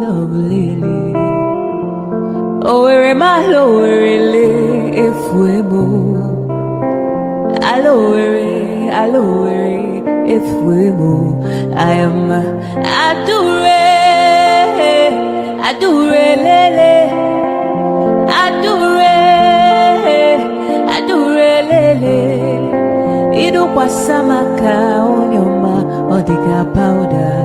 lovely. Oh, where am I? Lowly, if we move. Hello, if we move. I am adore, lele. Ido kwa samaka onyoma odika powder.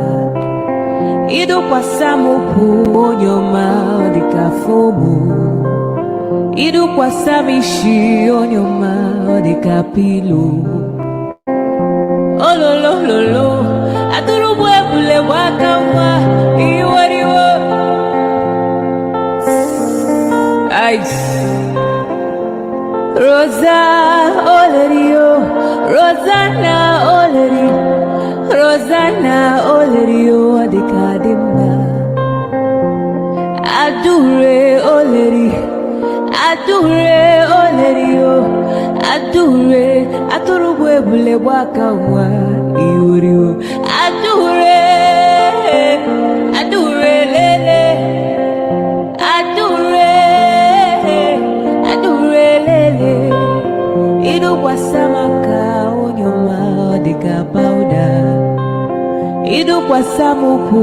Ido kwa samuku onyoma odika fomu. Ido kwa samishi onyoma odika pilo. Oh lo aturu bwebule bwakawa iwariwo. Ice Rosa Olerio, Rosanna Olerio, Adikadimba. Adure Olerio, Aturubwe bule waka wa iurio. Adure lele. Ido kwasamaka onyoma odika powder. Ido kwasamuku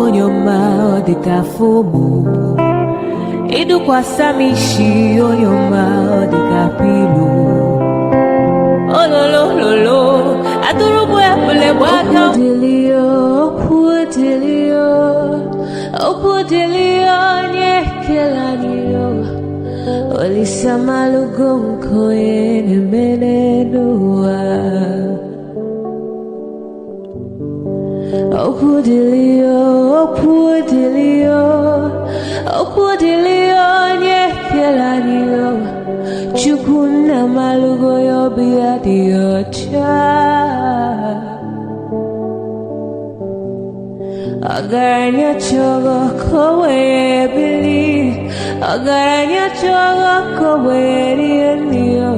onyoma odika fomu. Ido kwasamishi onyoma odika pilo. Oh lo aturubwe bule bwaka Opudelio nyekelaniyo. Olisa malugonko ene menenua. Opudelio nyekelaniyo. Chukuna malugo yobia diocha. Agaranya chogo kowe bili. Agaranya chogo kowe rienio.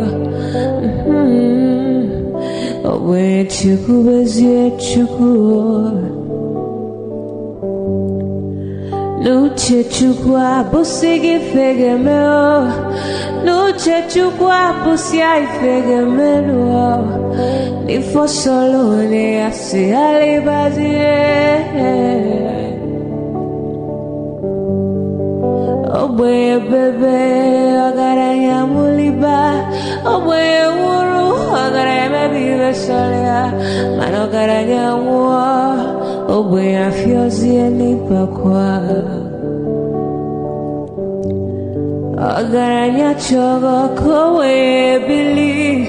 Owe chuku bezie chuku. Nuche chukwa busigi fegemeo. Nuche chukwa busia ifegemeo. Ni fosolo ne ase alibazie. Oboye bebe agaranya muliba. Oboye wuru agaranya mebibe solea. Mano agaranya mua. Oboye afiozie nipa kwa. Agaranya chogo kowe bili.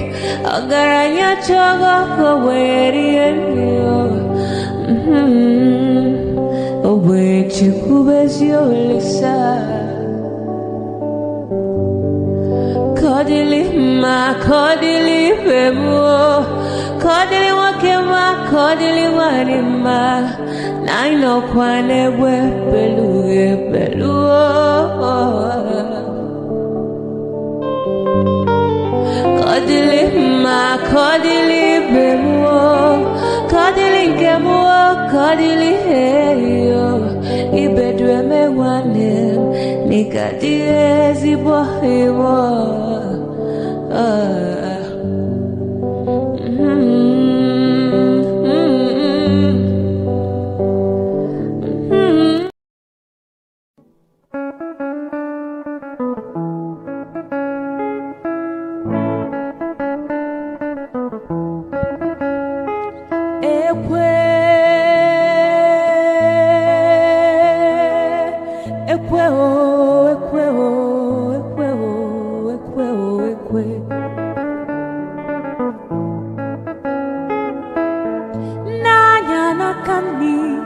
Agaranya chogo kowe rienio. Oboye chikubezio lisa. Kodili bemo. Kodili wakema, kodili wanima. Naino kwane we pelu. Kodili bemo. Kodili kemo, kodili heyo. Ibedwe me wanem. Nikadiezi bohimo.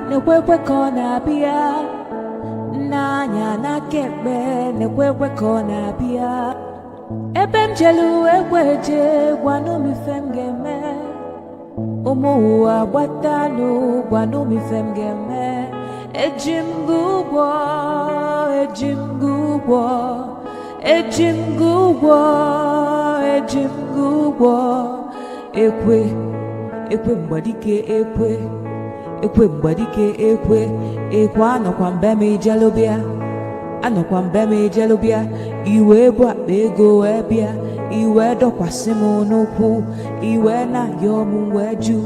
Nekwe kona bia Nanya na kebe Nekwe kona bia Ebem jelu ekweje Gwanu mi femgeme Omuwa watanu Gwanu mi femgeme Ejim gugwo Ekwe mbadike ekwe ekwe mgbadike ekwe anọkwa mbe m ijelụbịa anọkwa mbe m ijelụbịa iwe bụ akpa ego wee bịa iwe dọkwasị m n'ụkwụ iwe na-ayọ m wee jụ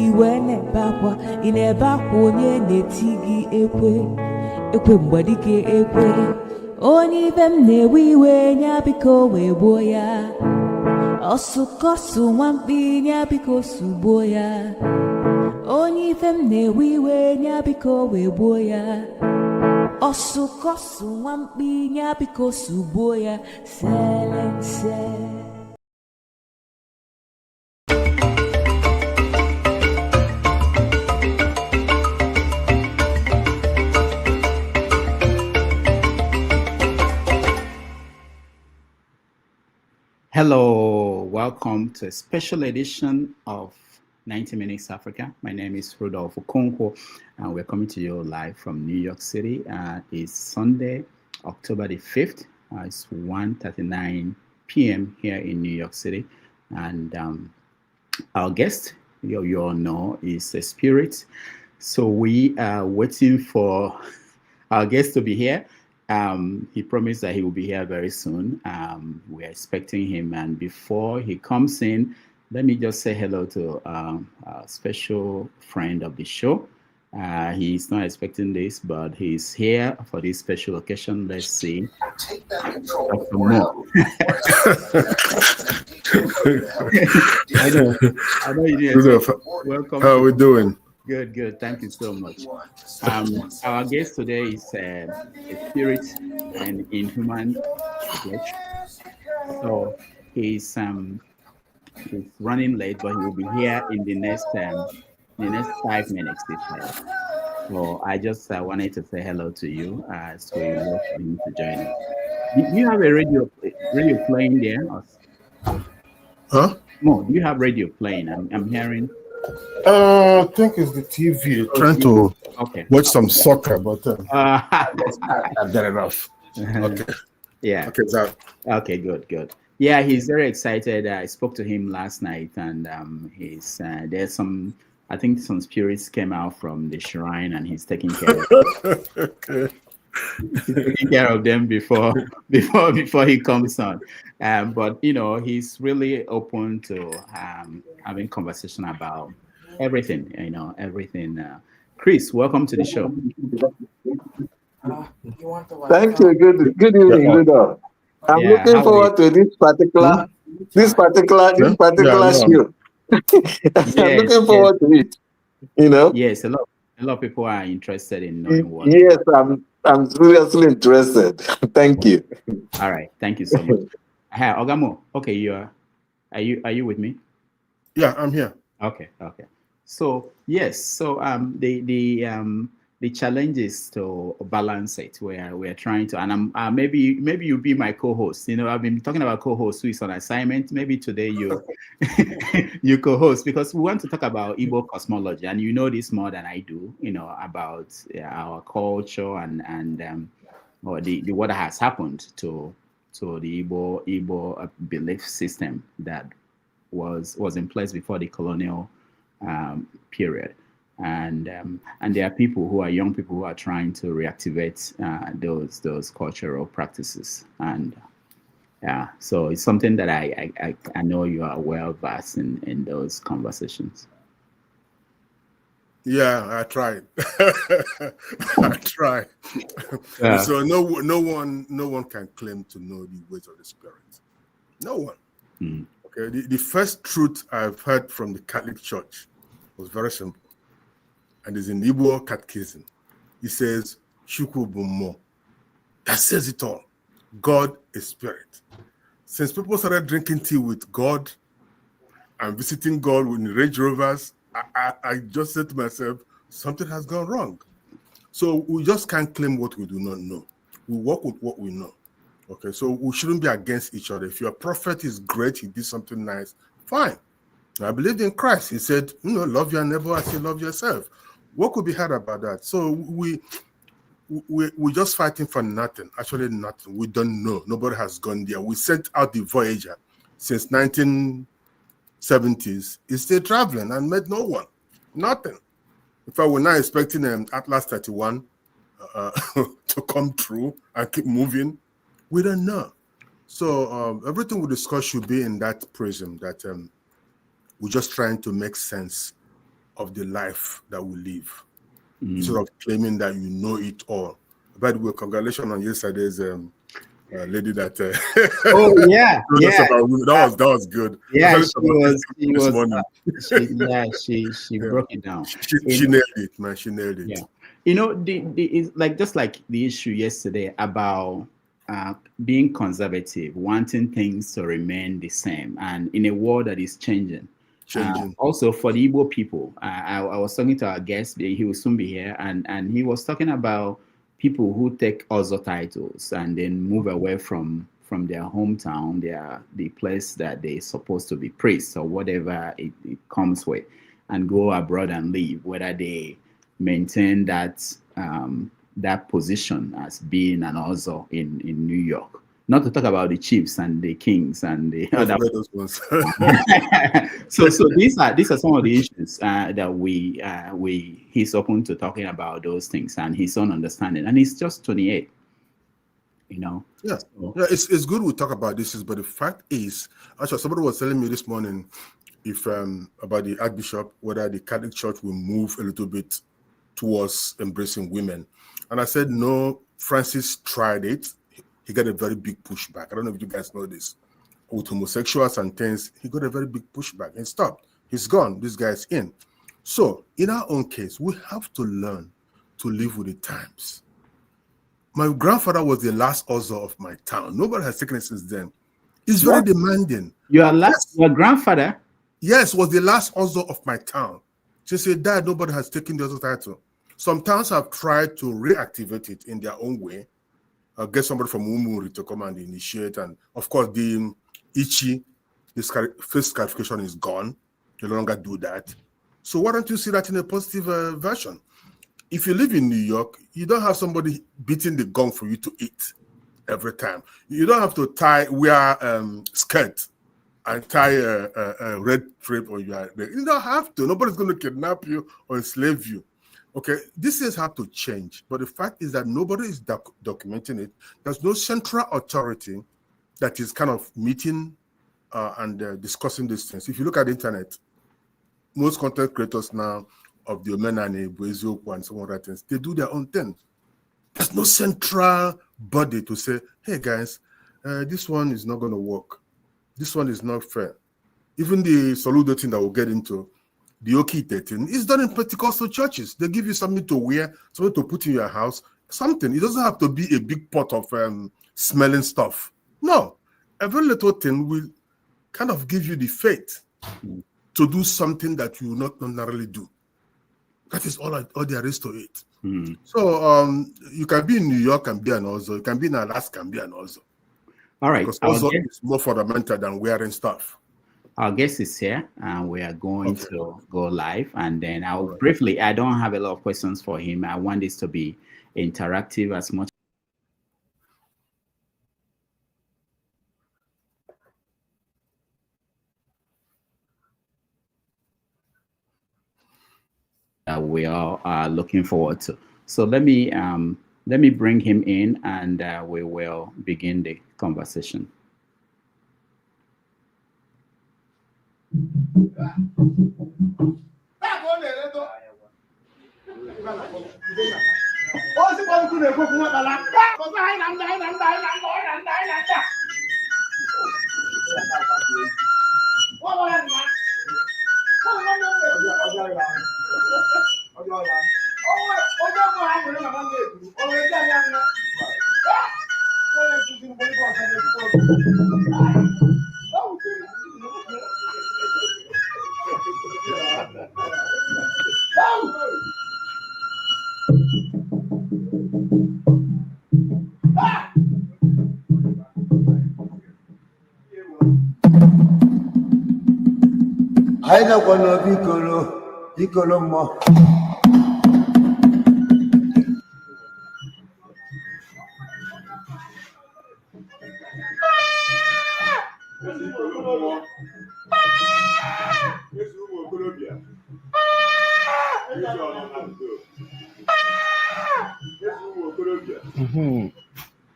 iwe na-ebe akwa ị na-ebe akwa onye na-eti gị ekwe mgbadike ekwe onye ibe m na-ewe iwe nya biko wee gbuo ya ọsụkọsụ nwamkpi nya biko sugbuo ya onye ife m na-ewe iwe nya biko wee gbuo ya ọsụkọsụ nwamkpi nya biko sugbuo ya selense. Hello, welcome to a special edition of 90 Minutes Africa. My name is Rudolph Okonkwo, and we're coming to you live from New York City. It's Sunday, October the 5th. It's 1:39 p.m. here in New York City. And our guest, you all know, is a spirit. So we are waiting for our guest to be here. He promised that he will be here very soon. We're expecting him. And before he comes in, let me just say hello to a special friend of the show. He's not expecting this, but he's here for this special occasion. Let's see. Dr. Mo. I know you didn't. Welcome. How are we doing? Good. Thank you so much. Our guest today is a spirit and in human flesh. So he's running late, but he will be here in the next 5 minutes. So I just wanted to say hello to you as we wait for him to join us. Do you have a radio playing there? Huh? No, do you have radio playing? I'm hearing. I think it's the TV. Trying to watch some soccer, but I've done enough. Okay. Yeah. Okay, so. Okay, good. Yeah, he's very excited. I spoke to him last night, and he's there's some. I think some spirits came out from the shrine, and he's taking care of them. Okay. He's taking care of them before he comes on. But he's really open to having conversation about everything. Everything. Chris, welcome to the show. Thank you. Good evening, Rudolph. I'm looking forward to this particular show. I'm looking forward to it. Yes, a lot of people are interested in knowing what. Yes, I'm seriously interested. Thank you. All right, thank you so much. Hi, Ogamo. Okay, are you with me? Yeah, I'm here. Okay. So yes, the challenge is to balance it. We're trying to, and I'm maybe you'll be my co-host. I've been talking about co-host who is on assignment. Maybe today you co-host, because we want to talk about Igbo cosmology, and you know this more than I do. About our culture and what has happened to the Igbo belief system that was in place before the colonial period. And there are young people who are trying to reactivate those cultural practices, and so it's something that I know you are well versed in those conversations. Yeah, I tried. I tried. So no one can claim to know the ways of the spirit. No one. Mm. Okay. The first truth I've heard from the Catholic Church was very simple. And it's in the Igbo Catechism. It says, Chukwu bụ mmụọ. That says it all. God is spirit. Since people started drinking tea with God and visiting God with Range Rovers, I just said to myself, something has gone wrong. So we just can't claim what we do not know. We work with what we know. Okay, so we shouldn't be against each other. If your prophet is great, he did something nice, fine. I believed in Christ. He said, love your neighbor as you love yourself. What could be heard about that? So we're just fighting for nothing. Actually, nothing. We don't know. Nobody has gone there. We sent out the Voyager since 1970s. It's still traveling and met no one. Nothing. In fact, we're not expecting Atlas 31 to come through and keep moving. We don't know. So everything we discuss should be in that prism that we're just trying to make sense of the life that we live, instead of claiming that you know it all. By the way, congratulations on yesterday's lady that. Oh yeah, yeah. That was good. Yeah, she broke it down. She nailed it, man. She nailed it. Yeah, you know, it's like just like the issue yesterday about being conservative, wanting things to remain the same, and in a world that is changing. Also for the Igbo people, I was talking to our guest. He will soon be here, and he was talking about people who take other titles and then move away from their hometown, the place that they're supposed to be priests or whatever it comes with, and go abroad and live, whether they maintain that that position as being an Ozo in New York. Not to talk about the chiefs and the kings and the other ones. so these are some of the issues that he's open to talking about those things and his own understanding. And he's just 28, you know. Yeah, so, yeah, it's good we talk about this, but the fact is, actually, somebody was telling me this morning if about the Archbishop, whether the Catholic Church will move a little bit towards embracing women. And I said, no, Francis tried it. He got a very big pushback. I don't know if you guys know this. With homosexuals and things, he got a very big pushback and stopped. He's gone. This guy's in. So in our own case, we have to learn to live with the times. My grandfather was the last Ozo of my town. Nobody has taken it since then. He's very demanding. Your grandfather? Yes, was the last Ozo of my town. Since he died, nobody has taken the Ozo title. Some towns have tried to reactivate it in their own way. Get somebody from Umuri to come and initiate. And of course, the Ichi, his face scarification is gone. You no longer do that. So why don't you see that in a positive version? If you live in New York, you don't have somebody beating the gong for you to eat every time. You don't have to wear skirt and tie a red drape on your neck. You don't have to. Nobody's going to kidnap you or enslave you. Okay, this is how to change, but the fact is that nobody is documenting it. There's no central authority that is kind of meeting and discussing these things. If you look at the internet, most content creators now of the Omenane, Buezioku, and some other things, they do their own thing. There's no central body to say, hey guys, this one is not going to work. This one is not fair. Even the Soludo thing that we'll get into, the Oki 13 is done in Pentecostal churches. They give you something to wear, something to put in your house, something. It doesn't have to be a big pot of smelling stuff. No, every little thing will kind of give you the faith to do something that you will not ordinarily do. That is all there is to it. So you can be in New York and be an Ozo. You can be in Alaska and be an Ozo. All right. Because Ozo is more fundamental than wearing stuff. Our guest is here, and we are going to go live. And then I'll briefly, I don't have a lot of questions for him. I want this to be interactive as much. We all are looking forward to. So let me bring him in, and we will begin the conversation. I don't want to be Colombo.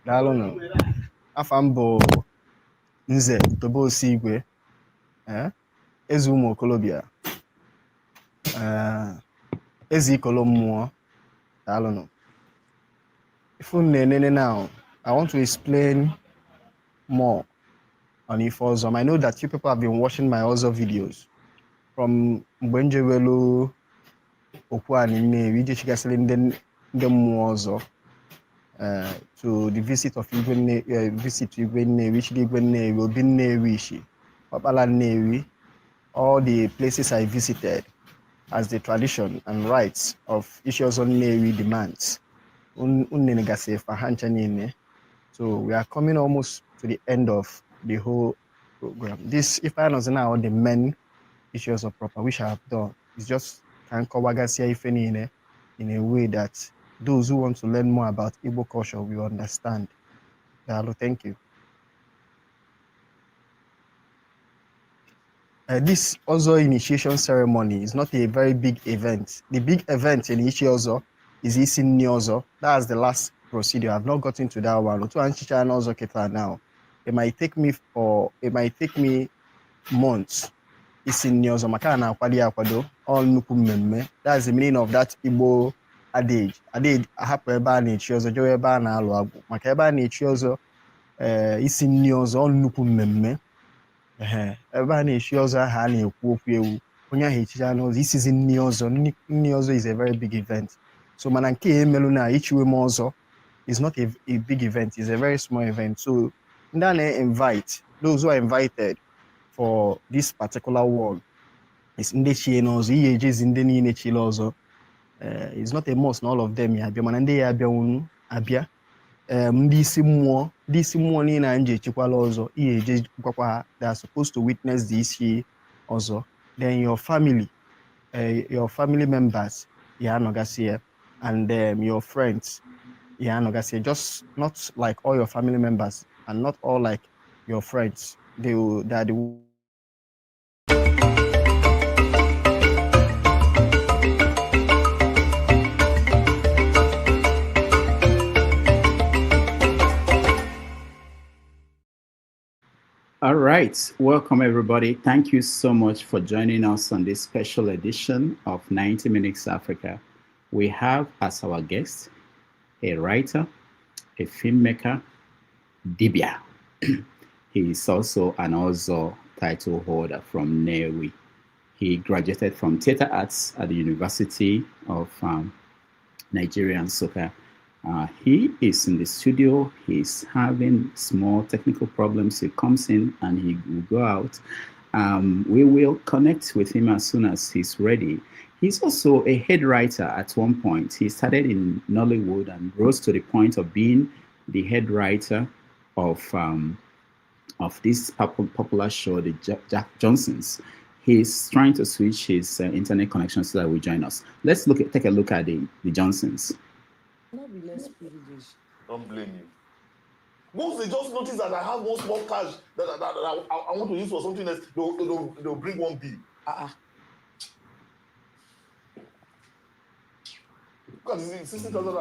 Daalụ. Afa m bụ Nze Tobe Osigwe, eze ụmụ okolobịa, eze ikolo mmụọ. Daalụ. If you now, I want to explain more on Ifozom. I know that you people have been watching my other videos from Mbenjewelu Okwani Nnewi, the Muozo, to the visit of visit to Igwe Nnewi, Igwe Nnewi, Obi Nnewi, Papala Nnewi, all the places I visited as the tradition and rights of Ishiozon Nnewi demands. So we are coming almost to the end of the whole program. This, if I know now, the main issues of proper, which I have done, is just can cover in a way that those who want to learn more about Igbo culture will understand. Thank you. This also initiation ceremony is not a very big event. The big event in Ichiozo is Isin Nyozo. That's the last procedure. I've not gotten to that one. Now. It might take me months. Isin Nyozo Makana Kwadi Akwado, all Nukumeme. That's the meaning of that Igbo adage. Adage Hapeba Nichiozo, Joeba Nalu, Makeba Nichiozo, Isin Nyozo, all Nukumeme. This is in Nyozo. Nyozo is a very big event. So Mananke Meluna Ichiwe Mozo is not a big event, it's a very small event. So Ndane invite those who are invited for this particular wall. It's in the Chienozo, EAGs in the Chilozo. It's not a must, all of them. Abia. This morning and also they are supposed to witness this here also. Then your family members, and your friends, just not like all your family members and not all like your friends. They are the All right, welcome everybody. Thank you so much for joining us on this special edition of 90 Minutes Africa. We have as our guest a writer, a filmmaker, dibia. He is also an also title holder from Nnewi. He graduated from theater arts at the University of Nigeria and Nsukka. He is in the studio. He's having small technical problems. He comes in and he will go out. We will connect with him as soon as he's ready. He's also a head writer at one point. He started in Nollywood and rose to the point of being the head writer of this popular show, the Jack Johnsons. He's trying to switch his internet connection so that will join us. Let's take a look at the Johnsons. Not be less privileged. Don't blame you. Once they just notice that I have one small cash that I want to use for something else, they'll bring one bill. Look at this, 60,000.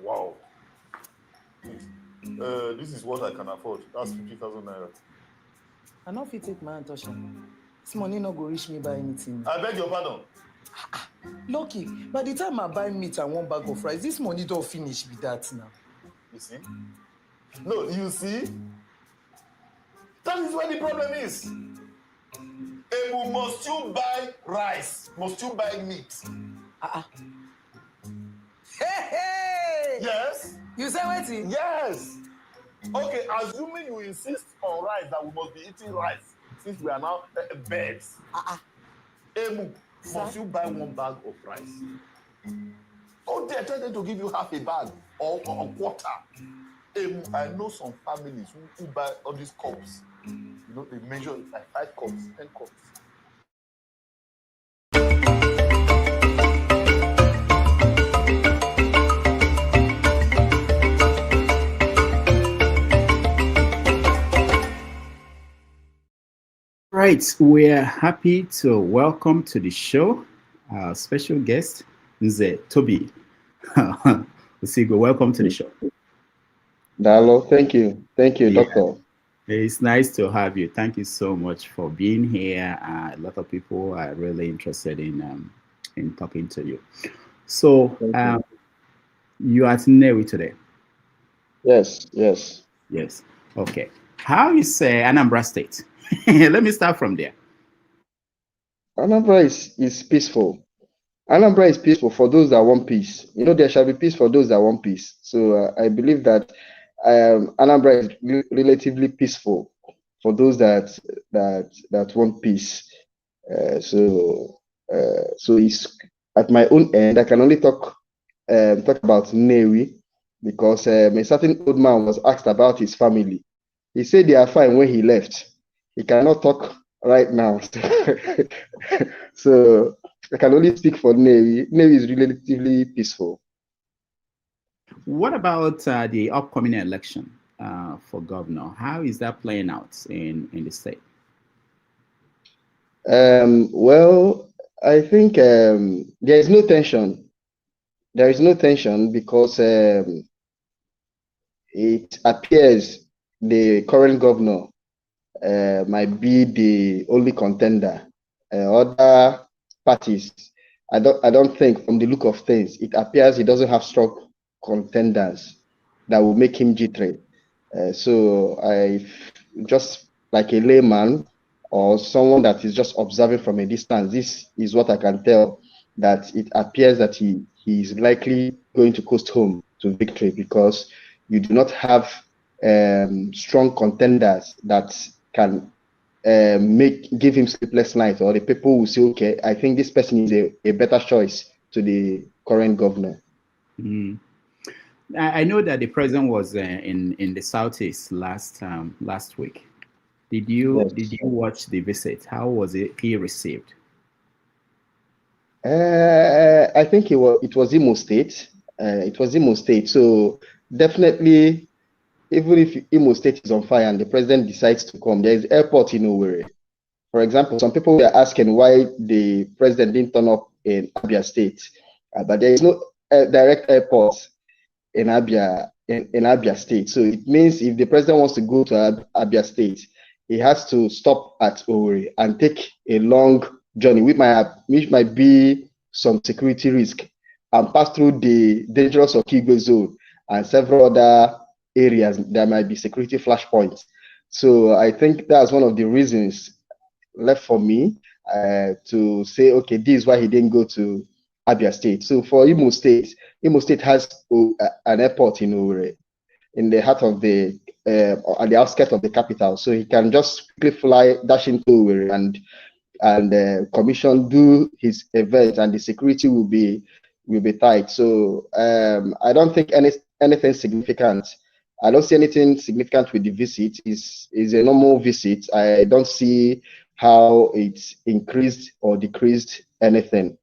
Wow. This is what I can afford. That's 50,000 naira. I not fit take my hand touch am. This money not go reach me by anything. I beg your pardon. Lucky, by the time I buy meat and one bag of rice, this money don't finish with that now. You see? No, you see? That is where the problem is. Must you buy rice? Must you buy meat? Hey! Yes. You say waiting? Yes. Okay, assuming you insist on rice, that we must be eating rice, since we are now birds. Must you buy one bag of rice? Oh, they are trying to give you half a bag or a quarter. I know some families who buy all these cups. You know, they measure it like 5 cups, 10 cups. right, we're happy to welcome to the show our special guest, Nze Tobe Osigwe. Welcome to the show. Dalo, thank you. Thank you, Yeah. Doctor. It's nice to have you. Thank you so much for being here. A lot of people are really interested in talking to you. So you are at Nnewi today? Yes, yes. Yes. Okay. How is Anambra State? Let me start from there. Anambra is peaceful. Anambra is peaceful for those that want peace. You know, there shall be peace for those that want peace. So I believe that Anambra is relatively peaceful for those that want peace. So it's at my own end. I can only talk about Nnewi because a certain old man was asked about his family. He said they are fine when he left. He cannot talk right now. So I can only speak for Nnewi. Nnewi is relatively peaceful. What about the upcoming election for governor? How is that playing out in the state? Well, I think there is no tension. There is no tension because it appears the current governor might be the only contender. Other parties, I don't think, from the look of things, it appears he doesn't have strong contenders that will make him G3. So I just like a layman or someone that is just observing from a distance, this is what I can tell, that it appears that he is likely going to coast home to victory because you do not have strong contenders that can give him sleepless nights, or the people will say, okay, I think this person is a better choice to the current governor. Mm. I know that the president was in the southeast last week. Did you watch the visit? How was he received? I think it was Imo State. It was Imo State. So definitely, even if Imo State is on fire and the president decides to come, there is airport in Owerri. For example, some people were asking why the president didn't turn up in Abia State, but there is no direct airport in Abia State. So it means if the president wants to go to Abia State, he has to stop at Owerri and take a long journey, which might be some security risk, and pass through the dangerous Okigwe zone and several other areas. There might be security flashpoints. So I think that's one of the reasons left for me to say, okay, this is why he didn't go to Abia State. So for Imo State has an airport in Owerri, in the heart of the at the outskirts of the capital, so he can just quickly dash into Owerri and commission do his event, and the security will be tight. So I don't think anything significant. I don't see anything significant with the visit. Is a normal visit. I don't see how it's increased or decreased anything.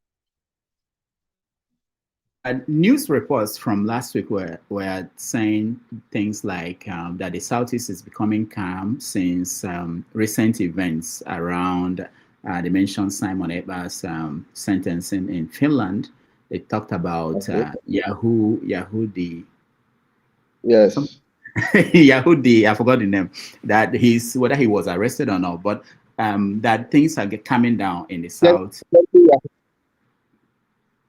News reports from last week were saying things like that the Southeast is becoming calm since recent events around they mentioned Simon Eber's sentencing in Finland. They talked about Yahoo the Yahoo the I forgot the name, that whether he was arrested or not, but that things are coming down in the South.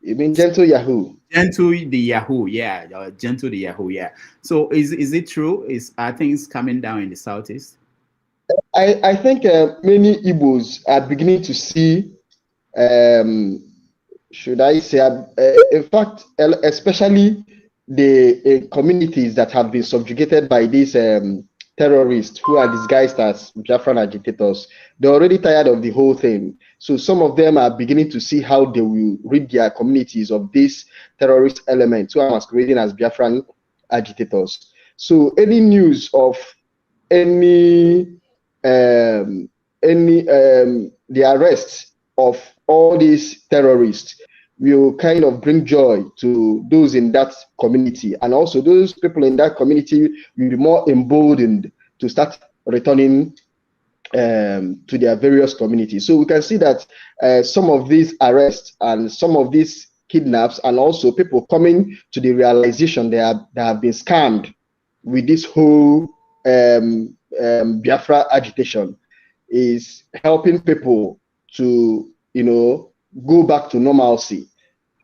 You mean Gentle Yahoo? Gentle the Yahoo, yeah. Gentle the Yahoo, yeah. So is it true? Are things coming down in the Southeast? I think many Igbos are beginning to see, should I say, in fact, especially the communities that have been subjugated by these terrorists who are disguised as Biafran agitators. They're already tired of the whole thing. So some of them are beginning to see how they will rid their communities of these terrorist elements who are masquerading as Biafran agitators. So any news of the arrest of all these terrorists will kind of bring joy to those in that community, and also those people in that community will be more emboldened to start returning to their various communities. So we can see that some of these arrests and some of these kidnaps, and also people coming to the realization they have been scammed with this whole Biafra agitation, is helping people to, you know, go back to normalcy.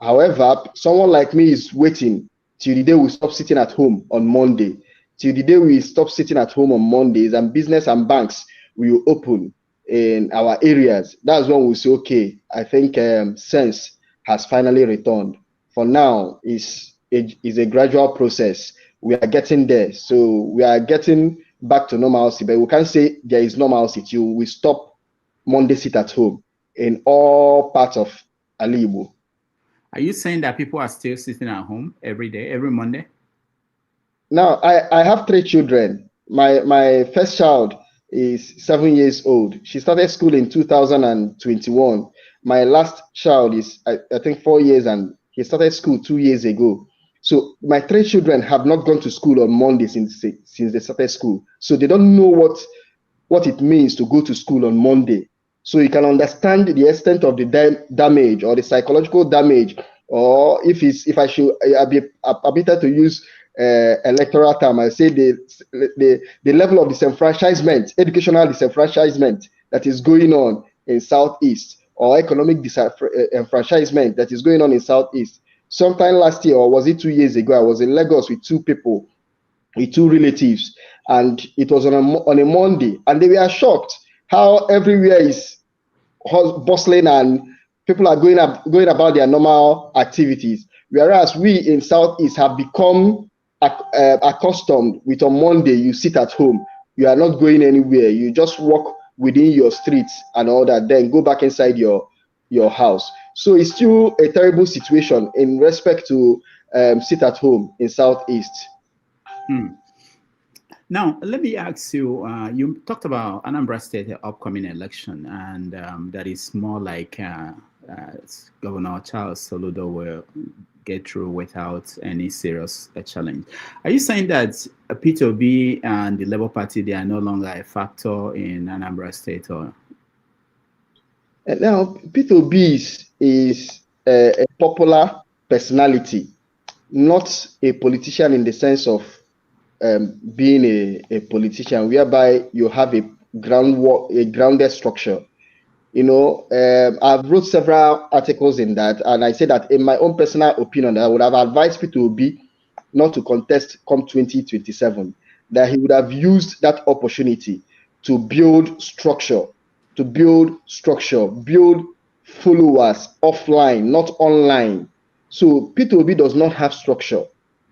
However, someone like me is waiting till the day we stop sitting at home on Monday, till the day we stop sitting at home on Mondays and business and banks will open in our areas. That's when we say, okay, I think sense has finally returned. For now, is a gradual process. We are getting there. So we are getting back to normalcy, but we can't say there is normalcy till we stop Monday sit at home in all parts of Alibu. Are you saying that people are still sitting at home every day, every Monday? Now, I have 3 children. My first child is 7 years old. She started school in 2021. My last child is, I think, 4 years, and he started school 2 years ago. So my 3 children have not gone to school on Monday since they started school. So they don't know what it means to go to school on Monday. So you can understand the extent of the damage or the psychological damage, or if I should be permitted to use electoral term, I say the level of disenfranchisement, educational disenfranchisement that is going on in Southeast, or economic disenfranchisement that is going on in Southeast. Sometime last year, or was it 2 years ago, I was in Lagos with 2 people, with 2 relatives, and it was on a Monday, and they were shocked how everywhere is bustling and people are going about their normal activities, whereas we in Southeast have become accustomed with on Monday you sit at home, you are not going anywhere, you just walk within your streets and all that, then go back inside your house. So it's still a terrible situation in respect to sit at home in Southeast. Now, let me ask you, you talked about Anambra State upcoming election, and that is more like Governor Soludo will get through without any serious challenge. Are you saying that P2B and the Labour Party, they are no longer a factor in Anambra State? Or? Now, P2B is a popular personality, not a politician in the sense of being a politician, whereby you have a grounded structure. You know, I've wrote several articles in that, and I say that in my own personal opinion, I would have advised P2B not to contest come 2027, that he would have used that opportunity to build structure, build followers offline, not online. So P2B does not have structure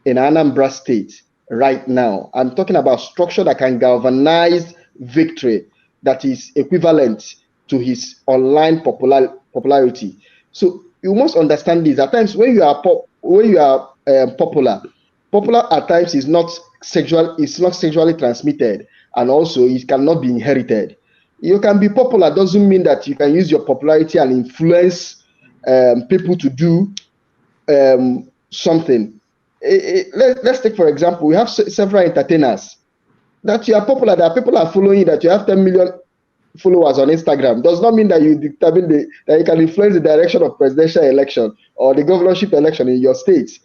in Anambra State right now. I'm talking about structure that can galvanize victory that is equivalent to his online popularity. So you must understand this. At times, when you are popular at times is not sexually transmitted, and also it cannot be inherited. You can be popular doesn't mean that you can use your popularity and influence people to do something. Let's take, for example, we have several entertainers that you are popular, that people are following you, that you have 10 million followers on Instagram, does not mean that you determine that you can influence the direction of presidential election or the governorship election in your state,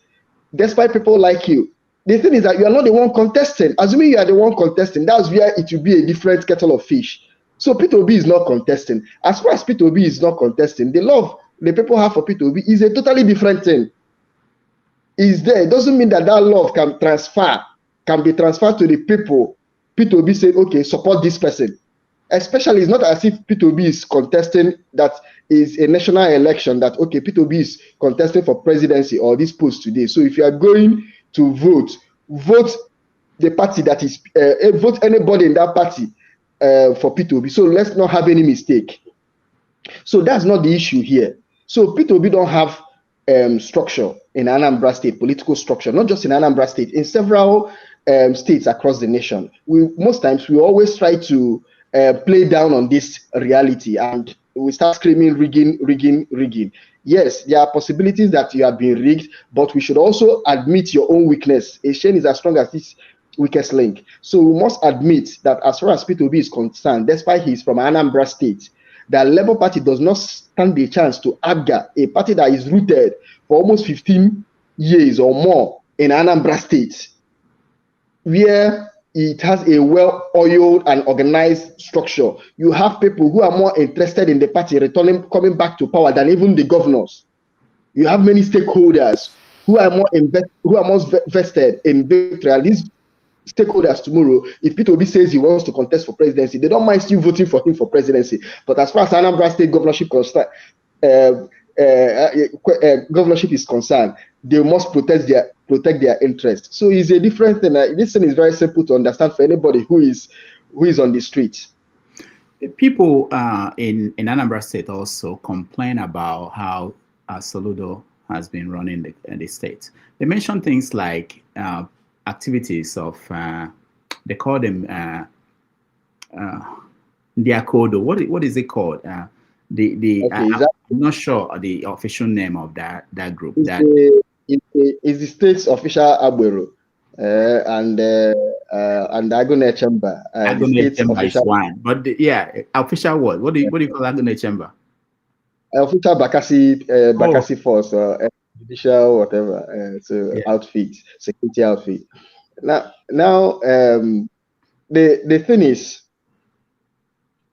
despite people like you. The thing is that you are not the one contesting. Assuming you are the one contesting, that's where it will be a different kettle of fish. So P2B is not contesting. As far as P2B is not contesting, the love the people have for P2B is a totally different thing. Is there. It doesn't mean that love can be transferred to the people. P2B said, okay, support this person. Especially, it's not as if P2B is contesting that is a national election, that, okay, P2B is contesting for presidency or this post today. So if you are going to vote the party that is, vote anybody in that party for P2B. So let's not have any mistake. So that's not the issue here. So P2B don't have structure in Anambra State, political structure, not just in Anambra State, in several states across the nation. Most times we always try to play down on this reality, and we start screaming rigging. Yes, there are possibilities that you have been rigged, but we should also admit your own weakness. A chain is as strong as its weakest link. So we must admit that as far as P2B is concerned, despite he's from Anambra State, the Labour Party does not stand a chance to ABGA, a party that is rooted for almost 15 years or more in Anambra State, where it has a well-oiled and organized structure. You have people who are more interested in the party coming back to power than even the governors. You have many stakeholders who are more vested in victory. And these stakeholders tomorrow, if P2B says he wants to contest for presidency, they don't mind still voting for him for presidency. But as far as Anambra State governorship is concerned, they must protect their interests. So it's a different thing. This thing is very simple to understand for anybody who is on the street. People in Anambra State also complain about how Soludo has been running the state. They mention things like activities of they call them Diakodo. What is it called? I'm not sure the official name of that group. It's the state's official Agbero and Agune Chamber. Agune Chamber is one, but official what? What do you call Agune Chamber? Official Bakassi Force or judicial whatever. Outfit, security outfit. Now the thing is,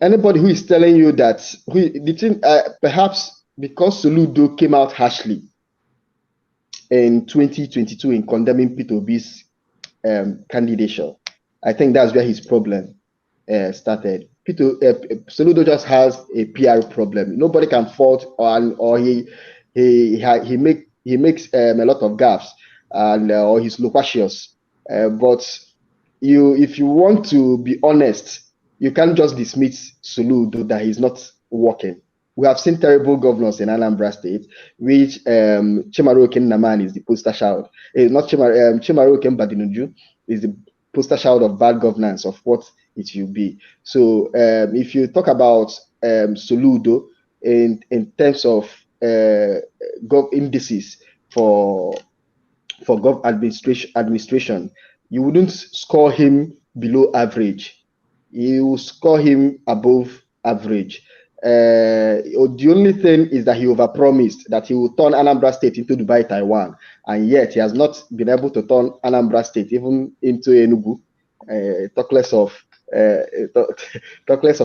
anybody who is telling you that perhaps because Soludo came out harshly in 2022 in condemning P2B's candidature, I think that's where his problem started. Soludo just has a PR problem. Nobody can fault or he makes a lot of gaffes and or he's loquacious. But if you want to be honest, you can't just dismiss Soludo that he's not working. We have seen terrible governors in Anambra State, which Chimaroke Naman is the poster child. Not Chimaroke Badinuju is the poster child of bad governance, of what it will be. So if you talk about Soludo in terms of indices for gov administration, you wouldn't score him below average. You will score him above average. The only thing is that he overpromised that he will turn Anambra State into Dubai, Taiwan, and yet he has not been able to turn Anambra State even into Enugu. Talk less of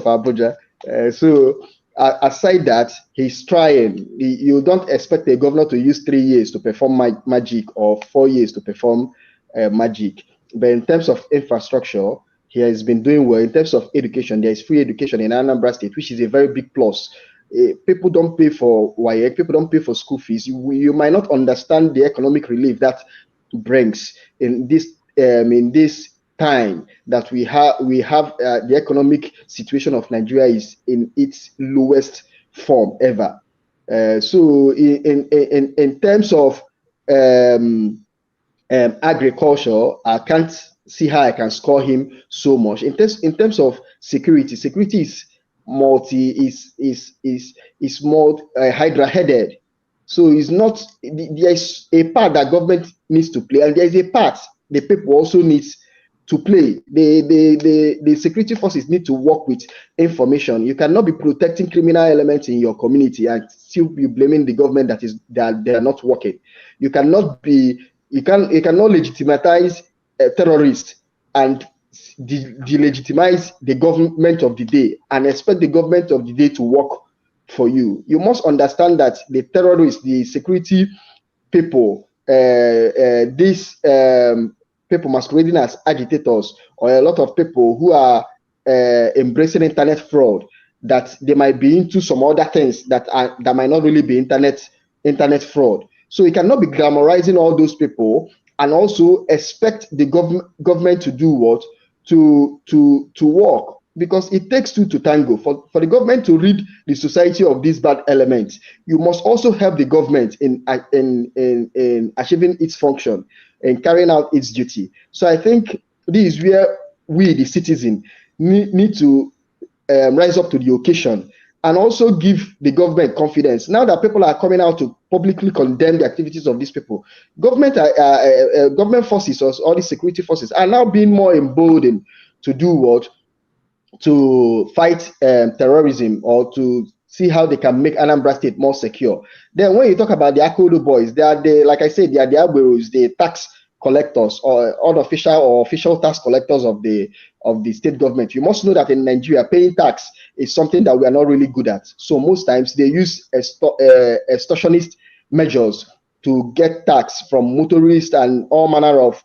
Abuja. So aside that, he's trying. You don't expect a governor to use 3 years to perform magic or 4 years to perform magic. But in terms of infrastructure, he has been doing well. In terms of education, there is free education in Anambra State, which is a very big plus. People don't pay for WAEC, people don't pay for school fees. You might not understand the economic relief that brings in this time that we have the economic situation of Nigeria is in its lowest form ever. So in terms of agriculture, I can't see how I can score him so much. In terms of security is more hydra-headed. So it's not, there's a part that government needs to play, and there's a part the people also needs to play. The security forces need to work with information. You cannot be protecting criminal elements in your community and still be blaming the government that they are not working. You cannot legitimize terrorists and delegitimize the government of the day and expect the government of the day to work for you. You must understand that the terrorists, the security people, these people masquerading as agitators, or a lot of people who are embracing internet fraud, that they might be into some other things that might not really be internet fraud. So you cannot be glamorizing all those people and also expect the government to do what? To work, because it takes two to tango. For the government to rid the society of these bad elements, you must also help the government in achieving its function and carrying out its duty. So I think this is where we, the citizen, need to rise up to the occasion and also give the government confidence. Now that people are coming out to publicly condemn the activities of these people, government forces or all the security forces are now being more emboldened to do what? To fight terrorism, or to see how they can make Anambra State more secure. Then when you talk about the Akodo boys, they are the, like I said, they are the Agwus, the tax collectors or unofficial or official tax collectors of the state government. You must know that in Nigeria, paying tax is something that we are not really good at. So most times they use extortionist measures to get tax from motorists and all manner of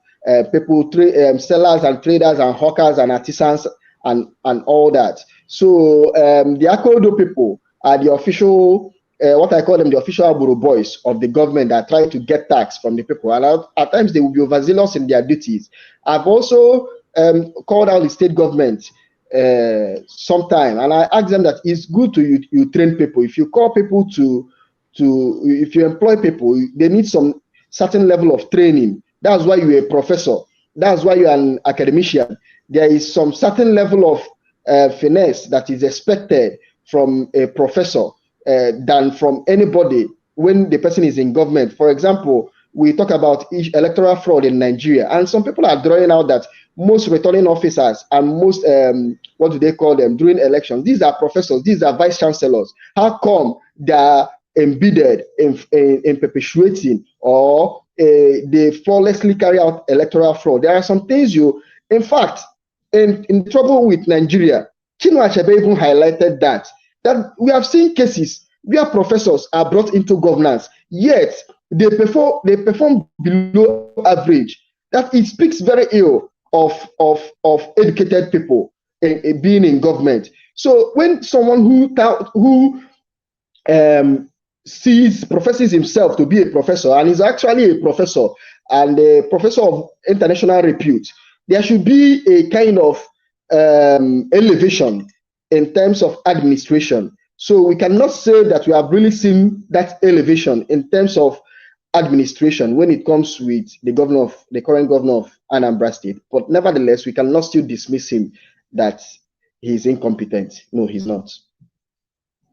people, sellers and traders and hawkers and artisans and all that. So the Akodo people are the official, what I call them, the official Aburu boys of the government that try to get tax from the people. And at times they will be overzealous in their duties. I've also called out the state government sometime, and I asked them that it's good to you train people. If you call people if you employ people, they need some certain level of training. That's why you're a professor. That's why you're an academician. There is some certain level of finesse that is expected from a professor than from anybody when the person is in government. For example, we talk about electoral fraud in Nigeria, and some people are drawing out that most returning officers and most, what do they call them, during elections, these are professors, these are vice chancellors. How come they are embedded in perpetuating or they flawlessly carry out electoral fraud? There are some things in fact, in trouble with Nigeria, Chinua Achebe even highlighted that we have seen cases where professors are brought into governance, yet they perform below average. That it speaks very ill of educated people being in government. So when someone who professes himself to be a professor and is actually a professor and a professor of international repute, there should be a kind of elevation in terms of administration. So we cannot say that we have really seen that elevation in terms of administration when it comes with the current governor of Anambra State. But nevertheless, we cannot still dismiss him that he's incompetent. No, he's not.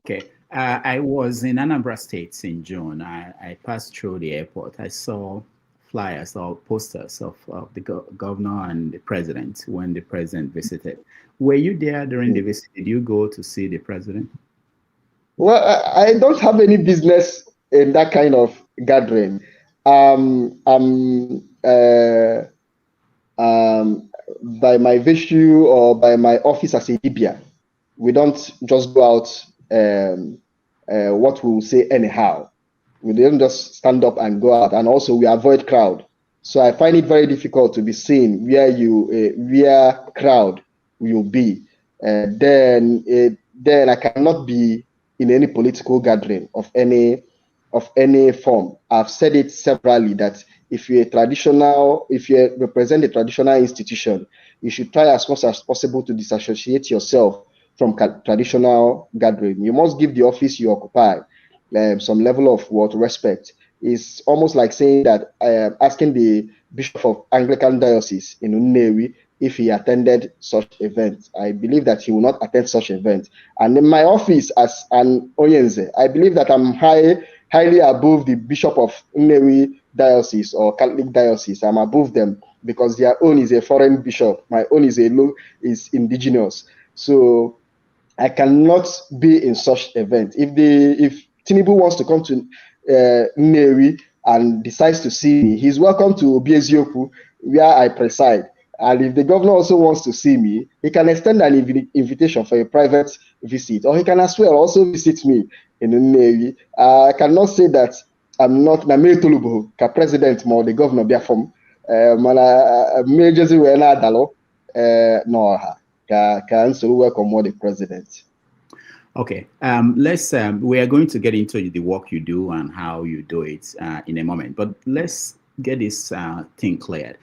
Okay. I was in Anambra State in June. I passed through the airport. I saw flyers or posters of the governor and the president when the president visited. Were you there during the visit? Did you go to see the president? Well, I don't have any business in that kind of gathering. By my virtue or by my office as a dibia, we don't just go out what we will say anyhow. We don't just stand up and go out, and also we avoid crowd. So I find it very difficult to be seen where crowd will be. Then I cannot be in any political gathering of any form. I've said it severally that if you represent a traditional institution, you should try as much as possible to disassociate yourself from traditional gathering. You must give the office you occupy some level of respect. It's almost like saying that asking the Bishop of Anglican Diocese in Nnewi if he attended such events. I believe that he will not attend such events. And in my office as an Oyenze, I believe that I'm highly above the Bishop of Nnewi Diocese or Catholic Diocese. I'm above them because their own is a foreign bishop. My own is indigenous. So I cannot be in such event. If Tinubu wants to come to Nnewi and decides to see me, he's welcome to Obiezioku, where I preside. And if the governor also wants to see me, he can extend an invitation for a private visit, or he can as well also visit me in Nnewi. I cannot say that I'm not Nnamdi Kanu ka president or the governor Biafran. No, can so welcome more the president. Okay, let's. We are going to get into the work you do and how you do it in a moment. But let's get this thing cleared.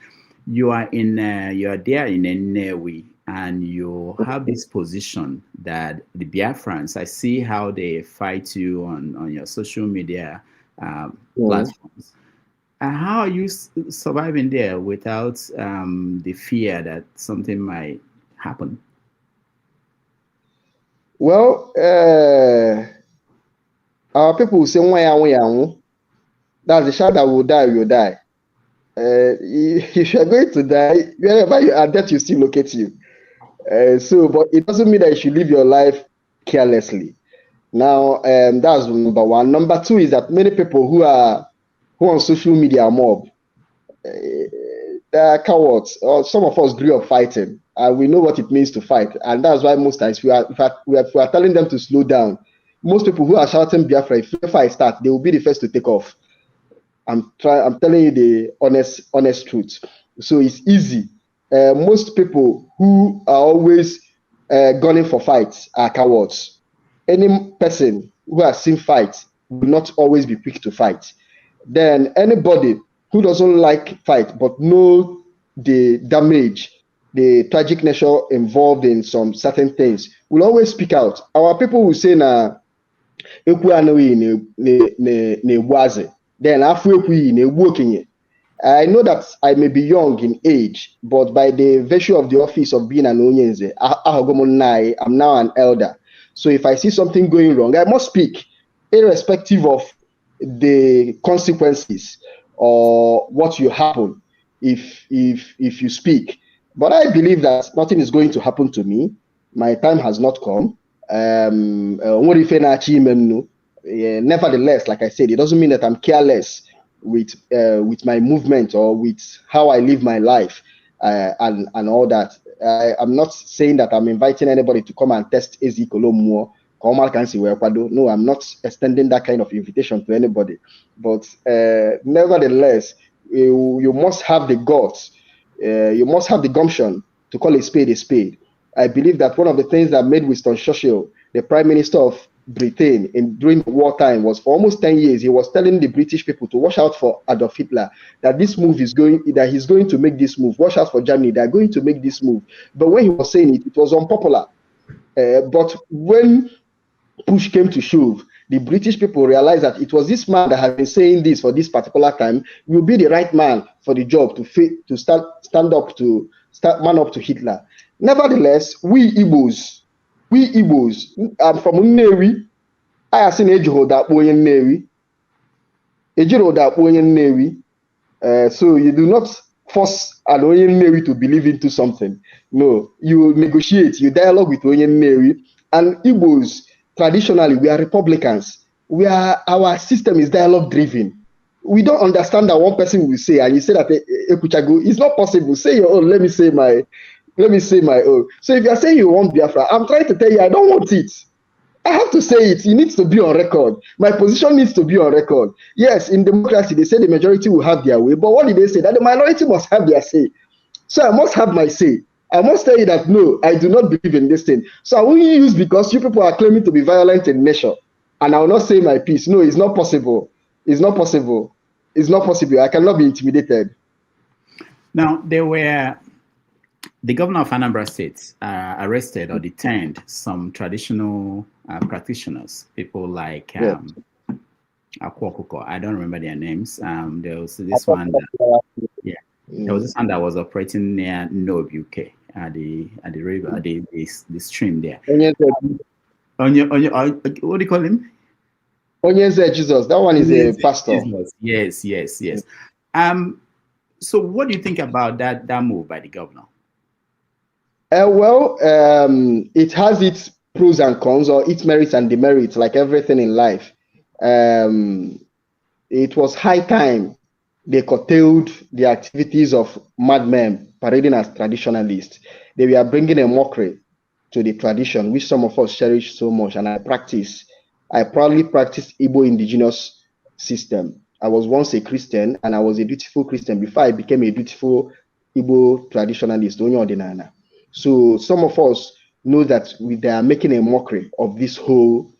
You are there in Nnewi, and you have this position that the Biafrans. I see how they fight you on your social media platforms. How are you surviving there without the fear that something might happen? Well, our people say, that's the child that will die, will die. If you're going to die, wherever you are, death will still locate you. But it doesn't mean that you should live your life carelessly. Now, that's number one. Number two is that many people who on social media are mob, they are cowards. Or some of us grew up fighting, and we know what it means to fight. And that's why most times we are telling them to slow down. Most people who are shouting Biafra, if the fight starts, they will be the first to take off. I'm telling you the honest truth. So it's easy. Most people who are always gunning for fights are cowards. Any person who has seen fights will not always be quick to fight. Then anybody who doesn't like fight but know the damage, the tragic nature involved in some certain things will always speak out. Our people will say na ekwu anụghị na-egbu azị. Then after I know that I may be young in age, but by the virtue of the office of being an Onyenze, I'm now an elder. So if I see something going wrong, I must speak, irrespective of the consequences or what will happen if you speak. But I believe that nothing is going to happen to me. My time has not come. Nevertheless, like I said, it doesn't mean that I'm careless with my movement or with how I live my life and all that. I'm not saying that I'm inviting anybody to come and test Ezekolo. No, I'm not extending that kind of invitation to anybody. But nevertheless, you must have the guts, you must have the gumption to call a spade a spade. I believe that one of the things that made Winston Churchill, the Prime Minister of Britain, during the wartime, was for almost 10 years, he was telling the British people to watch out for Adolf Hitler, that he's going to make this move. Watch out for Germany, they're going to make this move. But when he was saying it, it was unpopular. But when push came to shove, the British people realized that it was this man that had been saying this for this particular time will be the right man for the job to stand up to Hitler. Nevertheless, we Igbos, I'm from Nnewi. I have seen Ejiro that boy in Nnewi. So you do not force an Oyen Nnewi to believe into something. No, you negotiate, you dialogue with Oyen Nnewi. And Igbos, traditionally, we are Republicans. Our system is dialogue driven. We don't understand that one person will say, and you say that Ekuchago, it's not possible. Say your own, let me say my own. So if you're saying you want Biafra, I'm trying to tell you I don't want it. I have to say it. It needs to be on record. My position needs to be on record. Yes, in democracy, they say the majority will have their way. But what did they say? That the minority must have their say. So I must have my say. I must tell you that, no, I do not believe in this thing. So I won't use because you people are claiming to be violent in nature. And I will not say my piece. No, it's not possible. It's not possible. It's not possible. I cannot be intimidated. Now, the governor of Anambra State arrested or detained some traditional practitioners, people like Akwokoko. I don't remember their names. There was this one there was this one that was operating near Nob, UK, at the river, at the stream there. What do you call him? Nze Jesus. That one is a pastor. Jesus. Yes. So what do you think about that move by the governor? It has its pros and cons, or its merits and demerits, like everything in life. It was high time they curtailed the activities of madmen parading as traditionalists. They were bringing a mockery to the tradition, which some of us cherish so much, and I proudly practice Igbo indigenous system. I was once a Christian, and I was a dutiful Christian before I became a dutiful Igbo traditionalist, Onye Odinana. So some of us know that they are making a mockery of this whole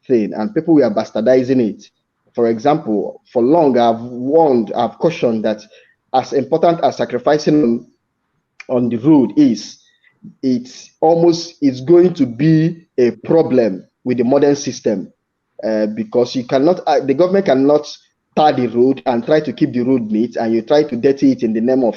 thing, and people were bastardizing it. For example, for long I've cautioned that as important as sacrificing on the road is, it's going to be a problem with the modern system because the government cannot tar the road and try to keep the road neat, and you try to dirty it in the name of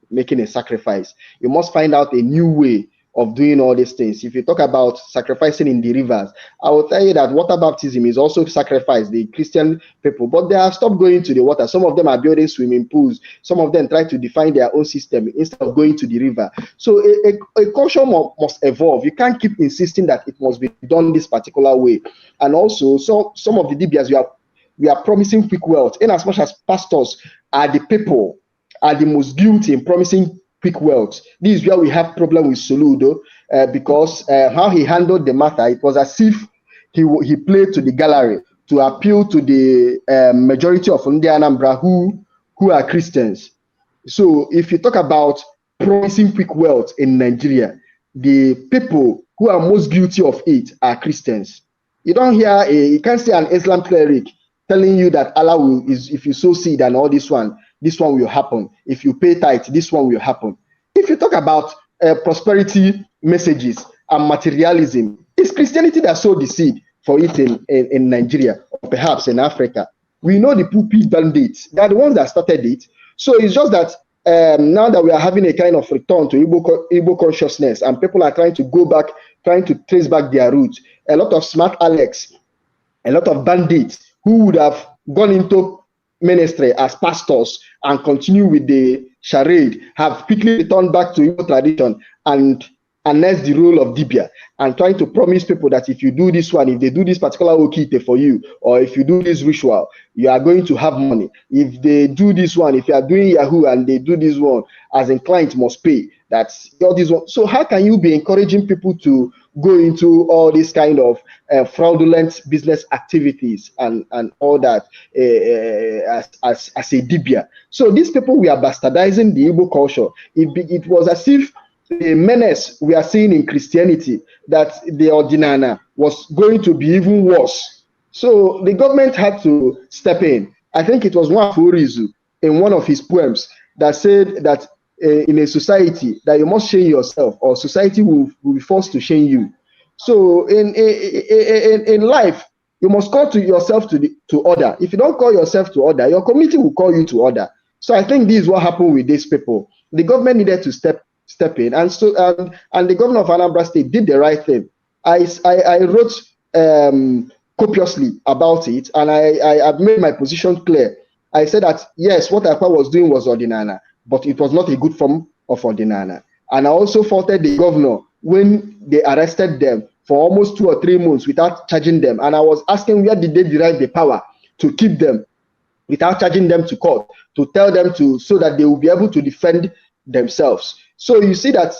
making a sacrifice. You must find out a new way of doing all these things. If you talk about sacrificing in the rivers, I will tell you that water baptism is also sacrifice, the Christian people, but they have stopped going to the water. Some of them are building swimming pools. Some of them try to define their own system instead of going to the river. So a culture must evolve. You can't keep insisting that it must be done this particular way. And also, so some of the dibias we are promising quick wealth, in as much as pastors are the people are the most guilty in promising quick wealth. This is where we have problem with Soludo, because how he handled the matter, it was as if he played to the gallery to appeal to the majority of Ndi Anambra who are Christians. So if you talk about promising quick wealth in Nigeria, the people who are most guilty of it are Christians. You don't hear you can't see an Islam cleric telling you that Allah will if you sow seed and all this one will happen. If you pay tithe, this one will happen. If you talk about prosperity messages and materialism, it's Christianity that sowed the seed for it in Nigeria, or perhaps in Africa. We know the pulpit bandits, they're the ones that started it. So it's just that now that we are having a kind of return to Igbo consciousness, and people are trying to go back, trying to trace back their roots, a lot of smart Alex, a lot of bandits who would have gone into ministry as pastors and continue with the charade have quickly returned back to Igbo tradition and annexed the role of dibia and trying to promise people that if you do this one, if they do this particular okite for you, or if you do this ritual, you are going to have money. If they do this one, if you are doing Yahoo and they do this one, as in client must pay. That's all this one. So how can you be encouraging people to go into all this kind of fraudulent business activities and all that as a dibia? So these people, we are bastardizing the Igbo culture. It was as if the menace we are seeing in Christianity, that the ordinana was going to be even worse. So the government had to step in. I think it was Nwafurizu in one of his poems that said that in a society that you must shame yourself, or society will be forced to shame you. So in life, you must call to yourself to order. If you don't call yourself to order, your community will call you to order. So I think this is what happened with these people. The government needed to step in, and so and the governor of Anambra State did the right thing. I wrote copiously about it, and I've made my position clear. I said that yes, what IPOB was doing was ordinana, but it was not a good form of ordinana. And I also faulted the governor when they arrested them for almost 2 or 3 months without charging them. And I was asking, where did they derive the power to keep them without charging them to court, to tell them to, so that they will be able to defend themselves. So you see that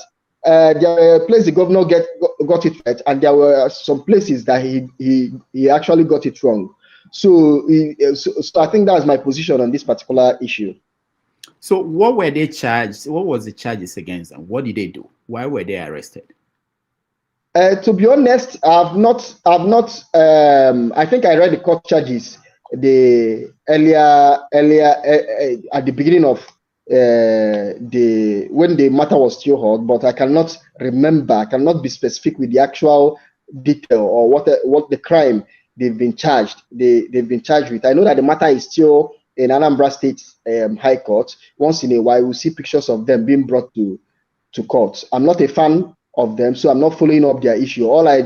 there were places the governor got it right, and there were some places that he actually got it wrong. So I think that's my position on this particular issue. So what were they charged? What was the charges against them? What did they do? Why were they arrested? To be honest, I've not. I think I read the court charges earlier at the beginning of when the matter was still hot, but I cannot remember. I cannot be specific with the actual detail or what the crime they've been charged. They've been charged with. I know that the matter is still in Anambra State High Court. Once in a while, we'll see pictures of them being brought to court. I'm not a fan of them, so I'm not following up their issue. All I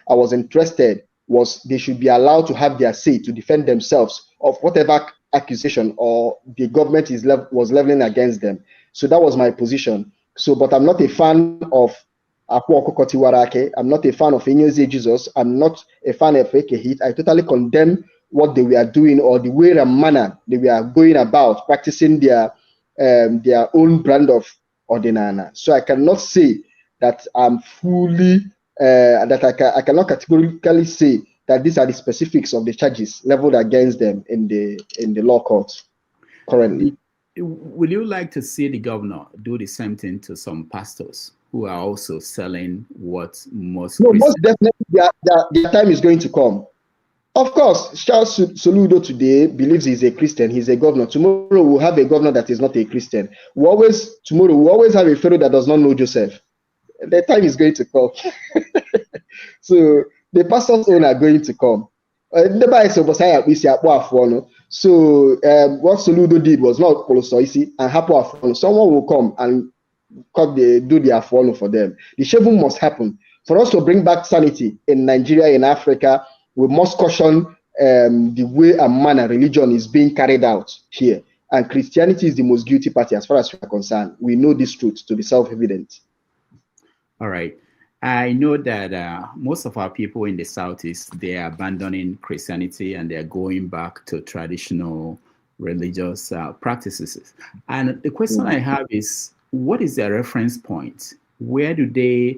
was interested was they should be allowed to have their say to defend themselves of whatever accusation or the government was leveling against them. So that was my position. So, but I'm not a fan of Akwu Kotiwarake. I'm not a fan of Inyeze Jesus. I'm not a fan of Ekehit. I totally condemn what they were doing, or the way and manner they were going about practicing their own brand of ordinana. So I cannot say that I'm fully I cannot categorically say that these are the specifics of the charges leveled against them in the law courts currently. Would you like to see the governor do the same thing to some pastors who are also selling what most? No, most definitely their time is going to come. Of course, Charles Soludo today believes he's a Christian, he's a governor. Tomorrow we'll have a governor that is not a Christian. Tomorrow we'll always have a Pharaoh that does not know Joseph. The time is going to come. So the pastors' own are going to come. So what Soludo did was not Kolosoisi and Hapo. Someone will come and do their follow for them. The shaving must happen. For us to bring back sanity in Nigeria, in Africa, we must caution the way and manner religion is being carried out here. And Christianity is the most guilty party as far as we are concerned. We know this truth to be self-evident. All right. I know that most of our people in the Southeast, they are abandoning Christianity and they're going back to traditional religious practices. And the question I have is, what is their reference point? Where do they,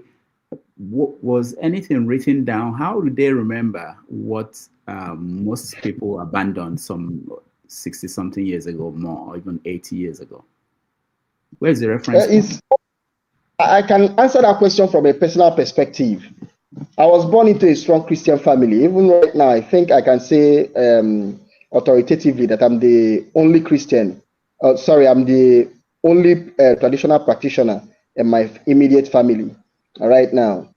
was anything written down? How do they remember what most people abandoned some 60-something years ago, more, or even 80 years ago? Where's the reference point? I can answer that question from a personal perspective. I was born into a strong Christian family. Even right now, I think I can say authoritatively that I'm the only Christian. I'm the only traditional practitioner in my immediate family right now.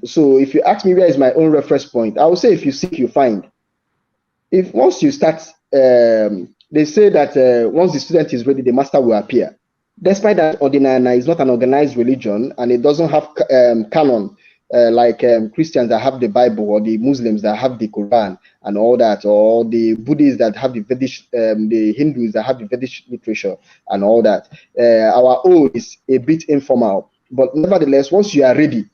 So if you ask me where is my own reference point, I will say if you seek, you find. If once you start, they say that once the student is ready, the master will appear. Despite that, Ordinana is not an organized religion and it doesn't have canon like Christians that have the Bible, or the Muslims that have the Quran and all that, or the Buddhists that have the Vedic, the Hindus that have the Vedic literature and all that. Our own is a bit informal, but nevertheless, once you are ready,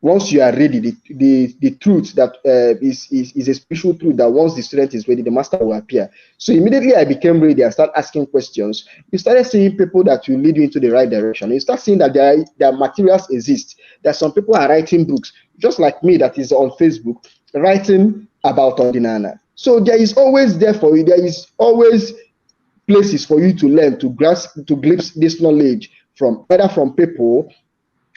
the truth that is a spiritual truth that once the student is ready, the master will appear. So immediately I became ready. I started asking questions. You started seeing people that will lead you into the right direction. You start seeing that their materials exist. That some people are writing books, just like me, that is on Facebook, writing about Ordinana. So there is always there for you. There is always places for you to learn, to grasp, to glimpse this knowledge from either from people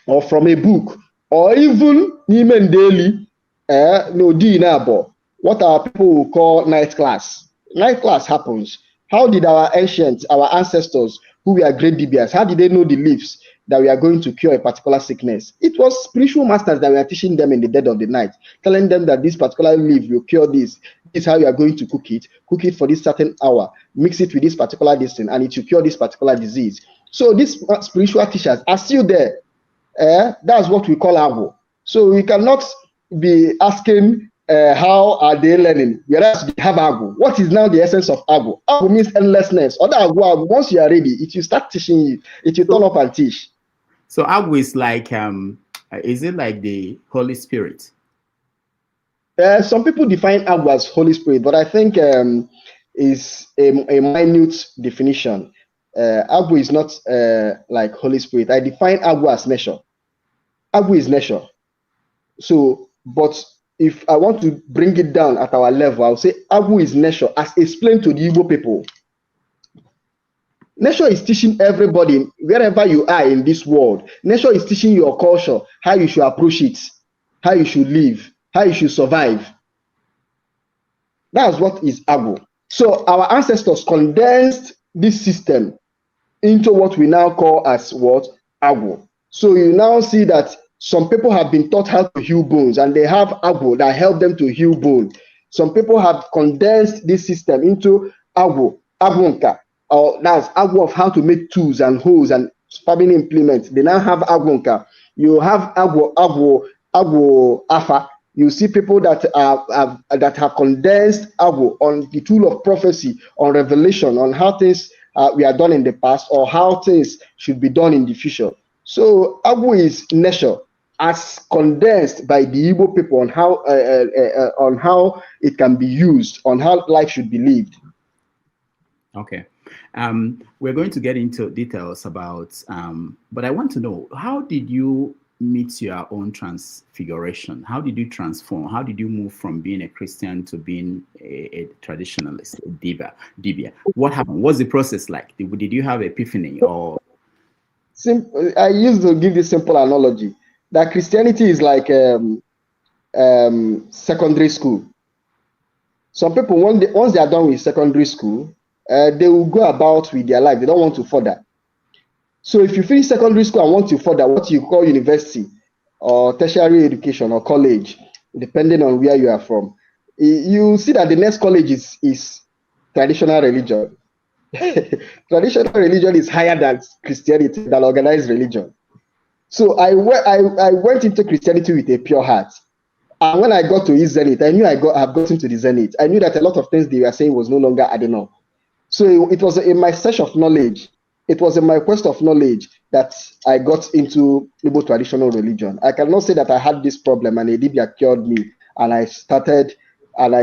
or from a book. Or even even daily, what our people will call night class. Night class happens. How did our ancestors, who were great dibias, how did they know the leaves that we are going to cure a particular sickness? It was spiritual masters that were teaching them in the dead of the night, telling them that this particular leaf will cure this. This is how you are going to cook it for this certain hour, mix it with this particular distance, and it will cure this particular disease. So these spiritual teachers are still there. That's what we call Agwu. So we cannot be asking how are they learning, whereas we have Agwu. What is now the essence of Agwu? Agwu means endlessness. Other Agwu, once you are ready, it will start teaching you. It will turn up and teach. So Agwu is like, is it like the Holy Spirit? Some people define Agwu as Holy Spirit, but I think is a minute definition. Agwu is not like Holy Spirit. I define Agwu as nature. Agwu is nature. So, but if I want to bring it down at our level, I'll say Agwu is nature as explained to the Igbo people. Nature is teaching everybody, wherever you are in this world. Nature is teaching your culture, how you should approach it, how you should live, how you should survive. That's what is Agwu. So our ancestors condensed this system into what we now call as what? Agwu. So you now see that some people have been taught how to heal bones, and they have Agwu that help them to heal bone. Some people have condensed this system into Agwu, Agwunka, or that's Agwu of how to make tools and hoes and farming implements. They now have Agwunka. You have Agwu Afa. You see people that have condensed Agwu on the tool of prophecy, on revelation, on how things we are done in the past or how things should be done in the future. So Agwu is nature as condensed by the Igbo people on how it can be used, on how life should be lived. Okay. We're going to get into details about, but I want to know, how did you meet your own transfiguration? How did you transform? How did you move from being a Christian to being a traditionalist, a dibia? What happened? What's the process like? Did you have epiphany or? I used to give this simple analogy that Christianity is like secondary school. Some people, once they are done with secondary school, they will go about with their life. They don't want to further. So if you finish secondary school and want to further, what you call university or tertiary education or college, depending on where you are from, you see that the next college is traditional religion. traditional religion is higher than Christianity, than organized religion. So I went into Christianity with a pure heart. And when I got to his zenith, I knew I've gotten to the zenith. I knew that a lot of things they were saying was no longer adding up. So it was in my search of knowledge, it was in my quest of knowledge that I got into Igbo traditional religion. I cannot say that I had this problem and a dibia cured me, and I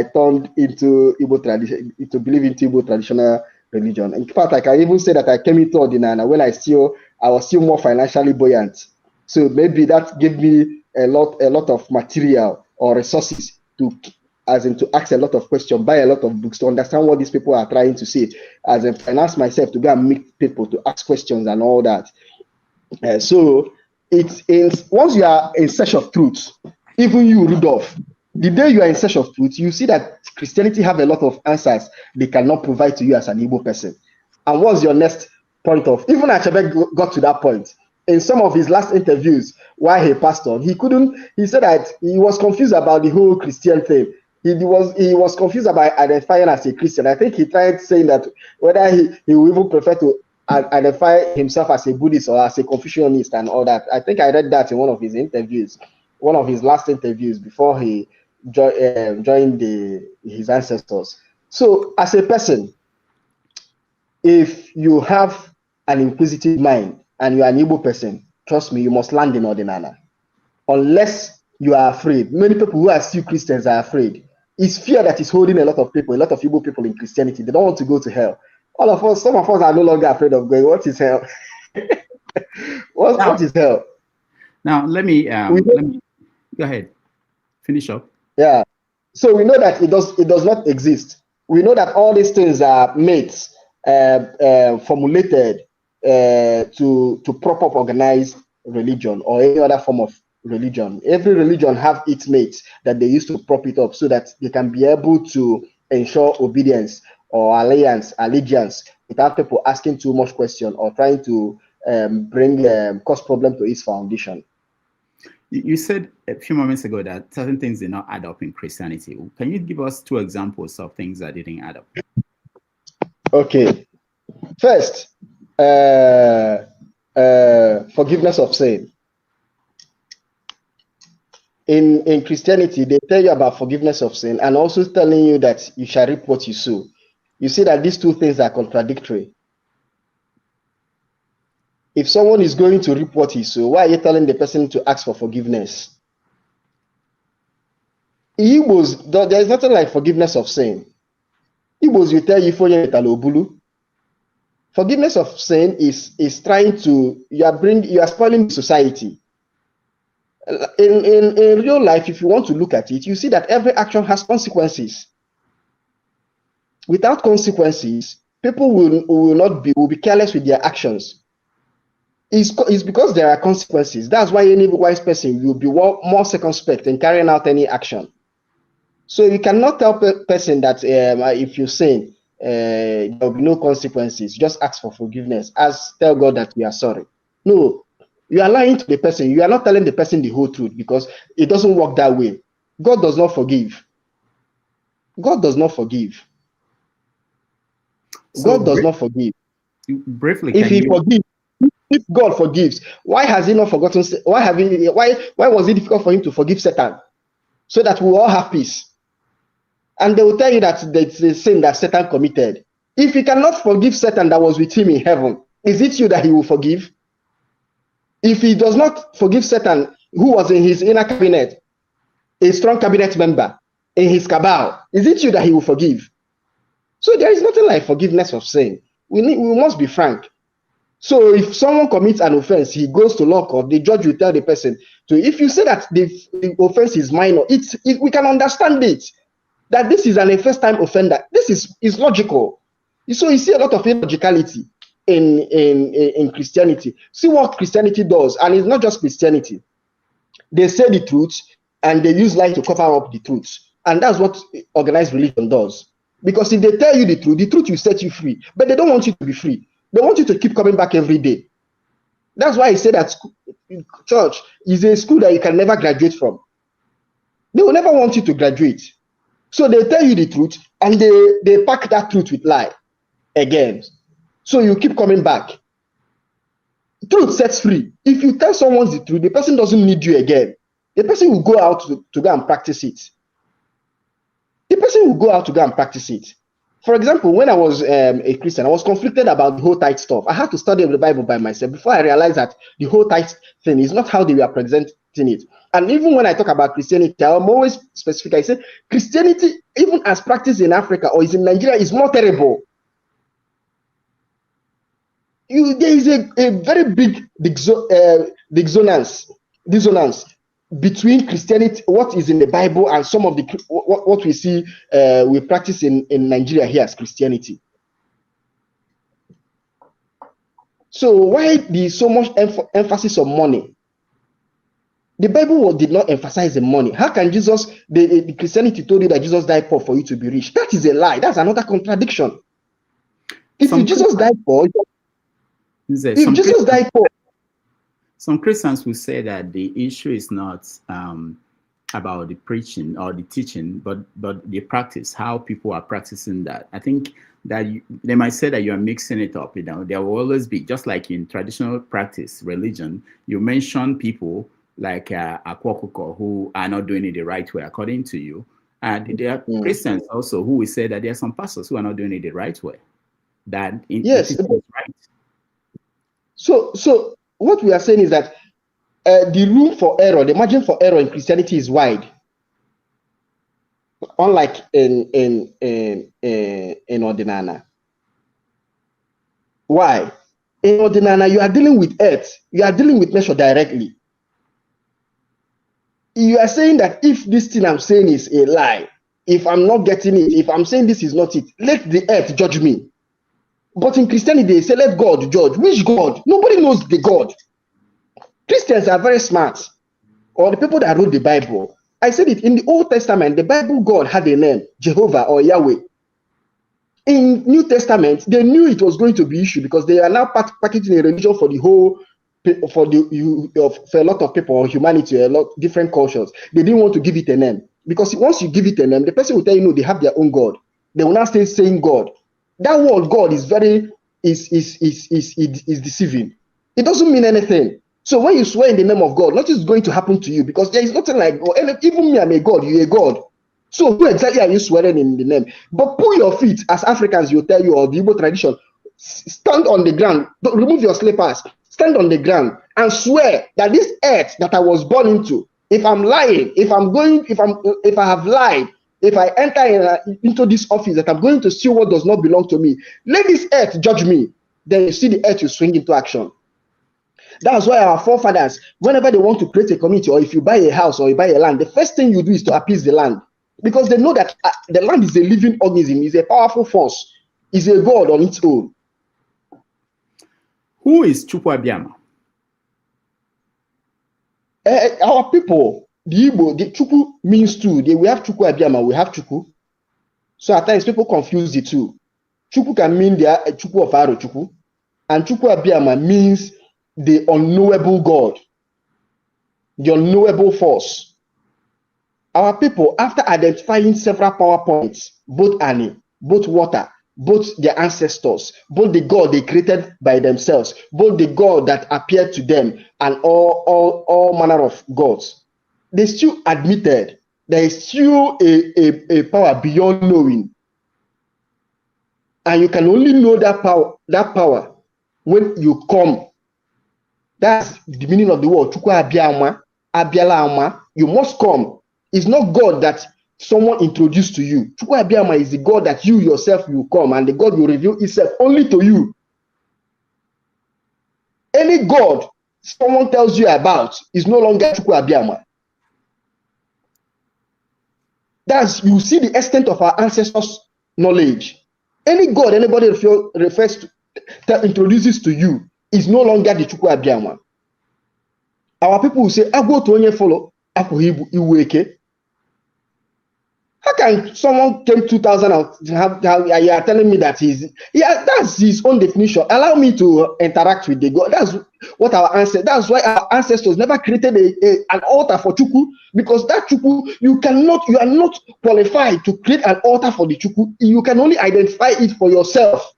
turned into Igbo tradition, to believe into Igbo traditional religion. In fact, I can even say that I came into Ordinana when I was still more financially buoyant. So maybe that gave me a lot of material or resources to ask a lot of questions, buy a lot of books to understand what these people are trying to say, as in finance myself to go and meet people to ask questions and all that. So once you are in search of truth, even you, Rudolph, the day you are in search of truth, you see that Christianity have a lot of answers they cannot provide to you as an Igbo person. And what's your next point of? Even Achebe got to that point. In some of his last interviews, while he passed on, he said that he was confused about the whole Christian thing. He was confused about identifying as a Christian. I think he tried saying that whether he would even prefer to identify himself as a Buddhist or as a Confucianist and all that. I think I read that in one of his interviews, one of his last interviews before he joined his ancestors. So as a person, if you have an inquisitive mind and you are an Igbo person, trust me, you must land in Ordinana. Unless you are afraid. Many people who are still Christians are afraid. It's fear that is holding a lot of Igbo people in Christianity. They don't want to go to hell. All of us, some of us are no longer afraid of going. What is hell? What is hell? Now, let me go ahead. Finish up. Yeah. So we know that it does not exist. We know that all these things are myths, formulated to prop up organized religion or any other form of religion. Every religion have its mates that they use to prop it up so that they can be able to ensure obedience or allegiance without people asking too much question or trying to cause problem to its foundation. You said a few moments ago that certain things did not add up in Christianity. Can you give us 2 examples of things that didn't add up? Okay. First, forgiveness of sin. In Christianity, they tell you about forgiveness of sin and also telling you that you shall reap what you sow. You see that these two things are contradictory. If someone is going to reap what he sow, why are you telling the person to ask for forgiveness? Igbos, there is nothing like forgiveness of sin. Igbos will tell you, forgiveness of sin is trying to, you are spoiling society. In real life, if you want to look at it, you see that every action has consequences. Without consequences, people will be careless with their actions. It's because there are consequences. That's why any wise person will be more circumspect in carrying out any action. So you cannot tell a person that if you sin, there will be no consequences. Just ask for forgiveness. Tell God that we are sorry. No, you are lying to the person. You are not telling the person the whole truth because it doesn't work that way. God does not forgive. God does not forgive. God does not forgive. Briefly, if God forgives, why has he not forgotten? Why was it difficult for him to forgive Satan? So that we all have peace. And they will tell you that it's the sin that Satan committed. If he cannot forgive Satan that was with him in heaven, is it you that he will forgive? If he does not forgive Satan, who was in his inner cabinet, a strong cabinet member, in his cabal, is it you that he will forgive? So there is nothing like forgiveness of sin. We must be frank. So if someone commits an offense, he goes to lockup, the judge will tell the person if you say that the offense is minor, we can understand it. That this is a first-time offender. This is logical. So you see a lot of illogicality in Christianity. See what Christianity does, and it's not just Christianity. They say the truth and they use lies to cover up the truth. And that's what organized religion does. Because if they tell you the truth will set you free. But they don't want you to be free. They want you to keep coming back every day. That's why I say that church is a school that you can never graduate from. They will never want you to graduate. So they tell you the truth and they pack that truth with lie again. So you keep coming back. Truth sets free. If you tell someone the truth, the person doesn't need you again. The person will go out to go and practice it. The person will go out to go and practice it. For example, when I was a Christian, I was conflicted about the whole tithe stuff. I had to study the Bible by myself before I realized that the whole tithe thing is not how they were presenting it. And even when I talk about Christianity, I'm always specific. I say Christianity, even as practiced in Africa or is in Nigeria, is more terrible. There is a very big dissonance between Christianity, what is in the Bible, and some of the what we see we practice in Nigeria here as Christianity. So why the so much emphasis on money? The Bible did not emphasize the money. How can Jesus, the Christianity told you that Jesus died poor for you to be rich? That is a lie. That's another contradiction. If Jesus died poor, some Christians will say that the issue is not about the preaching or the teaching, but the practice, how people are practicing that. I think that they might say that you are mixing it up. There will always be, just like in traditional practice, religion, you mention people like Akwakuko who are not doing it the right way, according to you. And there are Christians also who will say that there are some pastors who are not doing it the right way. Yes, is right. So what we are saying is that the room for error, the margin for error in Christianity is wide. Unlike in Ordinana. Why? In Ordinana, you are dealing with earth. You are dealing with nature directly. You are saying that if this thing I'm saying is a lie, if I'm not getting it, if I'm saying this is not it, let the earth judge me. But in Christianity, they say, let God judge. Which God? Nobody knows the God. Christians are very smart, or the people that wrote the Bible. I said it in the Old Testament, the Bible God had a name, Jehovah or Yahweh. In New Testament, they knew it was going to be issue because they are now packaging a religion for the whole, for a lot of people or humanity, a lot different cultures. They didn't want to give it a name because once you give it a name, the person will tell you no, they have their own God. They will now stay saying God. That word God is very is deceiving. It doesn't mean anything. So when you swear in the name of God, nothing is going to happen to you because there is nothing like God. Even me, I'm a God, you're a God. So who exactly are you swearing in the name? But pull your feet, as Africans, you tell you, or the Igbo tradition, stand on the ground, remove your slippers, stand on the ground and swear that this earth that I was born into, if I'm lying, if I have lied, if I enter into this office that I'm going to steal what does not belong to me, let this earth judge me. Then you see the earth will swing into action. That's why our forefathers, whenever they want to create a community, or if you buy a house or you buy a land, the first thing you do is to appease the land. Because they know that the land is a living organism, is a powerful force, is a god on its own. Who is Chukwu Abiyama? Our people, the Igbo, the Chukwu means two. We have Chukwu Abiyama, we have Chukwu. So at times people confuse the two. Chukwu can mean the Chukwu of Aro Chukwu, and Chukwu Abiyama means the unknowable God, the unknowable force. Our people, after identifying several power points, both Ani, both water, both their ancestors, both the God they created by themselves, both the God that appeared to them, and all manner of gods, they still admitted there is still a power beyond knowing. And you can only know that power when you come. That's the meaning of the word Chukwu Abiyama, Abiyala Ama. You must come. It's not God that someone introduced to you. Chukwu Abiyama is the God that you yourself will come, and the God will reveal itself only to you. Any God someone tells you about is no longer Chukwu Abiyama. That's, you see the extent of our ancestors' knowledge. Any God anybody refers to, introduces to you, is no longer the Chukwu Abiyama. Our people will say, Agwu to onye follow, Akwu Iweke. How can someone came 2000 and you are telling me that that's his own definition? Allow me to interact with the God. That's what our ancestors. That's why our ancestors never created an altar for Chukwu, because that Chukwu you are not qualified to create an altar for the Chukwu. You can only identify it for yourself.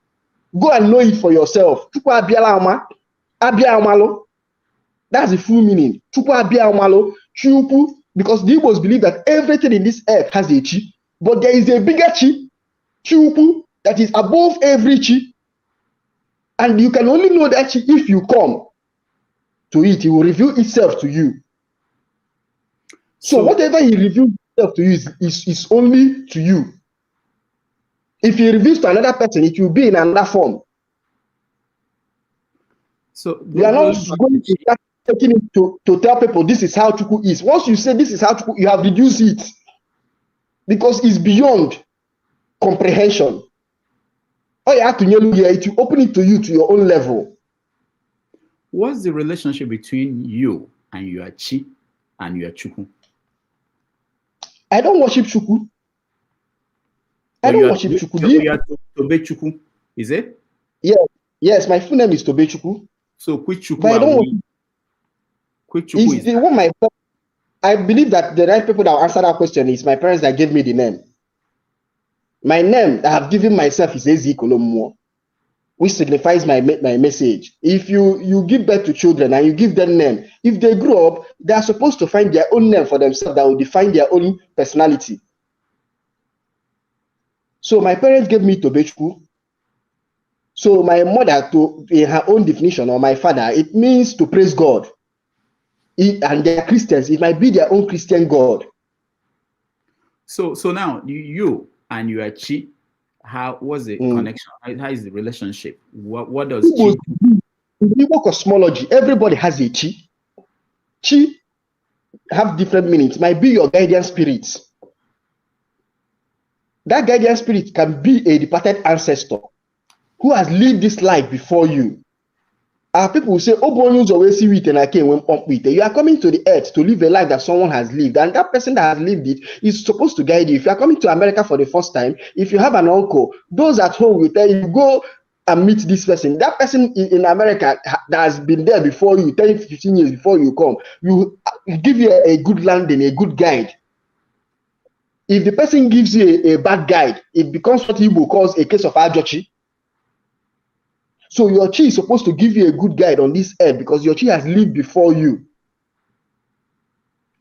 Go and know it for yourself. Chukwu abiala ama, abia amalo. That's the full meaning. Chukwu abia amalo, Chukwu, because the Igbos believe that everything in this earth has a chi, but there is a bigger chi, Chukwu, that is above every chi. And you can only know that chi if you come to it. It will reveal itself to you. So whatever he reveals itself to you is only to you. If he reveals to another person, it will be in another form. So you are not going to start taking it to tell people this is how Chukwu is. Once you say this is how Chukwu, you have reduced it because it's beyond comprehension. All you have to know here is to open it to you to your own level. What's the relationship between you and your chi and your Chukwu? I don't worship Chukwu. I don't worship Chukwu. You are Tobe Chukwu, is it? Yes. Yes, my full name is Tobe Chukwu. So which Chukwu is the one I believe that the right people that will answer that question is my parents that gave me the name. My name that I have given myself is Nze Tobe Osigwe, which signifies my message. If you give birth to children and you give them name, if they grow up, they are supposed to find their own name for themselves that will define their own personality. So my parents gave me Tobe Chukwu. So my mother, in her own definition, or my father, it means to praise God. And they are Christians. It might be their own Christian God. So now you and your chi, how was the connection? How is the relationship? What does chi do? In Igbo Cosmology, everybody has a chi. Chi have different meanings. It might be your guardian spirit. That guardian spirit can be a departed ancestor who has lived this life before you. People will say, you are coming to the earth to live a life that someone has lived, and that person that has lived it is supposed to guide you. If you are coming to America for the first time, if you have an uncle, those at home will tell you, go and meet this person. That person in America that has been there before you, 10, 15 years before you come, you give you a good landing, a good guide. If the person gives you a bad guide, it becomes what Igbo calls a case of ajochi. So your chi is supposed to give you a good guide on this earth because your chi has lived before you.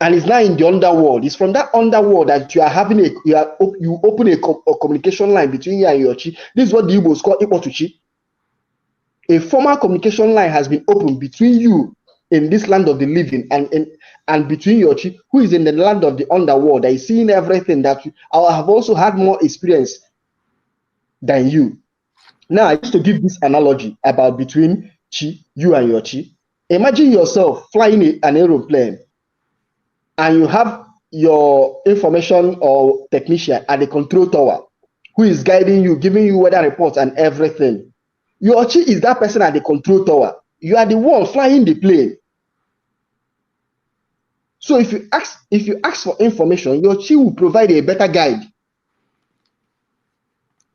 And it's now in the underworld. It's from that underworld that you are having you open a communication line between you and your chi. This is what the Igbos call Ipo to chi. A formal communication line has been opened between you in this land of the living and between your chi, who is in the land of the underworld, that is seeing everything that I have also had more experience than you. Now, I used to give this analogy about between chi, you and your chi. Imagine yourself flying an aeroplane and you have your information or technician at the control tower who is guiding you, giving you weather reports and everything. Your chi is that person at the control tower. You are the one flying the plane. So if you ask for information, your chi will provide a better guide.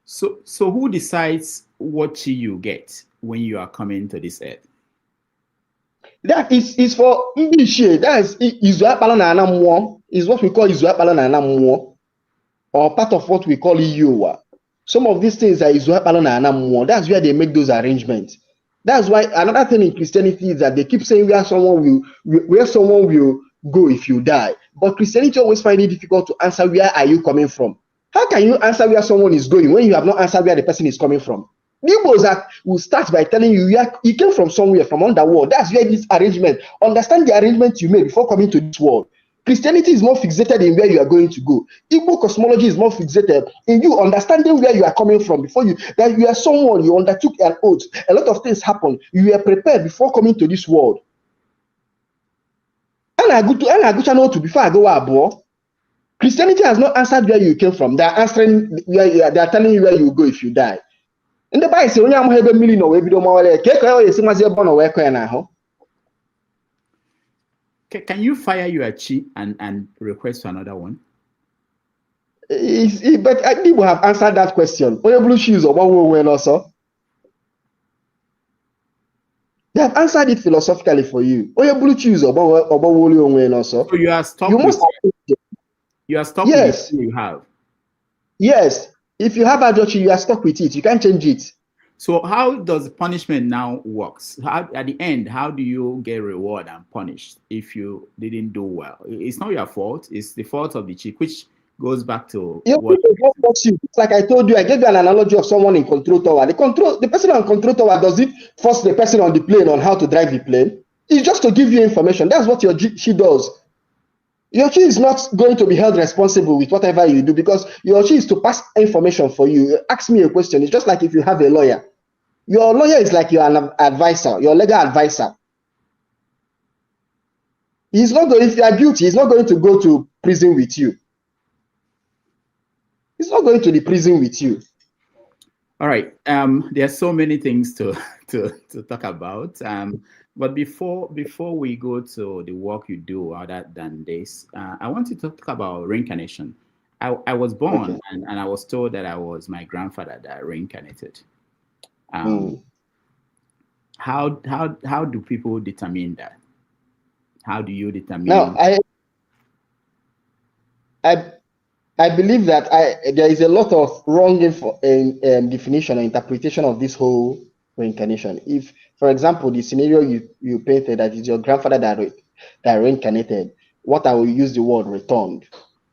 So who decides what chi you get when you are coming to this earth? That is for English. That is what we call Izuapala na Anamuo, or part of what we call Iyowa. Some of these things are Izuapala na Anamuo. That's where they make those arrangements. That's why another thing in Christianity is that they keep saying where someone will go if you die. But Christianity always find it difficult to answer where are you coming from. How can you answer where someone is going when you have not answered where the person is coming from? Igbos will start by telling you you came from somewhere, from underworld. That's where this arrangement. Understand the arrangement you made before coming to this world. Christianity is more fixated in where you are going to go. Igbo cosmology is more fixated in you understanding where you are coming from. That you are someone, you undertook an oath. A lot of things happen. You were prepared before coming to this world. And I go to before I go abroad. Christianity has not answered where you came from. They are answering they are telling you where you go if you die. In the Bible, can you fire your chi and request for another one? But people have answered that question. Blue shoes or one also. They have answered it philosophically for you. Blue shoes or also. So you are stuck. You are stuck yes. with what you have. Yes. If you have ajochi, you are stuck with it. You can't change it. So how does punishment now works? How, at the end, how do you get reward and punished if you didn't do well? It's not your fault. It's the fault of the chief, which goes back to what. It's like I told you, I gave you an analogy of someone in control tower. The person on control tower, does it force the person on the plane on how to drive the plane? It's just to give you information. That's what she does. Your chi is not going to be held responsible with whatever you do, because your chi is to pass information for you. Ask me a question. It's just like if you have a lawyer. Your lawyer is like your advisor, your legal advisor. He's not going, if you are guilty, he's not going to go to prison with you. He's not going to the prison with you. All right. There are so many things to talk about. But before we go to the work you do other than this, I want to talk about reincarnation. I was born, okay, and I was told that I was my grandfather that reincarnated. How do people determine that? How do you determine? Now, I believe that there is a lot of wrong definition or interpretation of this whole reincarnation. If, for example, the scenario you painted, that is your grandfather that reincarnated, what I will use the word returned,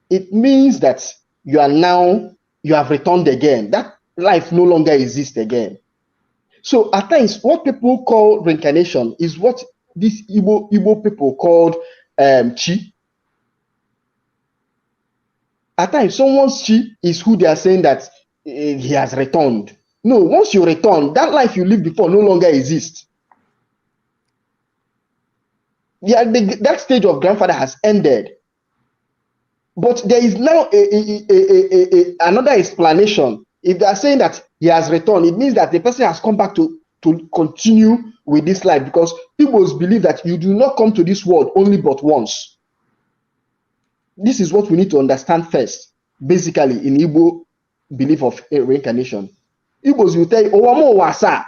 it means that you have returned again. That life no longer exists again. So at times, what people call reincarnation is what these Igbo people called chi. At times, someone's chi is who they are saying that he has returned. No, once you return, that life you lived before no longer exists. Yeah, that stage of grandfather has ended. But there is now another explanation. If they are saying that he has returned, it means that the person has come back to continue with this life, because people believe that you do not come to this world only but once. This is what we need to understand first, basically, in Igbo belief of reincarnation. Igbos will tell you, Owamo wasa.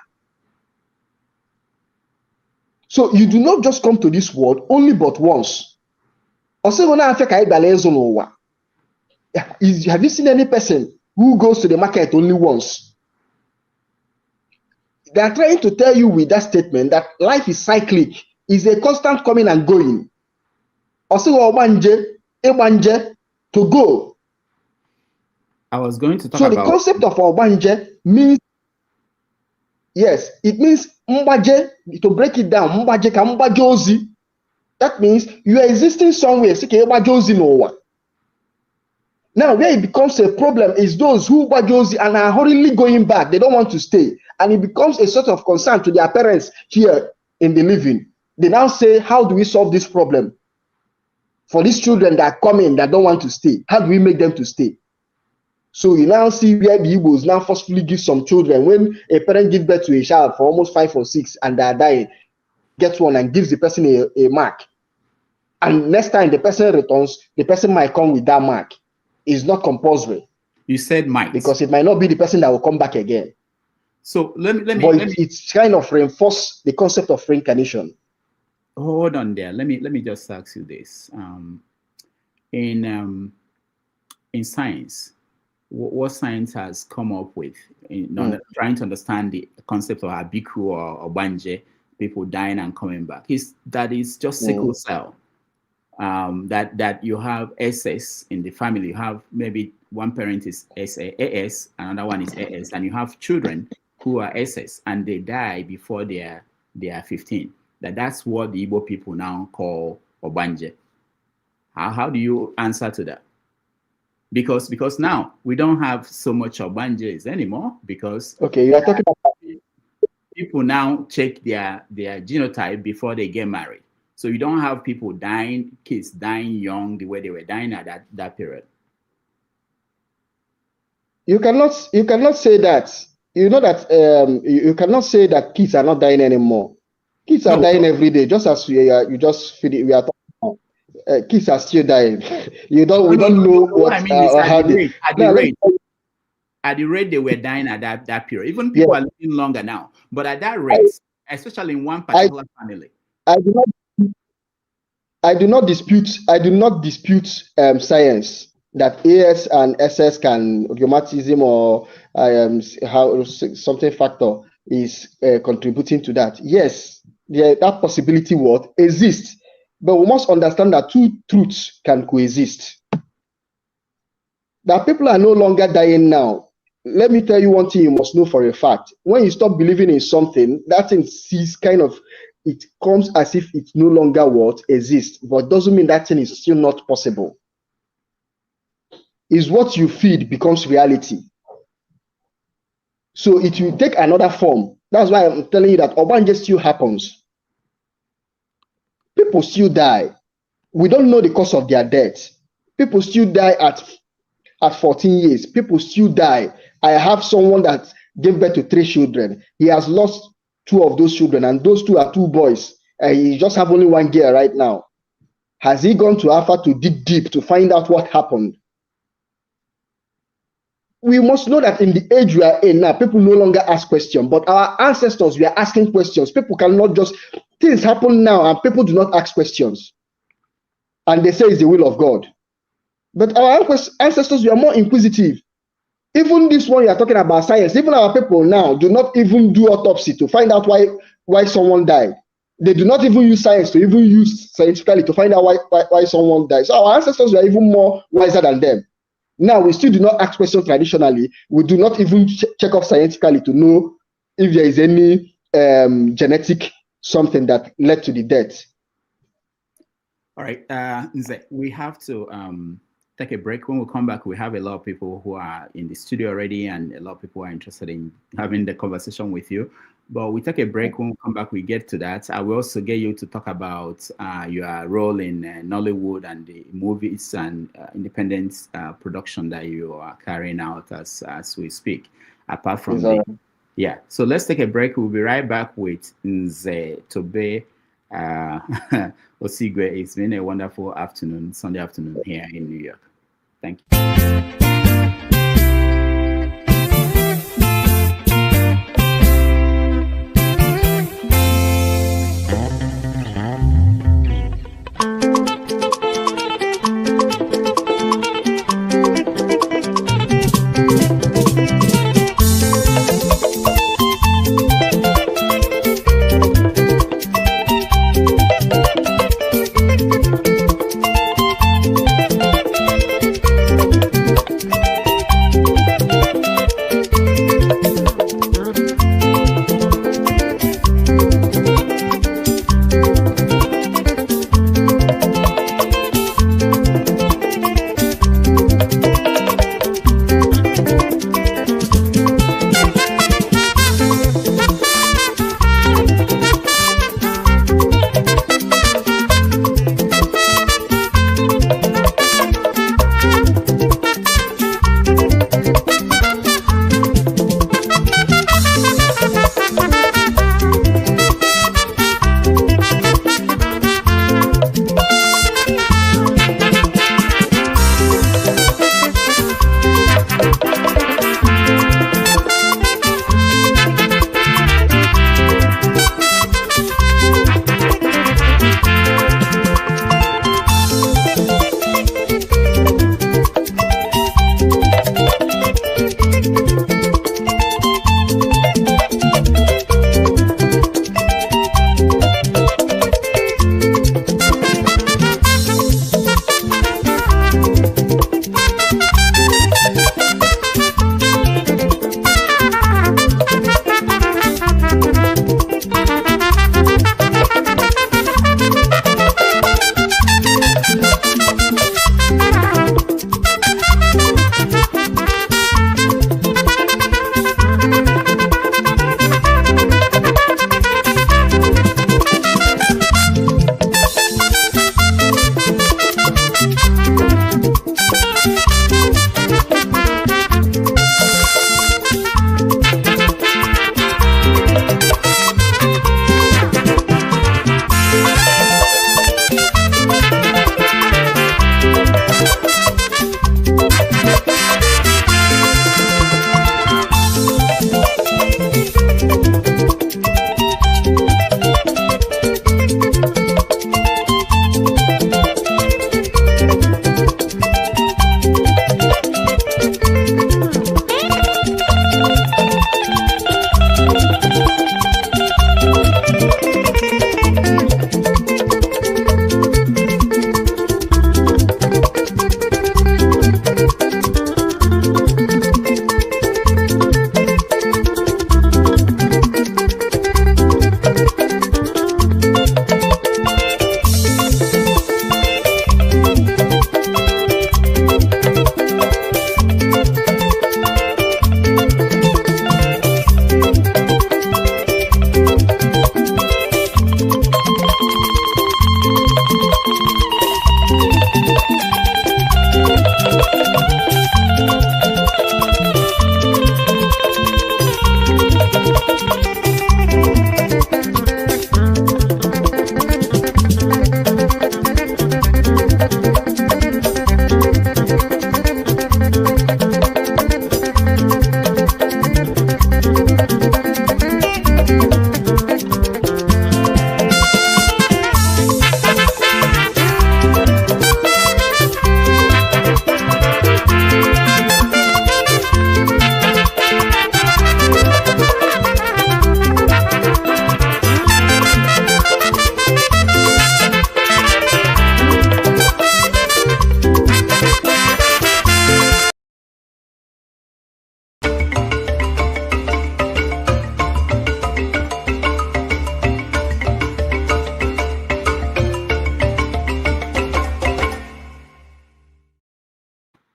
So you do not just come to this world only but once. Have you seen any person who goes to the market only once? They are trying to tell you with that statement that life is cyclic, is a constant coming and going. To go. I was going to talk about. So the concept of Obanje means, yes, it means mbaje. To break it down, mbaje ka mbaje ozi. That means you are existing somewhere. Now, where it becomes a problem is those who bajozi and are hurriedly going back. They don't want to stay, and it becomes a sort of concern to their parents here in the living. They now say, how do we solve this problem for these children that come in that don't want to stay? How do we make them to stay? So you now see where the Igbos now forcefully give some children. When a parent gives birth to a child for almost 5 or 6 and they are dying, gets one and gives the person a mark. And next time the person returns, the person might come with that mark. It's not compulsory. You said might. Because it might not be the person that will come back again. So let me it's kind of reinforce the concept of reincarnation. Hold on there. Let me just ask you this. In science, what science has come up with in trying to understand the concept of Abiku or Banje, people dying and coming back, is that it's just sickle cell. That you have SS in the family. You have maybe one parent is AS, another one is AS, and you have children who are SS and they die before they are 15. That's what the Igbo people now call Obanje. How do you answer to that? Because now we don't have so much Obanjes anymore, because you are talking about people now check their genotype before they get married. So you don't have people dying, kids dying young the way they were dying at that period. You cannot say that. You know that you cannot say that kids are not dying anymore. Kids are dying every day, just as we are talking about. Kids are still dying. We don't know what I mean is at the rate they were dying at that period. Even people are living longer now, but at that rate, especially in one particular family. I do not dispute science. that AS and SS can rheumatism or how something factor is contributing to that. Yes, that possibility would exist, but we must understand that two truths can coexist. That people are no longer dying now. Let me tell you one thing you must know for a fact. When you stop believing in something, that thing sees kind of, it comes as if it no longer what exists, but doesn't mean that thing is still not possible. Is what you feed becomes reality. So it will take another form. That's why I'm telling you that Obanje still happens. People still die. We don't know the cause of their death. People still die at 14 years. People still die. I have someone that gave birth to 3 children. He has lost 2 of those children, and those 2 are 2 boys. He just have only 1 girl right now. Has he gone to Alpha to dig deep to find out what happened? We must know that in the age we are in now, people no longer ask questions, but our ancestors were asking questions. People cannot just, things happen now and people do not ask questions. And they say it's the will of God. But our ancestors were more inquisitive. Even this one you are talking about science, even our people now do not even do autopsy to find out why someone died. They do not even use science to even use scientifically to find out why someone died. So our ancestors were even more wiser than them. Now, we still do not ask questions traditionally. We do not even check up scientifically to know if there is any genetic something that led to the death. All right, Nze, we have to take a break. When we come back, we have a lot of people who are in the studio already, and a lot of people are interested in having the conversation with you. But we take a break. When we come back, we get to that. I will also get you to talk about your role in Nollywood and the movies and independent production that you are carrying out as we speak. Apart from that, yeah. So let's take a break. We'll be right back with Nze Tobe Osigwe. It's been a wonderful afternoon, Sunday afternoon here in New York. Thank you.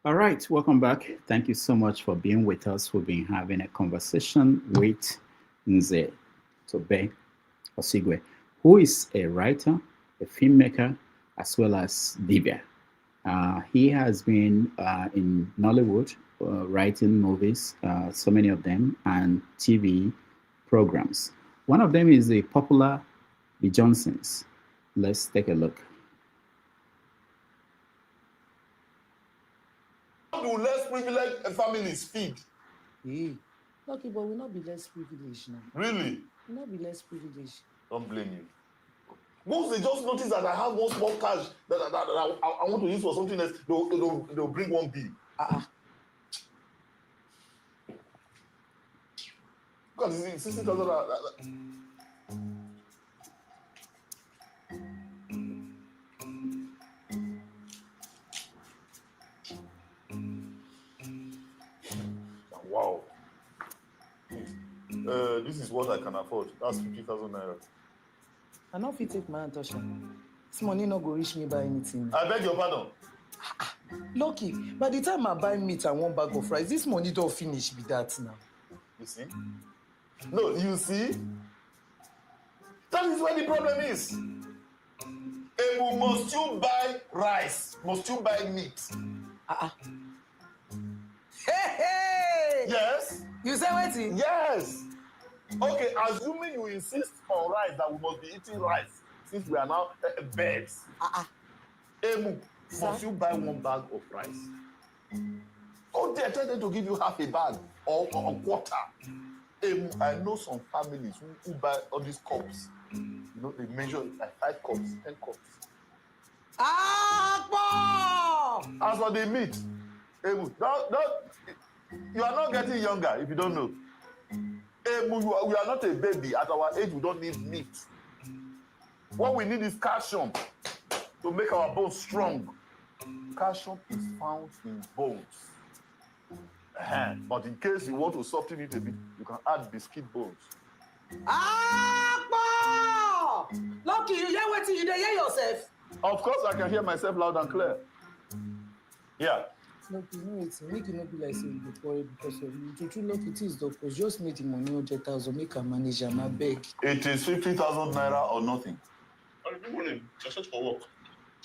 All right, welcome back. Thank you so much for being with us. We've been having a conversation with Nze Tobe Osigwe, who is a writer, a filmmaker, as well as dibia. He has been in Nollywood, writing movies, so many of them, and TV programs. One of them is the popular The Johnsons. Let's take a look. How do less privileged families feed? Hey, lucky, but we'll not be less privileged now. Really? We'll not be less privileged. Don't blame you. Once they just notice that I have one small cash that I want to use for something else, they'll bring one bill. Look at this, 60,000. Wow. This is what I can afford. That's 50,000 naira. I know if you take my hand, Tosha. This money not go reach me by anything. I beg your pardon. Lucky, by the time I buy meat and one bag of rice, this money don't finish with that now. You see? No, you see? That is where the problem is. Must you buy rice? Must you buy meat? Hey! Yes. You say waiting? Yes. Okay, assuming you insist on rice that we must be eating rice since we are now birds. Must you buy one bag of rice? Oh, they tell them to give you half a bag or a quarter. I know some families who buy all these cups. You know, they measure it like 5 cups, 10 cups. As for the meat, you are not getting younger if you don't know. We are not a baby. At our age, we don't need meat. What we need is calcium to make our bones strong. Calcium is found in bones. But in case you want to soften it a bit, you can add biscuit bones. Lucky, you hear what you hear yourself? Of course, I can hear myself loud and clear. Yeah. Lucky, no, it's make it not be like saying you worry because of you. To true lucky, it is doctors. Just make the money 100,000, make a manager, my beg. It is 50,000 naira or nothing. Good morning. I search for work.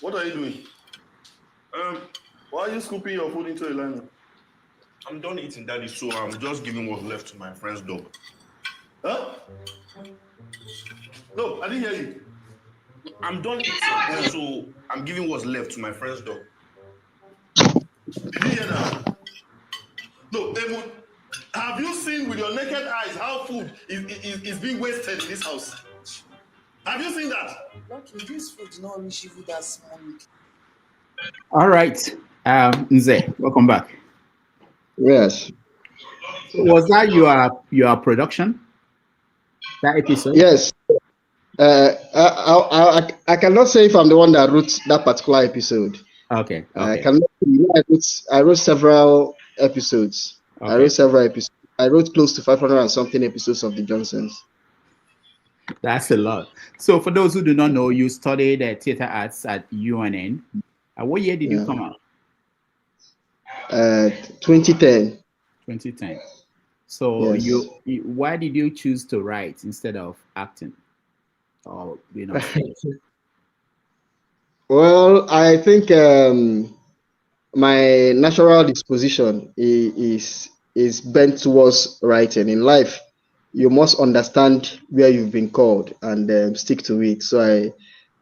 What are you doing? Why are you scooping your food into a liner? I'm done eating, Daddy, so I'm just giving what's left to my friend's dog. Huh? No, I didn't hear you. I'm done eating, so I'm giving what's left to my friend's dog. Did you hear that? No, have you seen with your naked eyes how food is being wasted in this house? Have you seen that? Lucky, this food is not rich food that small. All right, Nze, welcome back. Yes. Was that your production? That episode? Yes. I cannot say if I'm the one that wrote that particular episode. Okay. I wrote several episodes. Okay. I wrote close to 500 and something episodes of the Johnsons. That's a lot. So for those who do not know, you studied theater arts at UNN. What year did you come out? 2010. 2010. So yes. Why did you choose to write instead of acting? Or Well, I think my natural disposition is bent towards writing. In life, you must understand where you've been called and stick to it. So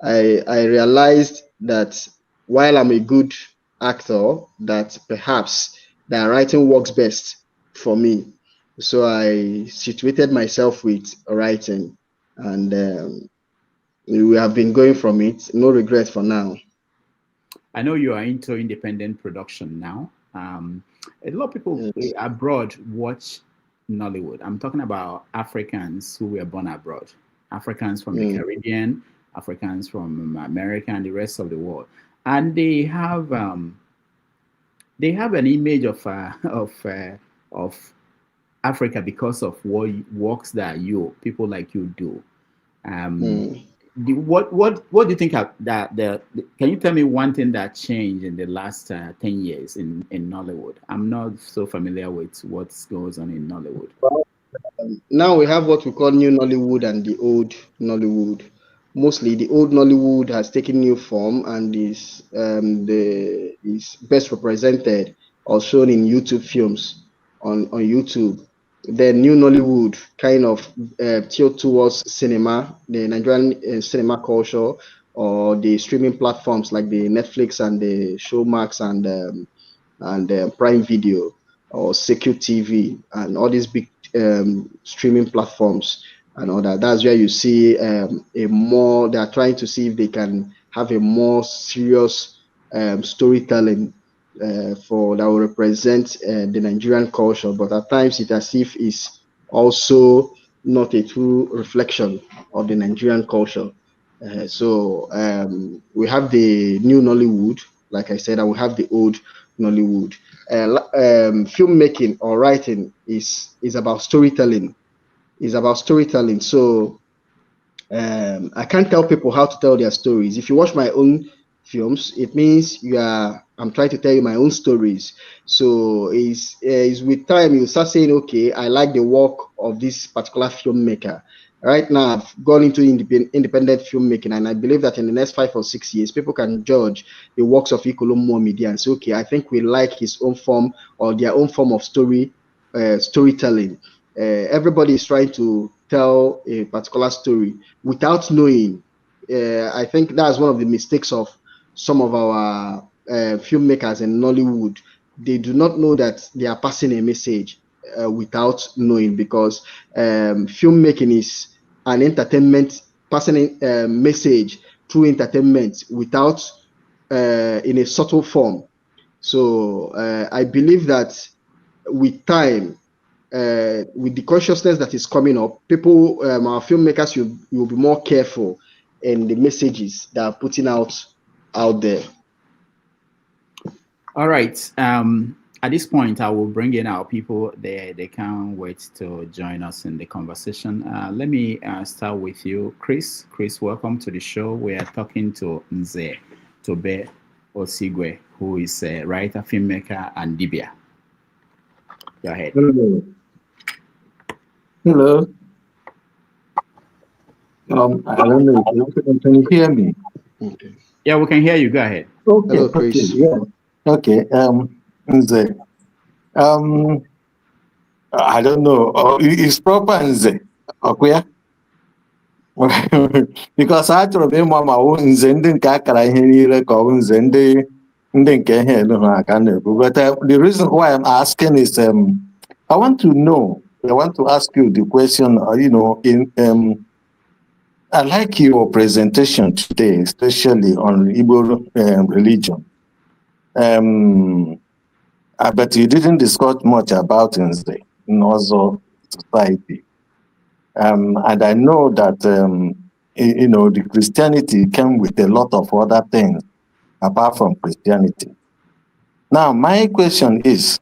I realized that while I'm a good actor, that perhaps that writing works best for me. So I situated myself with writing, and we have been going from it. No regret for now. I know you are into independent production now. A lot of people abroad watch Nollywood. I'm talking about Africans who were born abroad, Africans from the Caribbean, Africans from America, and the rest of the world, and they have an image of Africa because of what works that people like you do. what do you think that can you tell me one thing that changed in the last 10 years in Nollywood? I'm not so familiar with what goes on in Nollywood. Now we have what we call new Nollywood and the old Nollywood. Mostly the old Nollywood has taken new form and is best represented or shown in YouTube films on YouTube. The new Nollywood kind of tilt towards cinema, the Nigerian cinema culture, or the streaming platforms like the Netflix and the Showmax and Prime Video or Secure TV and all these big streaming platforms and all that. That's where you see they are trying to see if they can have a more serious storytelling for that will represent the Nigerian culture, but at times it as if it's also not a true reflection of the Nigerian culture. So we have the new Nollywood, like I said, and we have the old Nollywood. Filmmaking or writing is about storytelling. Is about storytelling. So I can't tell people how to tell their stories. If you watch my own films, it means I'm trying to tell you my own stories. So is with time you start saying, okay, I like the work of this particular filmmaker. Right now, I've gone into independent filmmaking, and I believe that in the next 5 or 6 years, people can judge the works of Ikolomo Media and say, okay, I think we like his own form or their own form of storytelling. Everybody is trying to tell a particular story without knowing. I think that's one of the mistakes of some of our filmmakers in Nollywood. They do not know that they are passing a message without knowing, because filmmaking is an entertainment, passing a message through entertainment without in a subtle form. So I believe that with time, with the consciousness that is coming up, people, our filmmakers, will be more careful in the messages that are putting out there. All right. At this point, I will bring in our people. They can't wait to join us in the conversation. Let me start with you, Chris. Chris, welcome to the show. We are talking to Nze Tobe Osigwe, who is a writer, filmmaker, and dibia. Go ahead. Hello. I don't know. Can you hear me? Okay. Yeah, we can hear you. Go ahead. Okay. Hello, Chris. Okay. Yeah. Okay. Nze. I don't know. It's proper Nze. Okay. Because I told them my own Nze ndị nke akara ihe niile ka ọ bụ Nze ndị nke ihe elu ha aka na-ebu. But the reason why I'm asking is I want to ask you the question, I like your presentation today, especially on Igbo religion. But you didn't discuss much about Nze in also society. And I know that, the Christianity came with a lot of other things apart from Christianity. Now, my question is,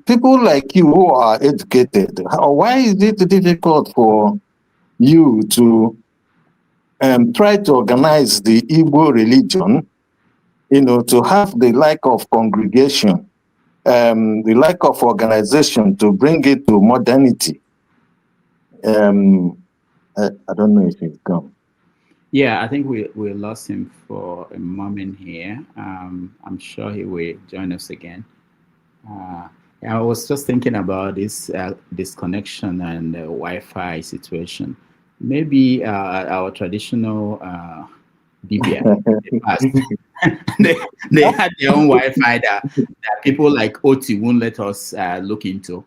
people like you who are educated, why is it difficult for you to try to organize the Igbo religion, to have the like of congregation, the like of organization to bring it to modernity? I don't know if he's gone. Yeah, I think we lost him for a moment here. I'm sure he will join us again. I was just thinking about this disconnection and Wi-Fi situation. Maybe our traditional dibia in the past, they had their own Wi-Fi that people like Otti won't let us look into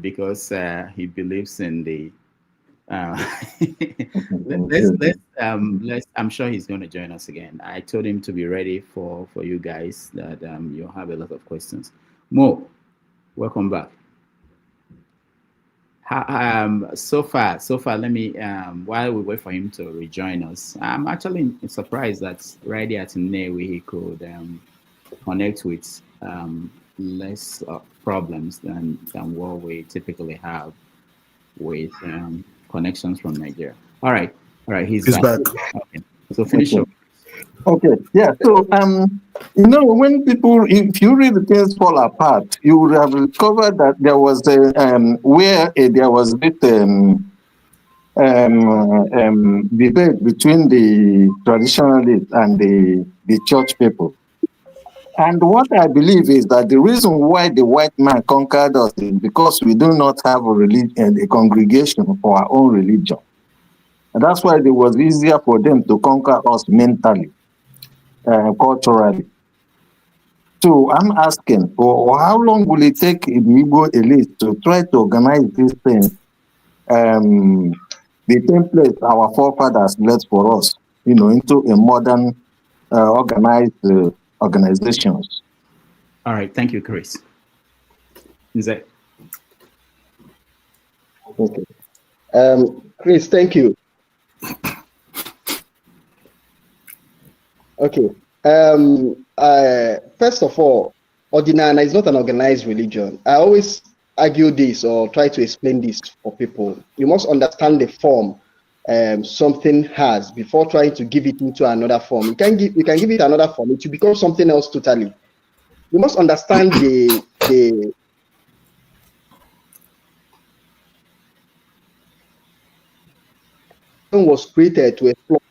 because he believes in the. I'm sure he's going to join us again. I told him to be ready for you guys, that you'll have a lot of questions. Mo, welcome back. So far, let me, while we wait for him to rejoin us, I'm actually surprised that right at Nnewi he could connect with less problems than what we typically have with connections from Nigeria. All right. All right, he's He's back. Okay, so finish up. Okay, yeah. So, you know, when people, if you read the things fall apart, you would have discovered that there was a where there was this debate between the traditionalists and the church people. And what I believe is that the reason why the white man conquered us is because we do not have a religion, a congregation for our own religion. And that's why it was easier for them to conquer us mentally, culturally. So I'm asking, how long will it take the Igbo elite to try to organize these things, the template our forefathers left for us, you know, into a modern organized organizations? All right, thank you, Chris. Nze. Okay. Chris, thank you. Okay. First of all, Ordinana is not an organized religion. I always argue this or try to explain this for people. You must understand the form something has before trying to give it into another form. You can give it another form, it will become something else totally. You must understand the was created to exploit.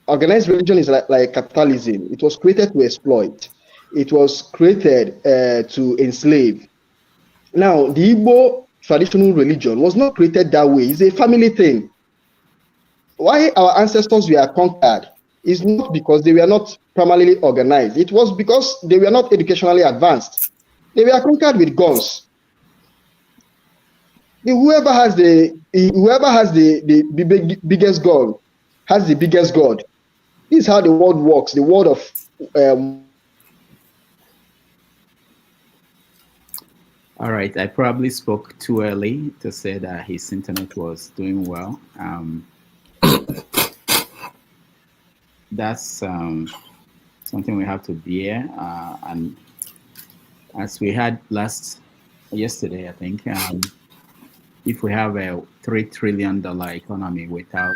Organized religion is like capitalism. It was created to exploit. It was created to enslave. Now, the Igbo traditional religion was not created that way. It's a family thing. Why our ancestors were conquered is not because they were not primarily organized. It was because they were not educationally advanced. They were conquered with guns. Whoever has the biggest gun has the biggest god. This is how the world works. The world of All right, I probably spoke too early to say that his internet was doing well. That's something we have to bear. And as we had yesterday, I think, if we have a $3 trillion economy without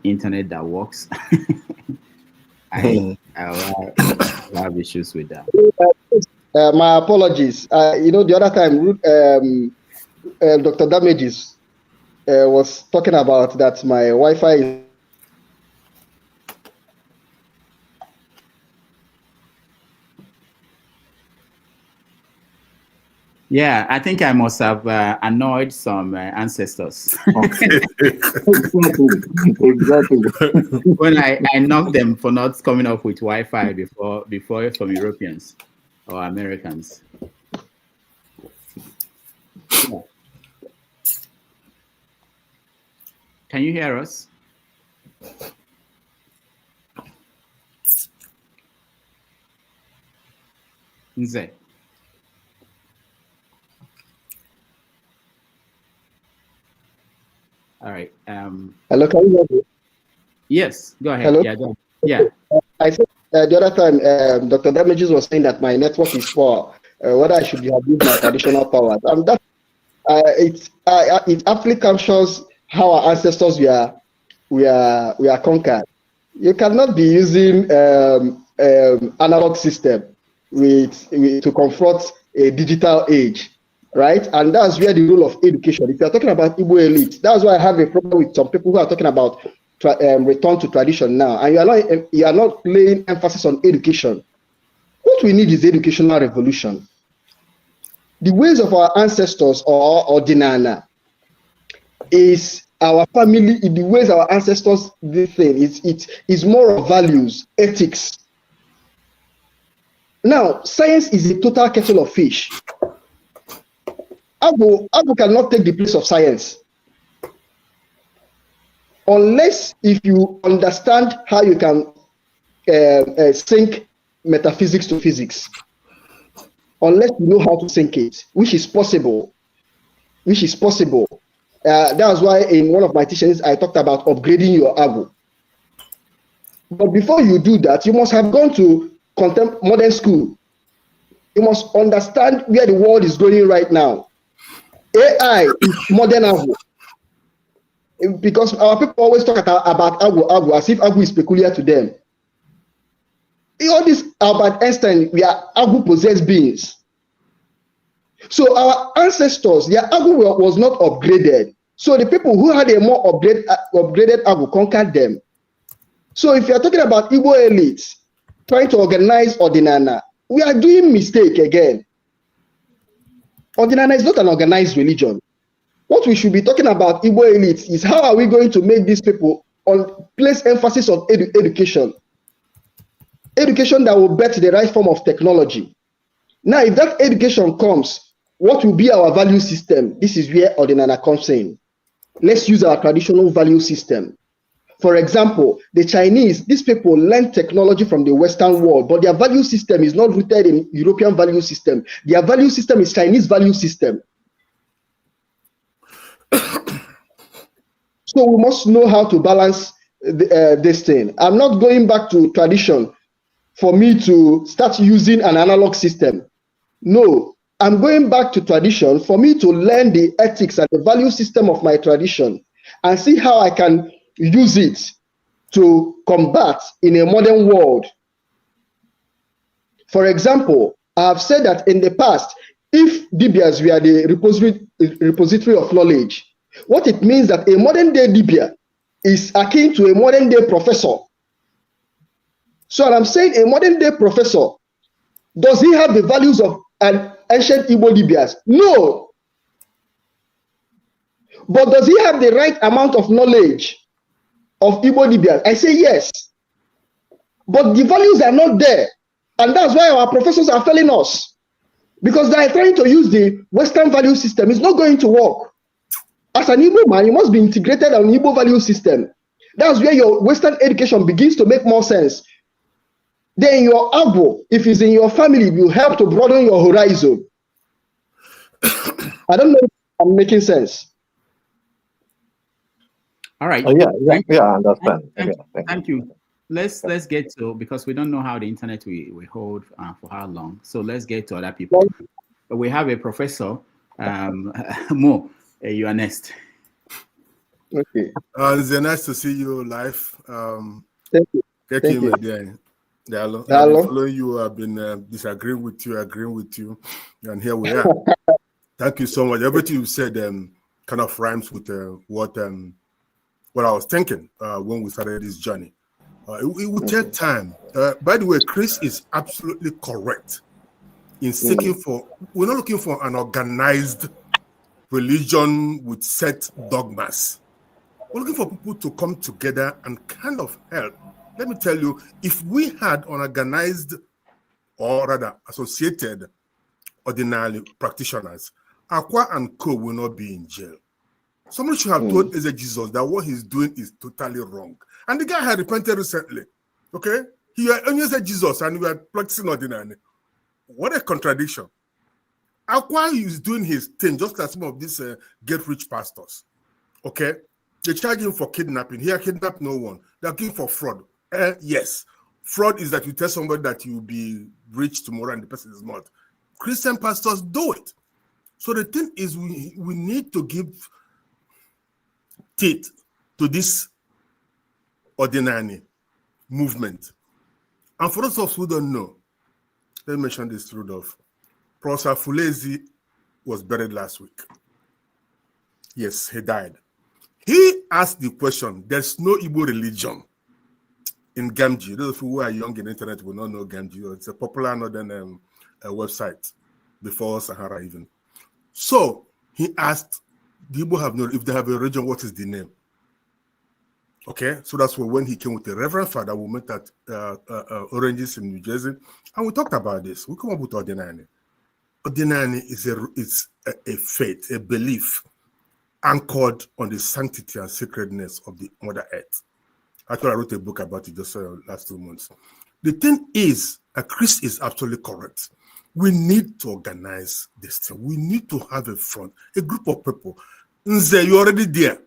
internet that works, I'll have issues with that. My apologies. You know, the other time, Dr. Damages was talking about that my Wi-Fi is. Yeah, I think I must have annoyed some ancestors. Exactly. When I knocked them for not coming up with Wi-Fi before from Europeans or Americans. Yeah. Can you hear us? Nze. All right. Hello, can you hear me? Yes, go ahead. Hello? Yeah, go ahead. Yeah. I said the other time, Dr. Damages was saying that my network is poor. Whether I should have used my traditional powers, and that it aptly captures how our ancestors were conquered. You cannot be using analog system to confront a digital age. Right, and that's where the role of education. If you're talking about Igbo elite, that's why I have a problem with some people who are talking about return to tradition now, and you are not laying emphasis on education. What we need is educational revolution. The ways of our ancestors or Ordinana is our family. The ways our ancestors did things. It's more of values, ethics. Now, science is a total kettle of fish. Agwu cannot take the place of science unless if you understand how you can sync metaphysics to physics. Unless you know how to sync it, which is possible. That's why in one of my teachings I talked about upgrading your Agwu. But before you do that, you must have gone to modern school. You must understand where the world is going right now. AI is modern Agwu. Because our people always talk about Agwu as if Agwu is peculiar to them. All this Albert Einstein, we are Agwu possessed beings. So our ancestors, their Agwu was not upgraded. So the people who had a more upgraded Agwu conquered them. So if you are talking about Igbo elites trying to organize Ordinana, we are doing mistake again. Ordinana is not an organized religion. What we should be talking about Igbo elites is how are we going to make these people place emphasis on education. Education that will bet the right form of technology. Now, if that education comes, what will be our value system? This is where Ordinana comes in. Let's use our traditional value system. For example, the Chinese, these people learn technology from the Western world, but their value system is not rooted in European value system. Their value system is Chinese value system. So we must know how to balance this thing. I'm not going back to tradition for me to start using an analog system. No, I'm going back to tradition for me to learn the ethics and the value system of my tradition and see how I can use it to combat in a modern world. For example, I have said that in the past, if dibias were the repository of knowledge, what it means that a modern day dibia is akin to a modern day professor. So I'm saying a modern day professor, does he have the values of an ancient Igbo dibias? No. But does he have the right amount of knowledge of Igbo dibias? I say yes. But the values are not there. And that's why our professors are failing us. Because they are trying to use the Western value system. It's not going to work. As an Igbo man, you must be integrated on Igbo value system. That's where your Western education begins to make more sense. Then your Agwu, if it's in your family, will help to broaden your horizon. I don't know if I'm making sense. All right. I understand. Thank you. Let's get to, because we don't know how the internet we hold for how long. So let's get to other people. But we have a professor, Mo. You are next. Okay. It's nice to see you live. Thank you. Thank you. I've been following you. I've been disagreeing with you, agreeing with you, and here we are. Thank you so much. Everything you said kind of rhymes with what I was thinking when we started this journey. It will take time. By the way, Chris is absolutely correct in seeking for. We're not looking for an organized religion with set dogmas. We're looking for people to come together and kind of help. Let me tell you, if we had unorganized or rather associated ordinary practitioners, Aqua and Co will not be in jail. Somebody should have told Nze Jesus that what he's doing is totally wrong. And the guy had repented recently. Okay? He only said Jesus and we are practicing ordinary. What a contradiction. Aqua is doing his thing, just like some of these get-rich pastors. Okay? They charge him for kidnapping. He kidnapped no one. They're looking for fraud. Yes. Fraud is that you tell somebody that you will be rich tomorrow and the person is not. Christian pastors do it. So the thing is we need to give teeth to this ordinary movement. And for those of us who don't know, let me mention this, Rudolph. Professor Fulezi was buried last week. Yes, he died. He asked the question, there's no Igbo religion in Gamji. Those who are young in the internet will not know Gamji. It's a popular northern website before Sahara even. So he asked, the Igbo have no, if they have a religion, what is the name? Okay, so that's when he came with the Reverend Father. We met at Oranges in New Jersey, and we talked about this. We come up with Ordinary. Ordinary is a faith, a belief anchored on the sanctity and sacredness of the Mother Earth. Actually, I wrote a book about it just last 2 months. The thing is, Chris is absolutely correct. We need to organize this thing. We need to have a front, a group of people. Nze, you're already there.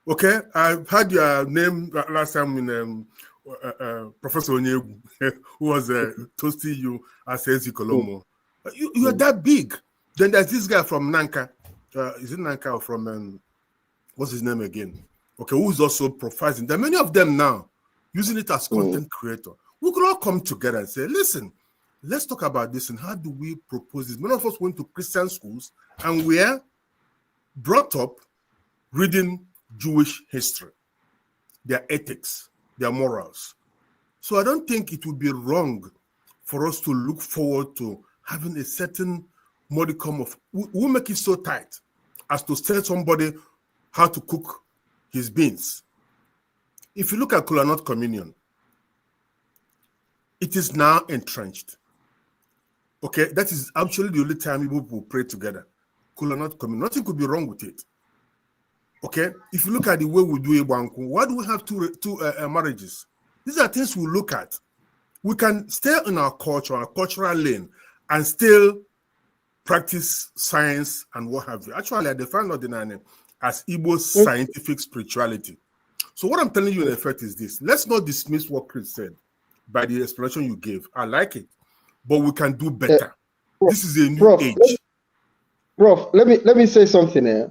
Okay, I've had your name last time in Professor Onyegu, who was toasting you as Ezi Kolomo. You are that big. Then there's this guy from Nanka. Is it Nanka or from what's his name again? Okay, who's also profiling. There are many of them now using it as content creator. We could all come together and say, listen, let's talk about this and how do we propose this? Many of us went to Christian schools and were brought up reading Jewish history, their ethics, their morals. So I don't think it would be wrong for us to look forward to having a certain modicum of, we'll make it so tight as to tell somebody how to cook his beans. If you look at Kola Nut Communion, it is now entrenched. Okay, that is actually the only time people will pray together. Kola Nut Communion, nothing could be wrong with it. Okay, if you look at the way we do Ibanku, why do we have two marriages? These are things we look at. We can stay in our culture, our cultural lane, and still practice science and what have you. Actually, I define Ordinary as Igbo's scientific spirituality. So what I'm telling you in effect is this. Let's not dismiss what Chris said by the explanation you gave. I like it, but we can do better. This is a new age. Prof, let me say something here.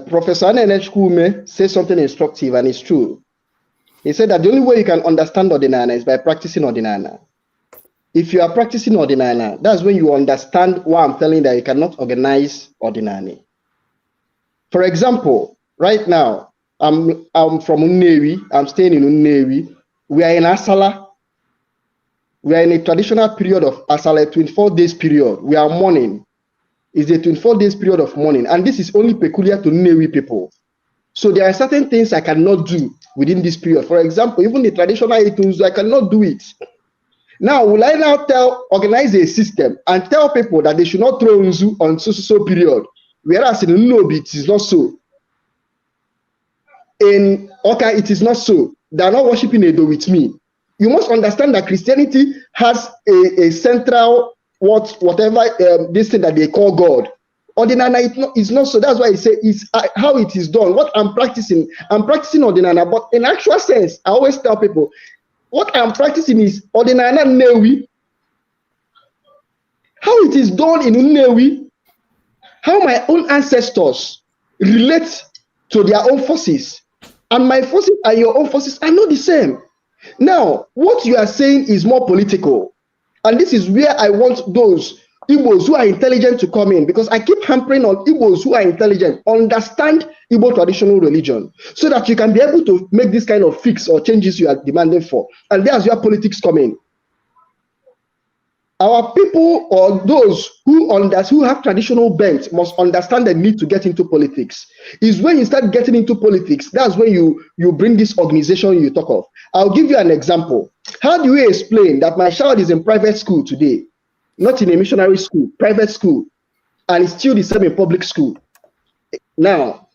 Professor N.H. Kume says something instructive, and it's true. He said that the only way you can understand Ordinana is by practicing Ordinana. If you are practicing Ordinana, that's when you understand why I'm telling you that you cannot organize Ordinani. For example, right now, I'm from Unnewi. I'm staying in Unnewi. We are in Asala. We are in a traditional period of Asala, 24 days period. We are mourning. It's a 24 days period of mourning. And this is only peculiar to Unnewi people. So there are certain things I cannot do within this period. For example, even the traditional itunes, I cannot do it. Now, will I now organize a system and tell people that they should not throw Nzu on so period, whereas in Nnobi it is not so. In Oka it is not so. They are not worshiping Edo with me. You must understand that Christianity has a central whatever this thing that they call God. Ordinana is not so. That's why I say it's how it is done. What I'm practicing Ordinana, but in actual sense, I always tell people, what I'm practicing is Ordinana Newi. How it is done in Newi, how my own ancestors relate to their own forces, and my forces and your own forces are not the same. Now, what you are saying is more political, and this is where I want those Igbos who are intelligent to come in, because I keep hampering on Igbos who are intelligent, understand Igbo traditional religion, so that you can be able to make this kind of fix or changes you are demanding for. And there's where politics come in. Our people, or those who have traditional bent, must understand the need to get into politics. Is when you start getting into politics, that's when you bring this organization you talk of. I'll give you an example. How do you explain that my child is in private school today, not in a missionary school, private school, and it's still the same in public school? Now,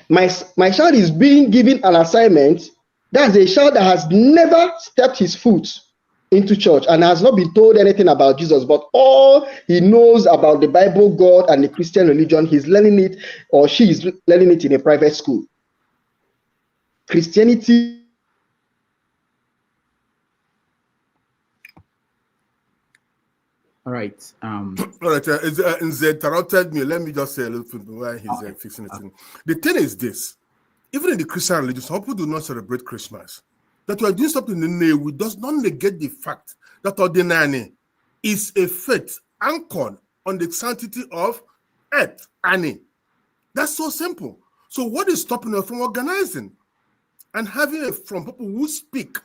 my child is being given an assignment. That's a child that has never stepped his foot into church and has not been told anything about Jesus, but all he knows about the Bible, God, and the Christian religion, he's learning it, or she is learning it in a private school. Christianity. All right. All right. Nze interrupted me. Let me just say a little bit while he's fixing it. The thing is this: even in the Christian religion, some people do not celebrate Christmas. That we are doing something in the name does not negate the fact that Ordinary is a faith anchored on the sanctity of earth. Ani. That's so simple. So what is stopping us from organizing and having it from people who speak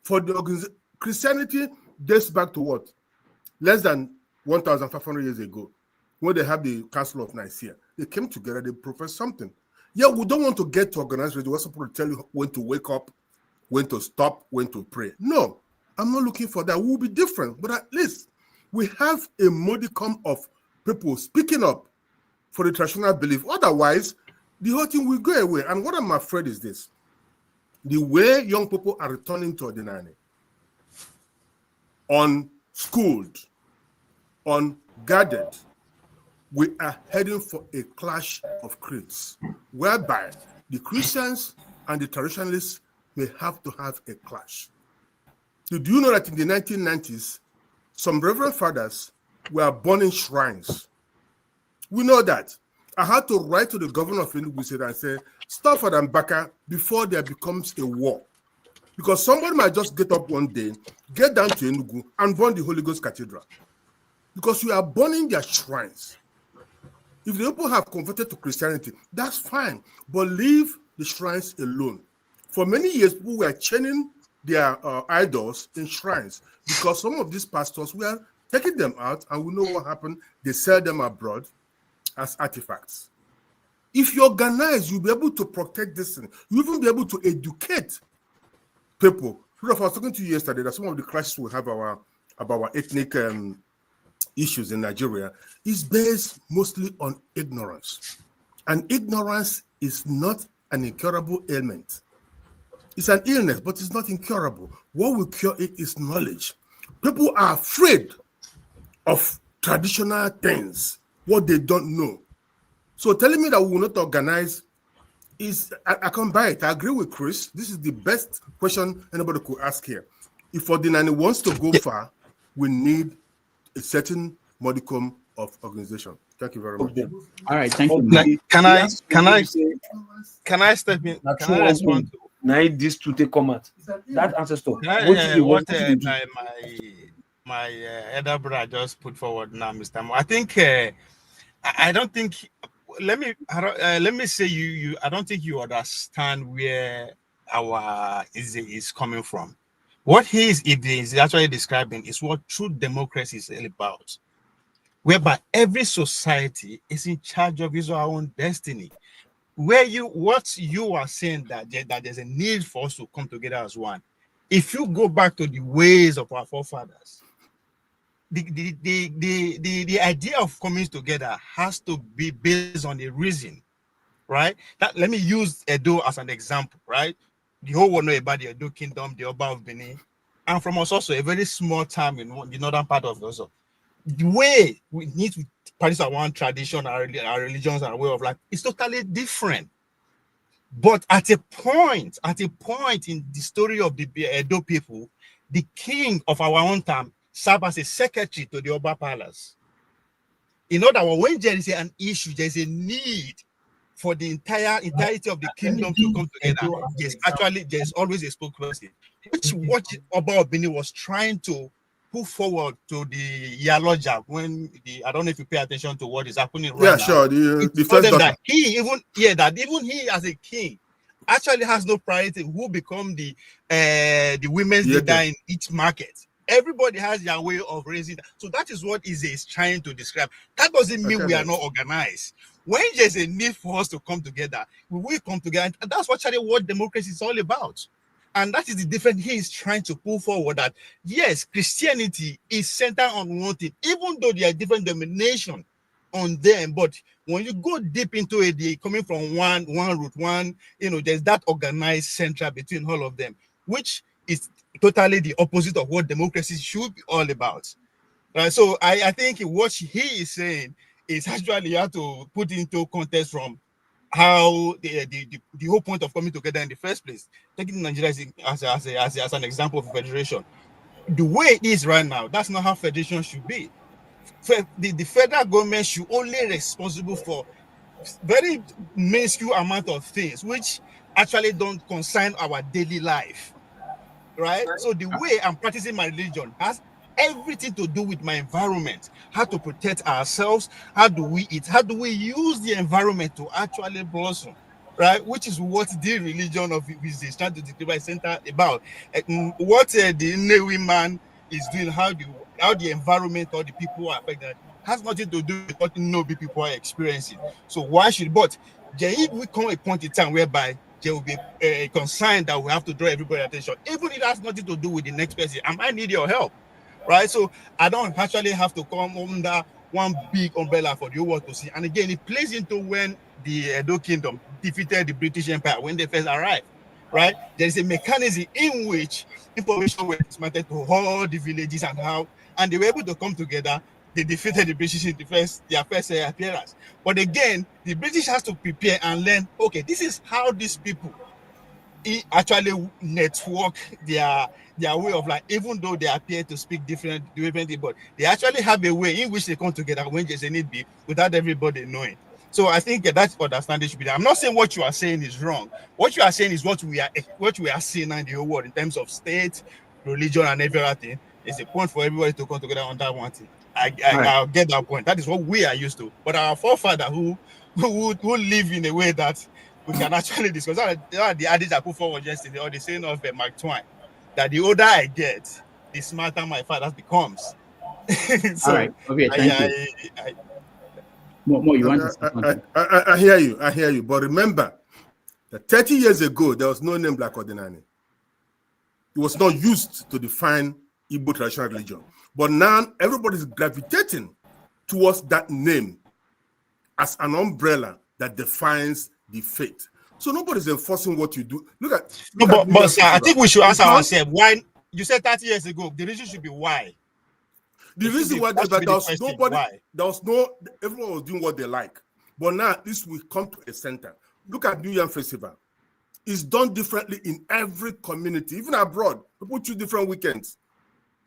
for the organization? Christianity dates back to what? Less than 1,500 years ago, when they had the Council of Nicaea. They came together, they professed something. Yeah, we don't want to get to organize religion. We're supposed to tell you when to wake up, when to stop, when to pray. No, I'm not looking for that. We'll be different, but at least we have a modicum of people speaking up for the traditional belief. Otherwise, the whole thing will go away. And what I'm afraid is this: the way young people are returning to Ordinary, unschooled, unguarded, we are heading for a clash of creeds, whereby the Christians and the traditionalists may have to have a clash. Did you know that in the 1990s, some reverend fathers were burning shrines? We know that. I had to write to the governor of Enugu State and say, stop for Mbaka before there becomes a war. Because somebody might just get up one day, get down to Enugu and burn the Holy Ghost Cathedral. Because you are burning their shrines. If the people have converted to Christianity, that's fine. But leave the shrines alone. For many years, people were chaining their idols in shrines because some of these pastors were taking them out, and we know what happened. They sell them abroad as artifacts. If you organize, you'll be able to protect this thing. You'll even be able to educate people. I was talking to you yesterday that some of the clashes we have about our ethnic issues in Nigeria is based mostly on ignorance. And ignorance is not an incurable ailment. It's an illness, but it's not incurable. What will cure it is knowledge. People are afraid of traditional things, what they don't know. So telling me that we will not organize is, I can't buy it. I agree with Chris. This is the best question anybody could ask here. If Ordinary wants to go far, we need a certain modicum of organization. Thank you very much. All right, thank you. Can I step in? Can I respond to this to take comment? That ancestor. What my elder brother just put forward now, Mr. Mo. I think I don't think. Let me say you. I don't think you understand where our is coming from. What he is actually describing is what true democracy is all about, whereby every society is in charge of its own destiny. What you are saying that there's a need for us to come together as one. If you go back to the ways of our forefathers, the idea of coming together has to be based on a reason, right? Let me use Edo as an example, right? The whole world know about the Edo kingdom, the Oba of Benin, and from us also a very small time in the northern part of also. The way we need to practice our one tradition, our religions, our way of life is totally different. But at a point in the story of the Edo people, the king of our own time served as a secretary to the Oba Palace. In other words, when there is an issue, there is a need for the entirety of the kingdom to come together. There's always a spokesperson, which what Oba of Benin was trying to put forward to the Yaloja when I don't know if you pay attention to what is happening right now. Yeah, sure. The first that even he as a king actually has no priority who become the women's leader in each market. Everybody has their way of raising that. So that is what Ize is trying to describe. That doesn't mean we are not organized. When there's a need for us to come together, we will come together. And that's what democracy is all about. And that is the difference he is trying to pull forward, that yes, Christianity is centered on one thing, even though there are different denominations on them. But when you go deep into it, they're coming from one root, there's that organized center between all of them, which is totally the opposite of what democracy should be all about. So I think what he is saying is actually you have to put into context from how the whole point of coming together in the first place. Taking Nigeria as an example of federation. The way it is right now, that's not how federation should be. The federal government should only be responsible for very minuscule amount of things, which actually don't concern our daily life. Right? So the way I'm practicing my religion has everything to do with my environment, how to protect ourselves, how do we eat, how do we use the environment to actually blossom, right? Which is what the religion of is trying to describe center about. What the Nnewi man is doing, how the environment or the people are affected has nothing to do with what Nnobi people are experiencing. So why should, but there will come a point in time whereby there will be a concern that we have to draw everybody's attention, even if it has nothing to do with the next person. I might need your help. Right, so I don't actually have to come under one big umbrella for the whole world to see. And again, it plays into when the Edo Kingdom defeated the British Empire when they first arrived. Right, there is a mechanism in which information was transmitted to all the villages and they were able to come together. They defeated the British in their first appearance. But again, the British has to prepare and learn. Okay, this is how these people actually network their way of life, even though they appear to speak differently, but they actually have a way in which they come together when there's a need be without everybody knowing. So I think that understanding should be there. I'm not saying what you are saying is wrong. What you are saying is what we are seeing in the whole world in terms of state, religion, and everything. It's a point for everybody to come together on that one thing. I'll get that point. That is what we are used to. But our forefather who live in a way that we can actually discuss. The adage I put forward yesterday, or the saying of Mark Twain, that the older I get, the smarter my father becomes. So, all right. Okay, thank you. More, you want to say something? I hear you. I hear you. But remember that 30 years ago, there was no name Black Ordinary. It was not used to define Igbo traditional religion. But now everybody's gravitating towards that name as an umbrella that defines the faith. So nobody's enforcing what you do. Look at sir, I think we should ask ourselves why. You said 30 years ago, the reason should be why. The reason why there was nobody, there was no, everyone was doing what they like. But now at least we come to a center. Look at New Year Festival. It's done differently in every community, even abroad. People choose different weekends,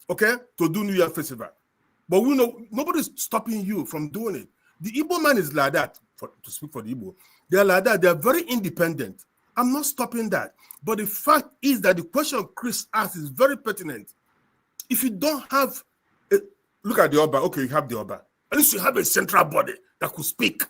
okay, to do New Year Festival. But we know nobody's stopping you from doing it. The Igbo man is like that, to speak for the Igbo. They're like that. They're very independent. I'm not stopping that. But the fact is that the question Chris asked is very pertinent. If you don't have, look at the Oba. Okay, you have the Oba. At least you have a central body that could speak.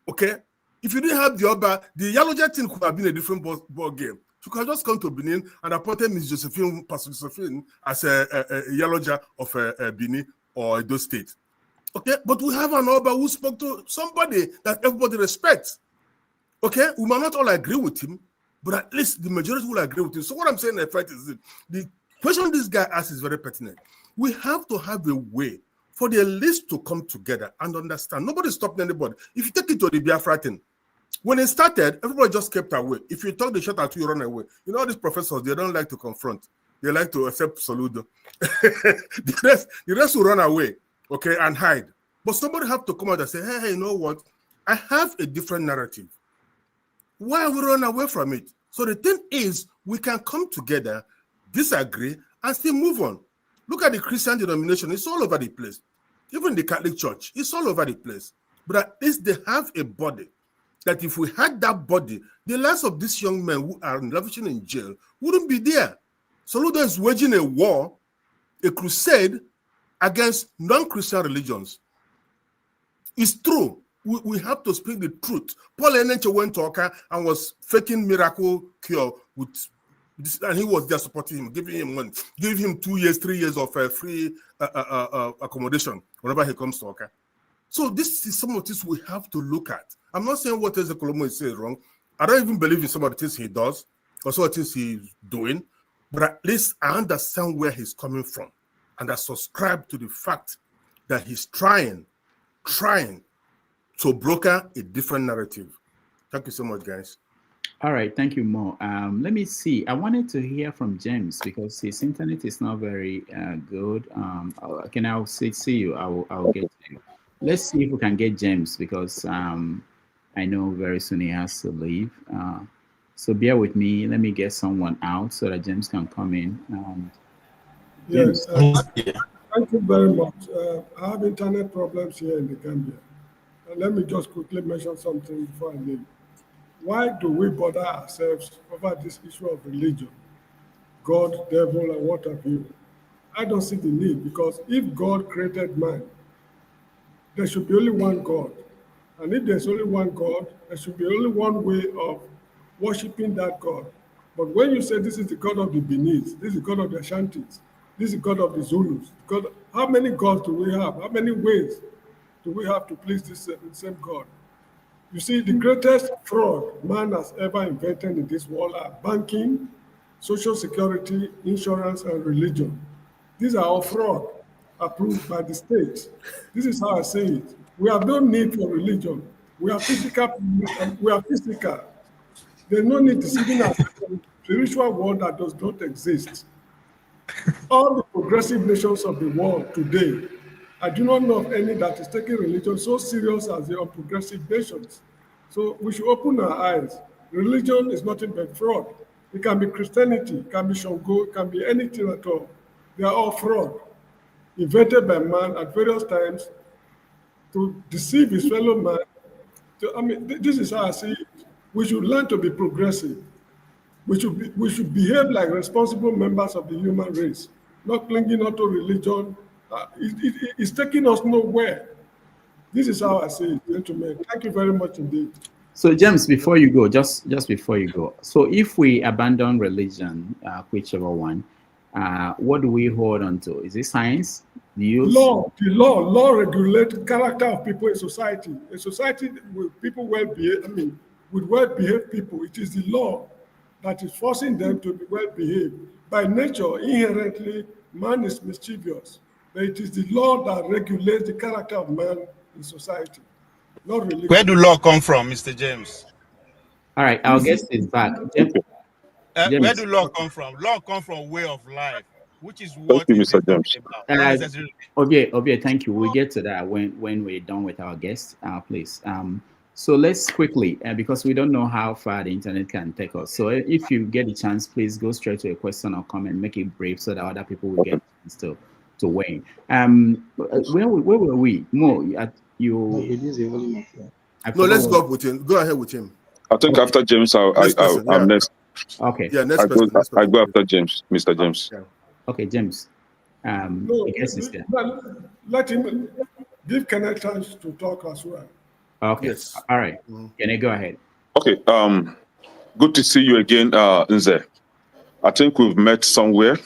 Okay? If you didn't have the Oba, the Yaloja thing could have been a different ball game. You could have just come to Benin and appointed Ms. Josephine, Pastor Josephine, as a Yaloja of Benin or Edo State. Okay? But we have an Oba who spoke to somebody that everybody respects. Okay? We might not all agree with him, but at least the majority will agree with him. So what I'm saying in effect is that the question this guy asks is very pertinent. We have to have a way for the list to come together and understand. Nobody's stopping anybody. If you take it to the Biafran thing, when it started, everybody just kept away. If you talk the shot at you, run away. You know, these professors, they don't like to confront. They like to accept Soludo. the rest will run away, okay, and hide. But somebody have to come out and say, hey, you know what? I have a different narrative. Why are we running away from it? So the thing is, we can come together, disagree, and still move on. Look at the Christian denomination. It's all over the place. Even the Catholic Church, it's all over the place. But at least they have a body that if we had that body, the lives of these young men who are languishing in jail wouldn't be there. Soludo is waging a war, a crusade against non-Christian religions. It's true. We have to speak the truth. Paul Enenche went to Oka and was faking miracle cure with this, and he was there supporting him, giving him money, giving him 2 years, 3 years of free accommodation whenever he comes to Oka. So this is some of this we have to look at. I'm not saying what Nze Kolomo is saying wrong. I don't even believe in some of the things he does or some of the things he's doing, but at least I understand where he's coming from, and I subscribe to the fact that he's trying to broker a different narrative. Thank you so much, guys. All right, thank you, Mo. Let me see. I wanted to hear from James because his internet is not very good. Can I see you? I'll get to you. Let's see if we can get James because I know very soon he has to leave. So bear with me. Let me get someone out so that James can come in. Yes, thank you very much. I have internet problems here in the Gambia. Let me just quickly mention something before I leave. Why do we bother ourselves over this issue of religion, God, devil, and what have you? I don't see the need, because if God created man, there should be only one God. And if there's only one God, there should be only one way of worshiping that God. But when you say this is the God of the Benis, this is the God of the Ashantis, this is the God of the Zulus, God, how many gods do we have? How many ways do we have to please this same God? You see, the greatest fraud man has ever invented in this world are banking, social security, insurance, and religion. These are all fraud approved by the state. This is how I say it. We have no need for religion. We are physical. We are physical. There's no need to sit in a spiritual world that does not exist. All the progressive nations of the world today, I do not know of any that is taking religion so serious as the unprogressive nations. So we should open our eyes. Religion is nothing but fraud. It can be Christianity, it can be Shango, it can be anything at all. They are all fraud, invented by man at various times to deceive his fellow man So, I mean, this is how I see it. We should learn to be progressive. We should behave like responsible members of the human race, not clinging onto religion. It's taking us nowhere. This is how I see it, gentlemen. Thank you very much indeed. So, James, before you go, just before you go, so if we abandon religion, whichever one, what do we hold on to? Is it science? The law regulates character of people in society. A society with people with well-behaved people, it is the law that is forcing them to be well-behaved. By nature, inherently, man is mischievous, but it is the law that regulates the character of man in society, not religion. Where do law come from, Mr. James? All right, our guest is back. James. Where do law come from? Law come from way of life, which is what Thank you, Mr. James. Obie, thank you. We'll get to that when we're done with our guest, please. So let's quickly, because we don't know how far the internet can take us. So if you get a chance, please go straight to a question or comment, make it brief so that other people will get a chance to weigh. Where were we? Mo, you. No, let's go up with him. Go ahead with him. I think after James, I'm next. Okay. Yeah, next person. I go after James, Mr. James. Okay, James. I guess it's there. Let him give Kenneth chance to talk as well. Okay. Yes. All right. Can I go ahead? Okay. Good to see you again, Nze. I think we've met somewhere,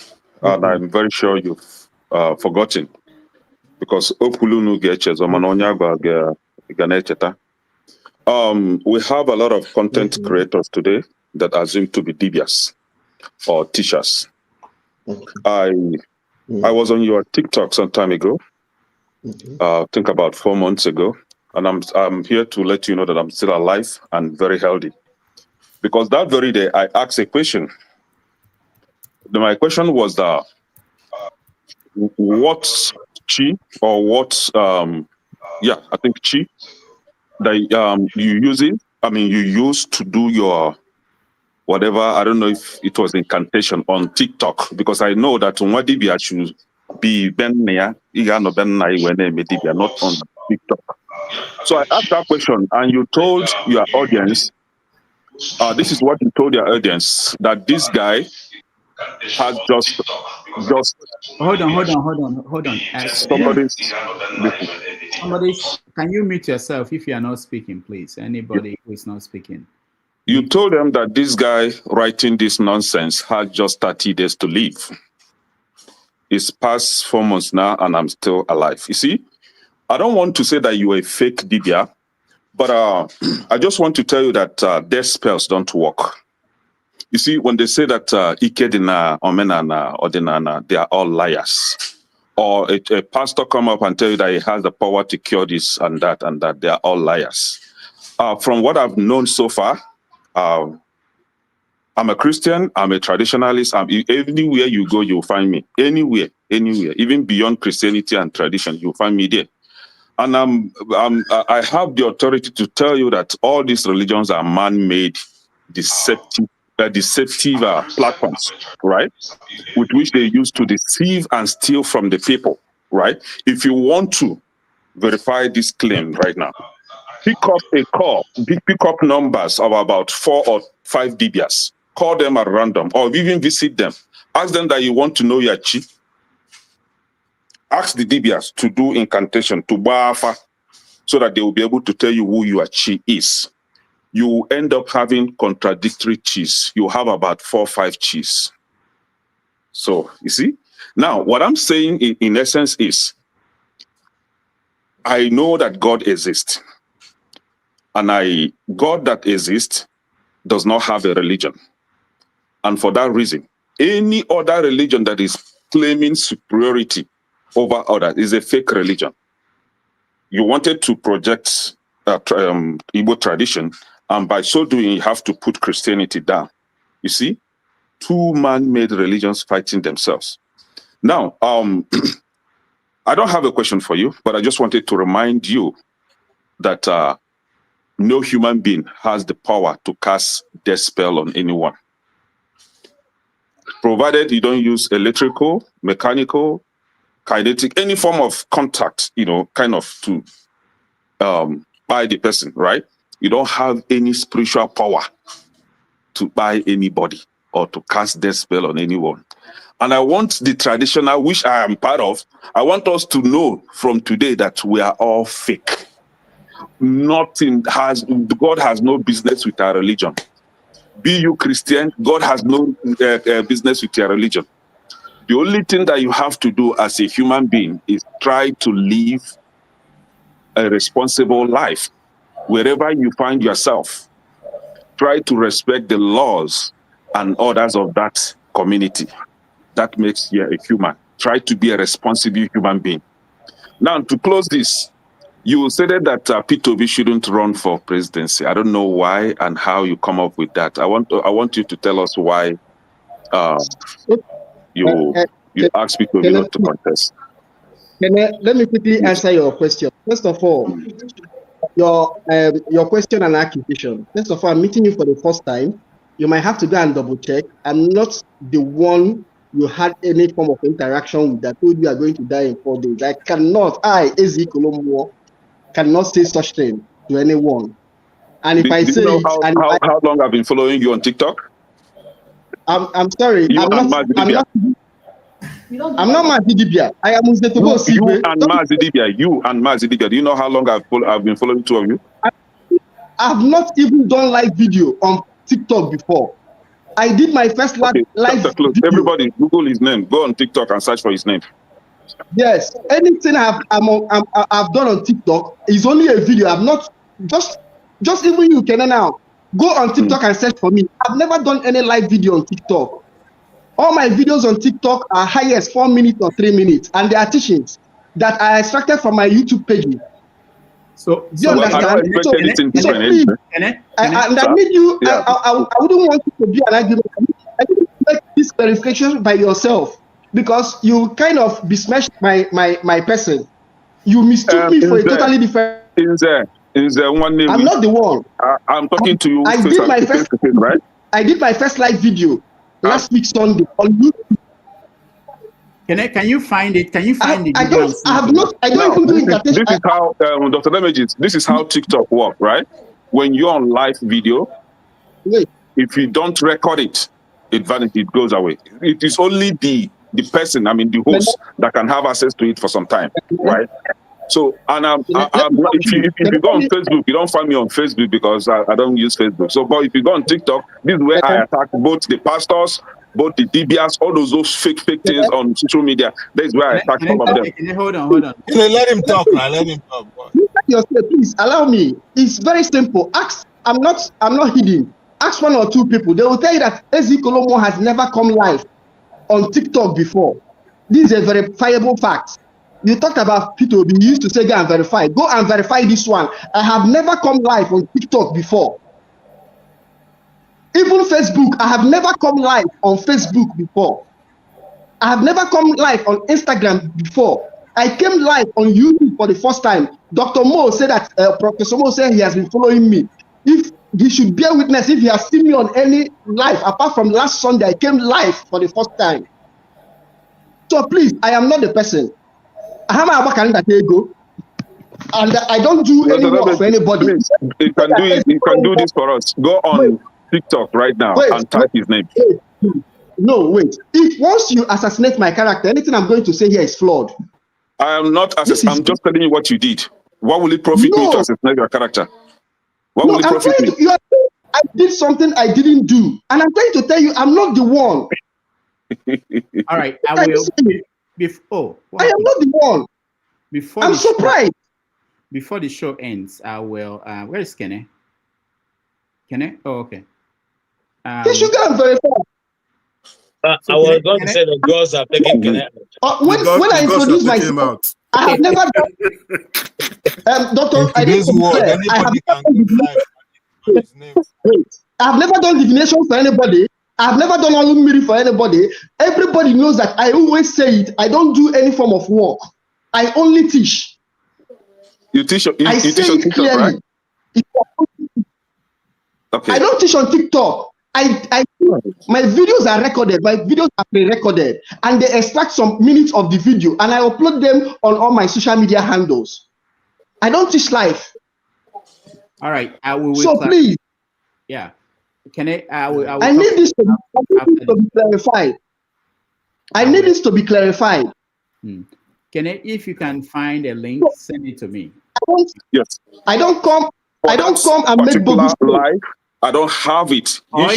and I'm very sure you've forgotten, because we have a lot of content creators today that assume to be dibias or teachers. I was on your TikTok some time ago, I think about 4 months ago, and I'm here to let you know that I'm still alive and very healthy. Because that very day I asked a question. My question was that what chi or what I think chi that you use to do your whatever, I don't know if it was incantation on TikTok, because I know that dibia should be not on TikTok. So I asked that question, and you told your audience, this is what you told your audience, that this guy has just hold on. Somebody, can you mute yourself if you are not speaking, please? Anybody who is not speaking. You told them that this guy writing this nonsense had just 30 days to live. It's past 4 months now, and I'm still alive. You see, I don't want to say that you're a fake dibia, but I just want to tell you that death spells don't work. You see, when they say that Ikedina, Omenana, Odinana, they are all liars. Or a pastor come up and tell you that he has the power to cure this and that, they are all liars. From what I've known so far, I'm a Christian, I'm a traditionalist. Anywhere you go, you'll find me. Anywhere, even beyond Christianity and tradition, you'll find me there. And I have the authority to tell you that all these religions are man-made, deceptive platforms, right? With which they use to deceive and steal from the people, right? If you want to verify this claim right now, pick up a call, pick up numbers of about 4 or 5 dibias, call them at random, or even visit them. Ask them that you want to know your chi. Ask the dibias to do incantation, to bafa, so that they will be able to tell you who your chi is. You will end up having contradictory chis. You have about 4 or 5 chis. So, you see? Now, what I'm saying in essence is, I know that God exists. And God that exists does not have a religion. And for that reason, any other religion that is claiming superiority over others is a fake religion. You wanted to project Igbo tradition, and by so doing, you have to put Christianity down. You see? 2 man-made religions fighting themselves. Now, I don't have a question for you, but I just wanted to remind you that no human being has the power to cast death spell on anyone. Provided you don't use electrical, mechanical, kinetic, any form of contact, kind of to buy the person, right? You don't have any spiritual power to buy anybody or to cast death spell on anyone. And I want the traditional, which I am part of, I want us to know from today that we are all fake. God has no business with our religion. Be you Christian, God has no business with your religion. The only thing that you have to do as a human being is try to live a responsible life. Wherever you find yourself, try to respect the laws and orders of that community. That makes you a human. Try to be a responsible human being. Now, to close this, you stated that Peter Obi shouldn't run for presidency. I don't know why and how you come up with that. I want you to tell us why you ask Peter Obi not to contest. Let me quickly answer your question. First of all, your question and accusation. First of all, I'm meeting you for the first time. You might have to go and double check. I'm not the one you had any form of interaction with that told you are going to die in 4 days. I, Nze Tobe, cannot say such thing to anyone. And if I say you know how long I've been following you on TikTok? I'm sorry. I'm not dibia. I am Nze Tobe Osigwe. You and Nze Tobe. Do you know how long I've been following two of you? I've not even done live video on TikTok before. I did my first live video. Everybody, Google his name. Go on TikTok and search for his name. Yes, anything I've done on TikTok is only a video. I've not just even you can now go on TikTok and search for me. I've never done any live video on TikTok. All my videos on TikTok are highest 4 minutes or 3 minutes, and they are teachings that I extracted from my YouTube page. So do you understand? I need you. I wouldn't want it to be an argument. I need to make this verification by yourself because you kind of besmirched my person. You mistook me for a totally different. One name. I'm not the one. I'm talking to you. I did my first right. I did my first live video last week Sunday on YouTube. Can you find it? Can you find it? I don't even do it. This is how Dr. Damages, this is how TikTok works, right? When you're on live video, if you don't record it, it vanishes, it goes away. It is only the person, I mean the host, that can have access to it for some time, right? So, and if you go on Facebook, you don't find me on Facebook because I don't use Facebook. So, but if you go on TikTok, this is where I attack both the pastors, both the dibias, all those fake things on social media. That is where I attack some of them. Hold on. Let him talk, man. Let him talk. Please allow me. It's very simple. Ask. I'm not hidden. Ask 1 or 2 people. They will tell you that Nze Tobe has never come live on TikTok before. This is a verifiable fact. You talked about Peter Obi. You used to say go and verify. Go and verify this one. I have never come live on TikTok before. Even Facebook, I have never come live on Facebook before. I have never come live on Instagram before. I came live on YouTube for the first time. Dr. Mo said that, Professor Mo said he has been following me. If he should bear witness, if he has seen me on any live, apart from last Sunday, I came live for the first time. So please, I am not the person. I have my calendar to go. And I don't do any work for anybody. You can do this for us. Go on TikTok right now and type his name. No, wait. If once you assassinate my character, anything I'm going to say here is flawed. I am not assassinating. I'm just telling you what you did. What will it profit me to assassinate your character? What will it profit me? I did something I didn't do. And I'm trying to tell you, I'm not the one. All right, I will. I am not the one. I'm surprised. Before the show ends, I will. Where is Kenny? Kenny? Oh, okay. They should go and verify. I was going to say the girls are taking Kenny. When I introduce myself, I have never done. Doctor, I have never done divination for anybody. I've never done Olumiri for anybody. Everybody knows that I always say it. I don't do any form of work. I only teach. You teach on TikTok, right? Okay. I don't teach on TikTok. My videos are recorded. My videos are pre-recorded, and they extract some minutes of the video, and I upload them on all my social media handles. I don't teach live. All right, I will. So please. Yeah. Can I will I need this to be clarified. I need this to be clarified. Can I, if you can find a link, send it to me. Yes. I don't come and make bogus live. I don't have it. Or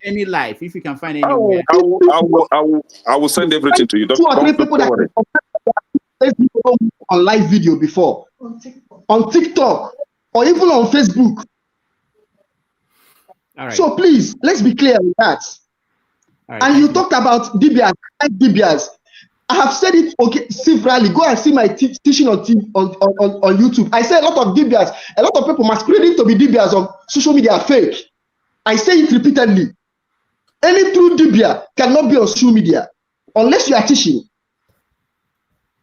any life, if you can find anywhere. I will send everything to you. Two or three people that on live video before, on TikTok, or even on Facebook. All right. So please, let's be clear on that. Right, and you talked about dibias, dibias. I have said it severally. Go and see my teaching on YouTube. I say a lot of dibias, a lot of people masquerading to be dibias on social media are fake. I say it repeatedly. Any true dibia cannot be on social media unless you are teaching.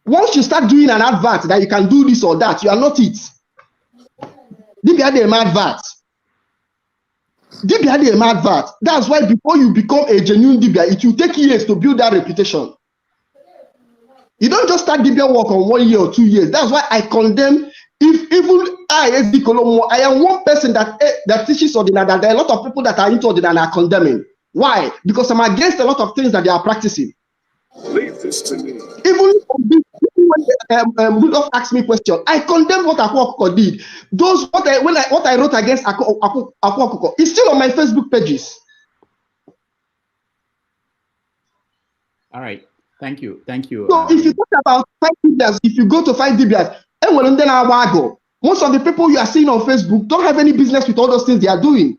Once you start doing an advert that you can do this or that, you are not it. Dibia they advert. Dibia they advert. That's why before you become a genuine dibia, it will take years to build that reputation. You don't just start dibia work on 1 year or 2 years. That's why I condemn. If even I, Nze Tobe, I am one person that teaches Ordinary, that there are a lot of people that are into Ordinary are condemning. Why? Because I'm against a lot of things that they are practicing. Leave this to me. Even when Rudolph asked me a question, I condemn what Agwu did. Those what I wrote against Agwu is still on my Facebook pages. All right. Thank you. Thank you. So if you talk about 5 dibias, if you go to 5 dibias, most of the people you are seeing on Facebook don't have any business with all those things they are doing.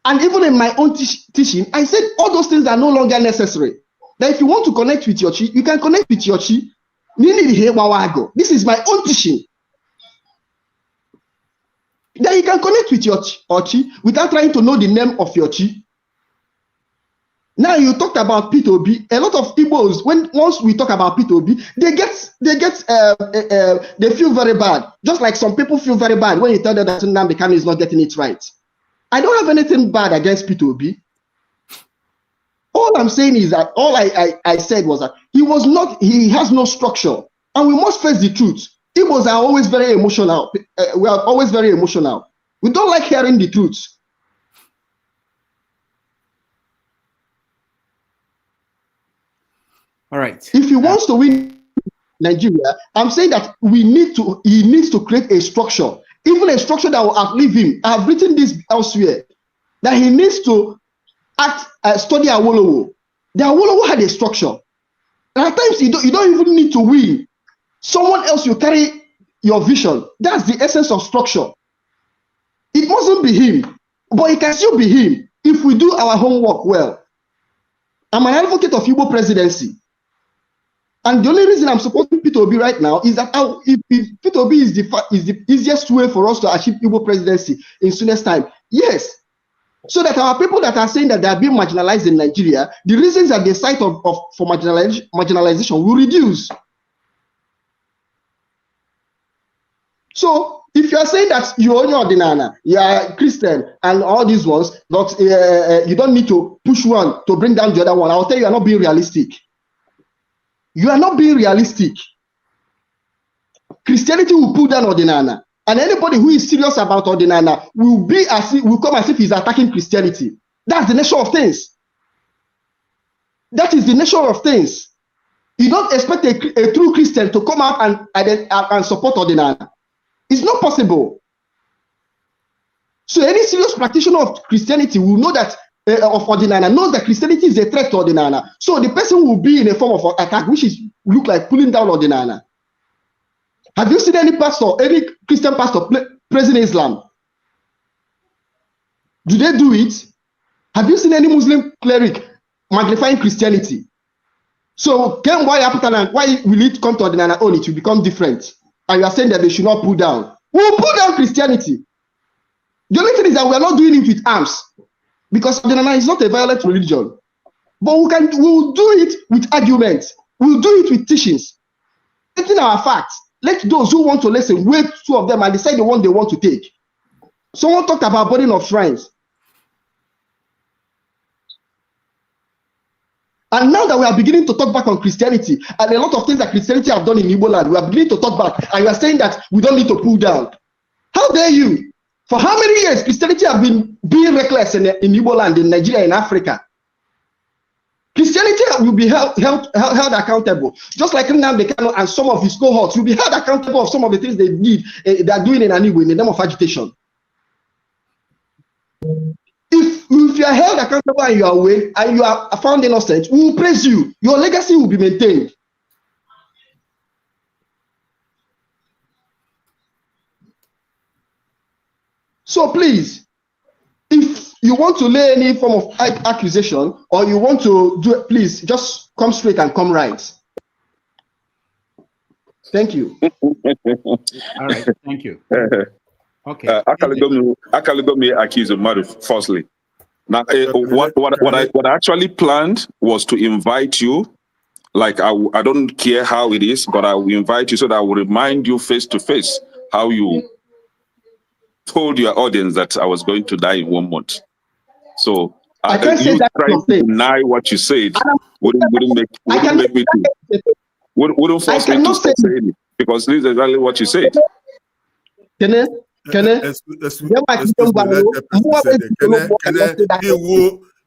And even in my own teaching, I said all those things are no longer necessary. That if you want to connect with your chi, you can connect with your chi. This is my own teaching. That you can connect with your chi without trying to know the name of your chi. Now you talked about P2B. A lot of Igbos, once we talk about P2B, they feel very bad. Just like some people feel very bad when you tell them that Nnamdi Kanu is not getting it right. I don't have anything bad against P2B. All I'm saying is that all I said was that he has no structure, and we must face the truth. Igbos are always very emotional. We are always very emotional. We don't like hearing the truth. All right. If he wants to win Nigeria, I'm saying that he needs to create a structure, even a structure that will outlive him. I have written this elsewhere, that he needs to study Awolowo. The Awolowo had a structure. And at times you don't even need to win. Someone else will carry your vision. That's the essence of structure. It mustn't be him, but it can still be him if we do our homework well. I'm an advocate of Igbo presidency. And the only reason I'm supporting P2B right now is that if P2B is the easiest way for us to achieve Igbo presidency in soonest time, yes. So that our people that are saying that they are being marginalized in Nigeria, the reasons that they cite for marginalization will reduce. So if you are saying that you own your Ordinana, you are Christian and all these ones, but you don't need to push one to bring down the other one, I'll tell you, you are not being realistic. You are not being realistic. Christianity will pull down Ordinana, and anybody who is serious about Ordinana will come as if he's attacking Christianity. That's the nature of things. That is the nature of things. You don't expect a true Christian to come out and support Ordinana. It's not possible. So any serious practitioner of Christianity will know that of Ordinana knows that Christianity is a threat to Ordinana. So the person will be in a form of attack, which look like pulling down Ordinana. Have you seen any Christian pastor praising Islam? Do they do it? Have you seen any Muslim cleric magnifying Christianity? So why will it come to Ordinana own? It will become different. And you are saying that they should not pull down. We will pull down Christianity. The only thing is that we are not doing it with arms, because Ordinana is not a violent religion. But we will do it with arguments. We will do it with teachings. Getting our facts. Let those who want to listen wait 2 of them and decide the one they want to take. Someone talked about burning of shrines. And now that we are beginning to talk back on Christianity and a lot of things that Christianity have done in Igbo land, we are beginning to talk back, and you are saying that we don't need to pull down. How dare you? For how many years Christianity have been being reckless in Igbo land, in Nigeria, in Africa? Christianity will be held accountable, just like Nnamdi Kanu and some of his cohorts will be held accountable of some of the things they did, they are doing in Igbo in the name of agitation. If you are held accountable and you are away and you are found innocent, we will praise you. Your legacy will be maintained. So please, if you want to lay any form of accusation or you want to do it, please just come straight and come right. Thank you. All right, thank you. Okay. Akaligomi accused of murder falsely. Now, what I actually planned was to invite you. Like I don't care how it is, but I will invite you so that I will remind you face to face how you told your audience that I was going to die in 1 month. So I can't say that trying to deny what you said wouldn't force me to stop saying it, because this is exactly what you said.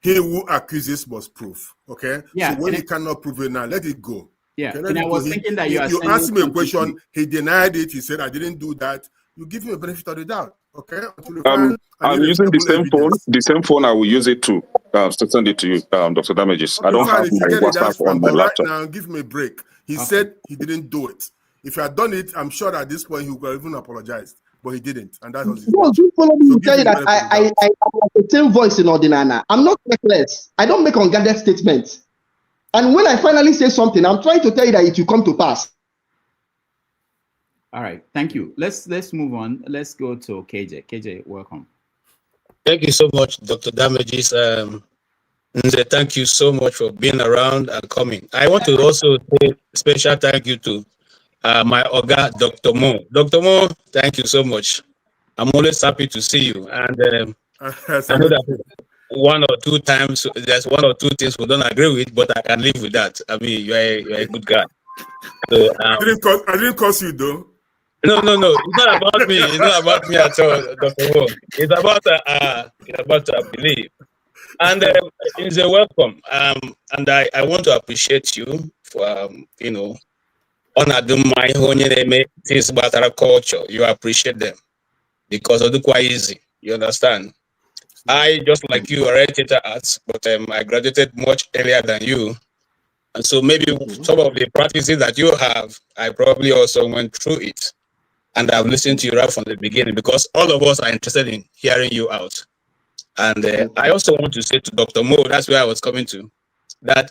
He who accuses must prove. Okay. Yeah. So when he cannot prove it now, let it go. Yeah. Okay, And I was thinking that you asked me a question. He denied it. He said I didn't do that. You give him a benefit of the doubt. Okay. I'm using the same phone. I will use it to send it to you, Dr. Damages. Okay, I don't have my WhatsApp on my laptop. Right now, give me a break. He said he didn't do it. If he had done it, I'm sure at this point he would have even apologized, but he didn't, and that was his do follow me to tell you that I have the same voice in Ordinana. I'm not reckless. I don't make unguarded statements. And when I finally say something, I'm trying to tell you that it will come to pass. All right, thank you. Let's move on. Let's go to KJ. KJ, welcome. Thank you so much, Dr. Damages. Nze, thank you so much for being around and coming. I want to also say a special thank you to my Oga, Dr. Mo. Dr. Mo, thank you so much. I'm always happy to see you. And I know that one or two times, there's one or two things we don't agree with, but I can live with that. I mean, you're a good guy. So, I didn't curse you, though. No. It's not about me. It's not about me at all, Dr. Mo. It's about I believe. And it's a welcome. And I want to appreciate you for honor my own things about our culture. You appreciate them because of the quite easy. You understand? I just like you are a theater arts, but I graduated much earlier than you. And so maybe some of the practices that you have, I probably also went through it. And I've listened to you right from the beginning because all of us are interested in hearing you out. And I also want to say to Dr. Mo, that's where I was coming to, that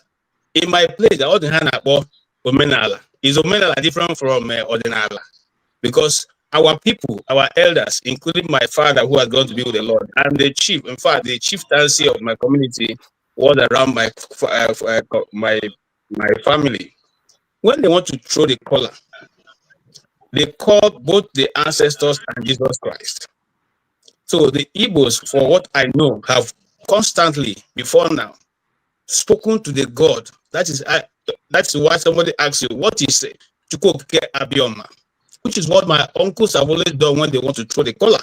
in my place, the Ordinala Omenala is Omenala different from Ordinala, because our people, our elders, including my father who has gone to be with the Lord, and the chief, in fact, the chieftaincy of my community was around my family. When they want to throw the collar, they call both the ancestors and Jesus Christ. So the Igbos, for what I know, have constantly, before now, spoken to the God. That's why somebody asks you, what is Chukwuke Abioma? Which is what my uncles have always done when they want to throw the collar.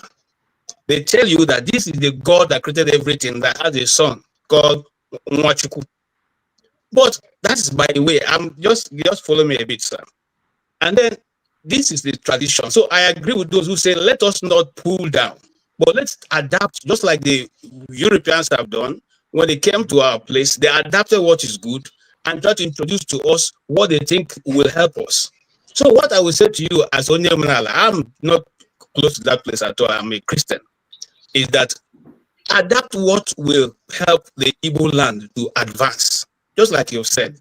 They tell you that this is the God that created everything, that has a son called Nwachuku. But that's, by the way, I'm just follow me a bit, sir. And then this is the tradition. So I agree with those who say, let us not pull down, but let's adapt, just like the Europeans have done. When they came to our place, they adapted what is good and tried to introduce to us what they think will help us. So what I will say to you as Onyemunala, I'm not close to that place at all, I'm a Christian, is that adapt what will help the Igbo land to advance, just like you've said.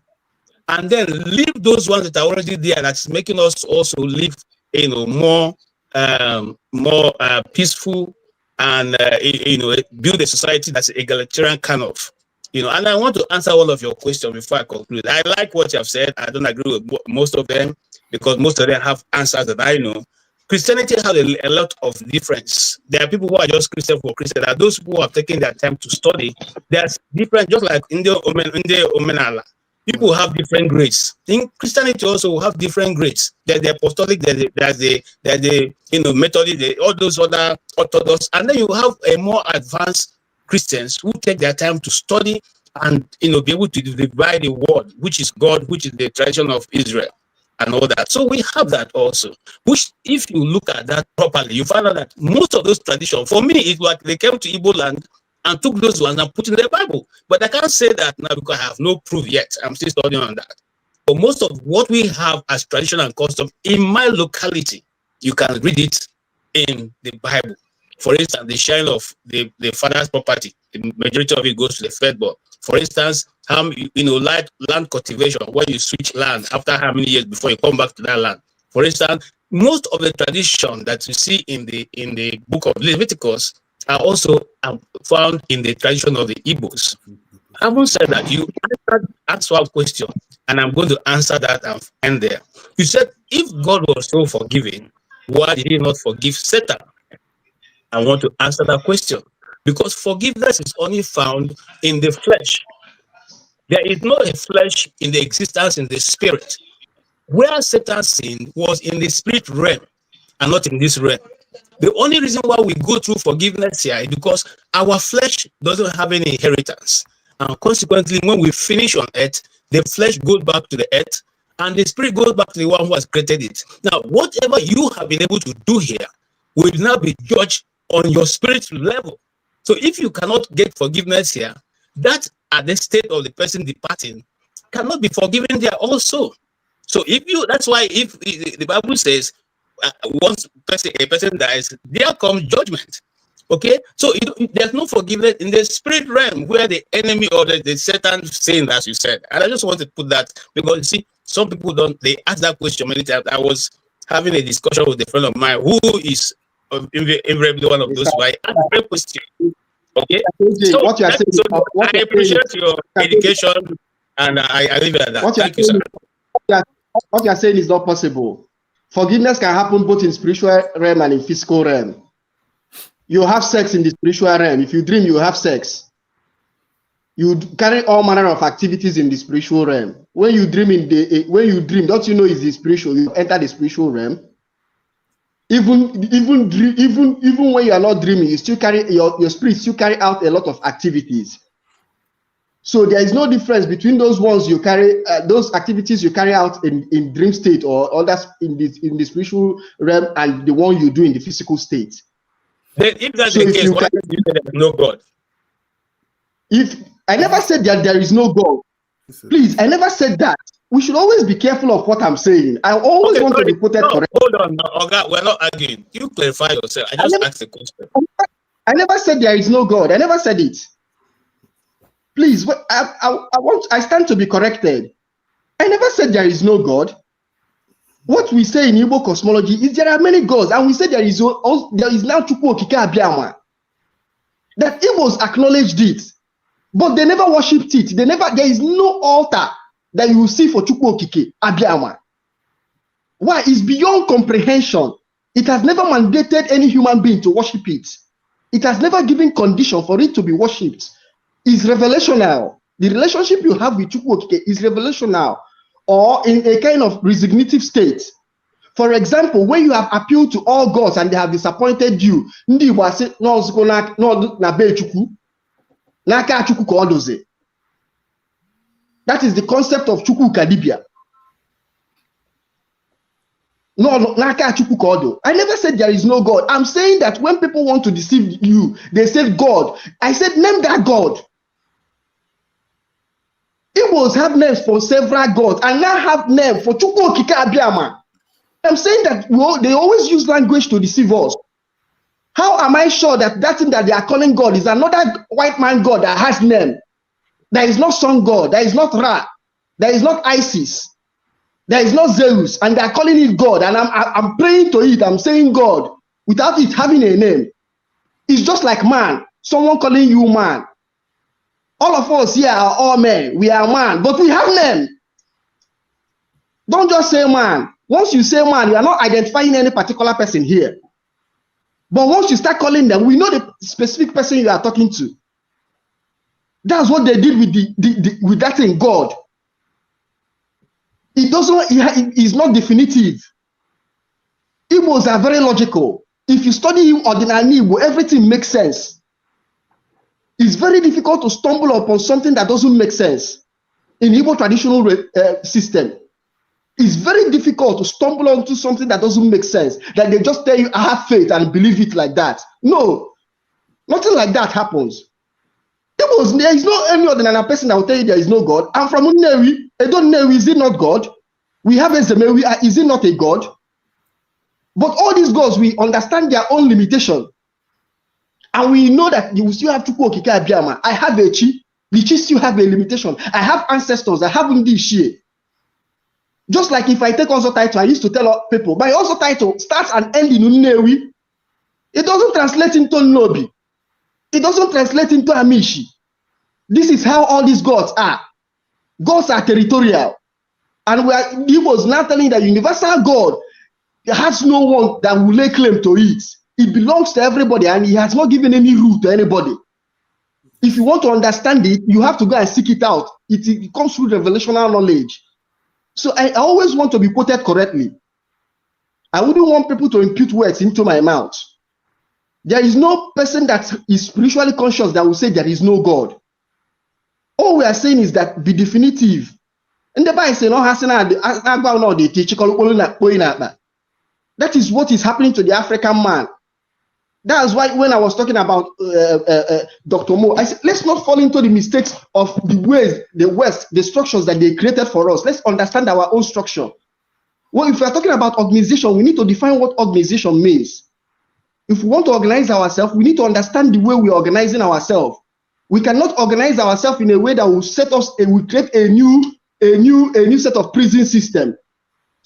And then leave those ones that are already there, that's making us also live, more peaceful and build a society that's egalitarian kind of, And I want to answer all of your questions before I conclude. I like what you have said. I don't agree with most of them because most of them have answers that I know. Christianity has a lot of difference. There are people who are just Christian for Christian. There are those who have taken their time to study. There's different, just like in the Omenala. People have different grades. In Christianity also have different grades. There's the apostolic, there's the Methodist, all those other Orthodox, and then you have a more advanced Christians who take their time to study and be able to divide the word, which is God, which is the tradition of Israel, and all that. So we have that also. Which, if you look at that properly, you find out that most of those traditions, for me, it's like they came to Igbo land and took those ones and put in the Bible. But I can't say that now because I have no proof yet. I'm still studying on that. But most of what we have as tradition and custom in my locality, you can read it in the Bible. For instance, the sharing of the father's property, the majority of it goes to the firstborn. For instance, like land cultivation, where you switch land after how many years before you come back to that land. For instance, most of the tradition that you see in the book of Leviticus are also found in the tradition of the Igbos. Having said that, you asked one question, and I'm going to answer that and end there. You said, if God was so forgiving, why did he not forgive Satan? I want to answer that question. Because forgiveness is only found in the flesh. There is no flesh in the existence in the spirit. Where Satan sinned was in the spirit realm and not in this realm. The only reason why we go through forgiveness here is because our flesh doesn't have any inheritance. And consequently, when we finish on earth, the flesh goes back to the earth and the spirit goes back to the one who has created it. Now, whatever you have been able to do here will now be judged on your spiritual level. So if you cannot get forgiveness here, that at the state of the person departing cannot be forgiven there also. So that's why if the Bible says, once a person dies, there comes judgment. Okay, so there's no forgiveness in the spirit realm where the enemy or the Satan sinned, as you said. And I just want to put that because you see, some people they ask that question many times. I was having a discussion with a friend of mine who is invariably one of those who I ask the question. Okay, so what you are saying, I appreciate your education, and I leave it at that. Thank you, sir. What you are saying is not possible. Forgiveness can happen both in spiritual realm and in physical realm. You have sex in the spiritual realm. If you dream, you have sex. You carry all manner of activities in the spiritual realm. When you dream, don't you know it's the spiritual? You enter the spiritual realm. Even when you are not dreaming, you still carry your spirit still carry out a lot of activities. So there is no difference between those ones you carry, those activities you carry out in dream state or others in the spiritual realm, and the one you do in the physical state. Then if that's the case, why do you say there is no God? If I never said that there is no God, please, I never said that. We should always be careful of what I'm saying. I always want to be quoted correct. Hold on, Oga, we're not arguing. You clarify yourself. I just asked the question. I never said there is no God. I never said it. Please, I stand to be corrected. I never said there is no God. What we say in Igbo cosmology is there are many gods, and we say there is now Chukwu Okike Abiama. That Igbos acknowledged it, but they never worshipped it. There is no altar that you will see for Chukwu Okike Abiama. Why? It's beyond comprehension. It has never mandated any human being to worship it. It has never given condition for it to be worshipped. It's revelational. The relationship you have with Chukwu Okike is revelational, or in a kind of resignative state. For example, when you have appealed to all gods and they have disappointed you, that is the concept of Chukwu Kadibia. I never said there is no God. I'm saying that when people want to deceive you, they say God. I said name that God. Igbos have names for several gods and now have name for Chukwu Okike Abiama. I'm saying that they always use language to deceive us. How am I sure that that thing that they are calling God is another white man God that has name? There is not sun God, there is not Ra, there is not Isis, there is not Zeus, and they are calling it God, and I'm praying to it, I'm saying God, without it having a name. It's just like man, someone calling you man. All of us here are all men, we are man, but we have name. Don't just say man. Once you say man, you are not identifying any particular person here. But once you start calling them, we know the specific person you are talking to. That's what they did with with that thing, God. It doesn't, it's not definitive. Igbos are very logical. If you study ordinary Igbo, everything makes sense. It's very difficult to stumble upon something that doesn't make sense in Igbo traditional system. It's very difficult to stumble onto something that doesn't make sense, that they just tell you, I have faith and believe it like that. No, nothing like that happens. There is no any ordinary person that will tell you there is no God. I'm from Unewi. Edo Nnewi, is it not God? We have Ezemewi, is it not a God? But all these gods, we understand their own limitation. And we know that you still have to go Okike Abiyama. I have a chi. The chi still have a limitation. I have ancestors. I have Ndi Shie. Just like if I take also title, I used to tell people, my also title starts and ends in Unewi. It doesn't translate into Nobi. It doesn't translate into Amishi. This is how all these gods are. Gods are territorial. And he was now telling that universal God has no one that will lay claim to it. It belongs to everybody and he has not given any rule to anybody. If you want to understand it, you have to go and seek it out. It comes through revelational knowledge. So I always want to be quoted correctly. I wouldn't want people to impute words into my mouth. There is no person that is spiritually conscious that will say there is no God. All we are saying is that be definitive. And the Bible says, that is what is happening to the African man. That's why when I was talking about Dr. Mo, I said, let's not fall into the mistakes of the ways, the West, the structures that they created for us. Let's understand our own structure. Well, if we're talking about organization, we need to define what organization means. If we want to organize ourselves, we need to understand the way we're organizing ourselves. We cannot organize ourselves in a way that will set us, will create a new set of prison system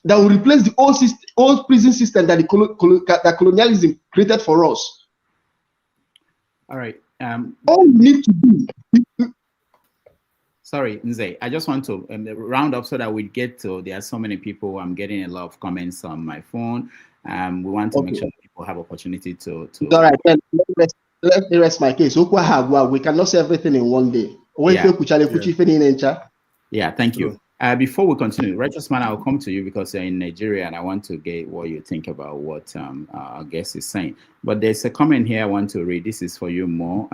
that will replace the old prison system that that colonialism created for us. All right. All we need to do. Sorry, Nze, I just want to round up so that we get to, there are so many people, I'm getting a lot of comments on my phone. We want to make sure that people have opportunity to All right, then let me rest my case. We cannot say everything in one day. Yeah, thank you. Before we continue, Righteous Man, I'll come to you because you're in Nigeria and I want to get what you think about what our guest is saying. But there's a comment here I want to read. This is for you, Mo.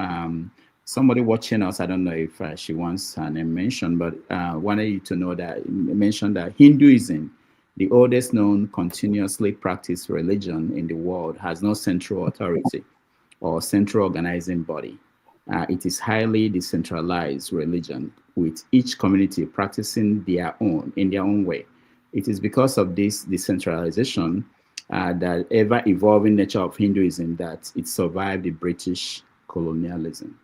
Somebody watching us, I don't know if she wants her name mentioned, but wanted you to know that, mentioned that Hinduism, the oldest known continuously practiced religion in the world, has no central authority or central organizing body. It is highly decentralized religion, with each community practicing their own in their own way. It is because of this decentralization, that ever-evolving nature of Hinduism, that it survived the British colonialism.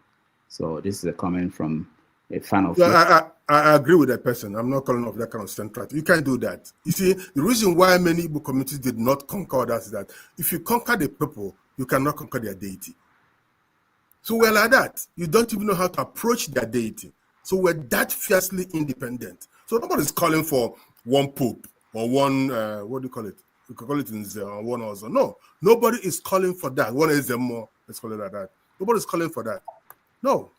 So this is a comment from a fan of. I agree with that person. I'm not calling off that kind of centrality. You can't do that. You see, the reason why many Igbo communities did not conquer that is that if you conquer the people, you cannot conquer their deity. So we're like that. You don't even know how to approach their deity. So we're that fiercely independent. So nobody's calling for one pope or one, what do you call it? You can call it Nze or one also. No, nobody is calling for that. One is more, let's call it like that. Nobody's calling for that. No,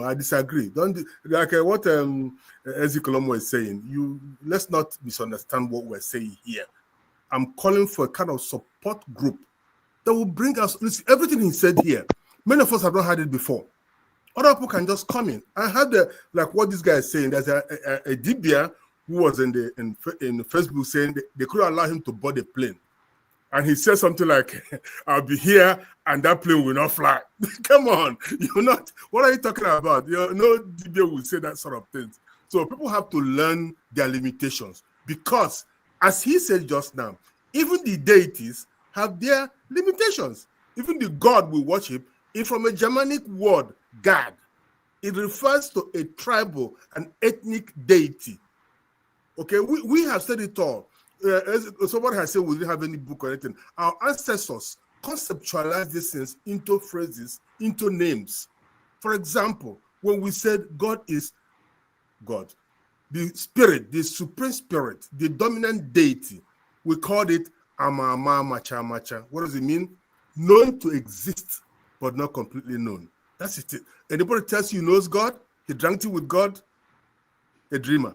I disagree. Don't like what Nze Kolomo is saying. Let's not misunderstand what we're saying here. I'm calling for a kind of support group that will bring us. Listen, everything he said here, many of us have not had it before. Other people can just come in. I had like what this guy is saying. There's a dibia who was in Facebook saying they couldn't allow him to board a plane. And he said something like, I'll be here and that plane will not fly. Come on, you're not, what are you talking about? No dibia will say that sort of things. So people have to learn their limitations because, as he said just now, even the deities have their limitations. Even the God we worship is from a Germanic word, God. It refers to a tribal and ethnic deity. Okay, we have said it all. As somebody has said, we didn't have any book or anything. Our ancestors conceptualized these things into phrases, into names. For example, when we said God is God, the spirit, the supreme spirit, the dominant deity, we called it Ama Macha Macha. What does it mean? Known to exist, but not completely known. That's it. Anybody tells you he knows God, he drank tea with God, a dreamer.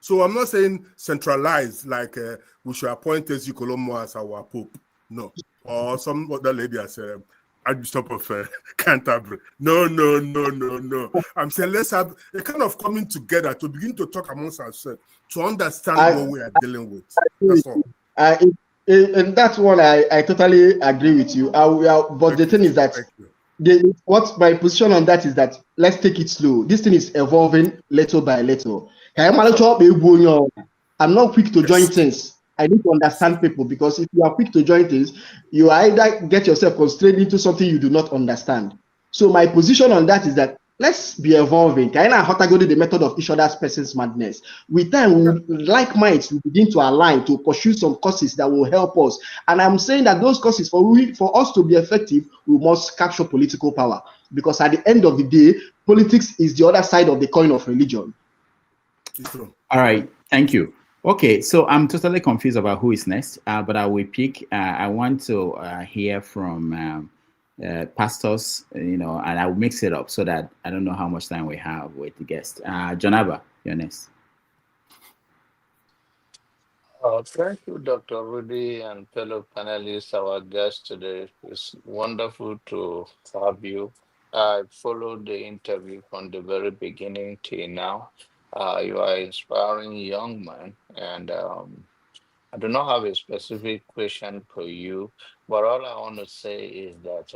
So I'm not saying centralized, like we should appoint Nze Tobe as our pope. No. Or some other lady as Archbishop of Canterbury. No. I'm saying let's have a kind of coming together to begin to talk amongst ourselves, to understand what we are dealing with. That's all. And that's one I totally agree with you. But the thing is that what my position on that is that let's take it slow. This thing is evolving little by little. I'm not quick to join things. I need to understand people, because if you are quick to join things, you either get yourself constrained into something you do not understand. So my position on that is that let's be evolving. The method of each other's person's madness. With time, like minds will begin to align to pursue some causes that will help us. And I'm saying that those causes, for us to be effective, we must capture political power. Because at the end of the day, politics is the other side of the coin of religion. All right, thank you. Okay, so I'm totally confused about who is next, but I will pick. I want to hear from pastors, and I will mix it up so that I don't know how much time we have with the guest. Jonaba, you're next. Thank you, Dr. Rudy and fellow panelists, our guest today. It's wonderful to have you. I followed the interview from the very beginning till now. You are an inspiring young man, and I do not have a specific question for you, but all I want to say is that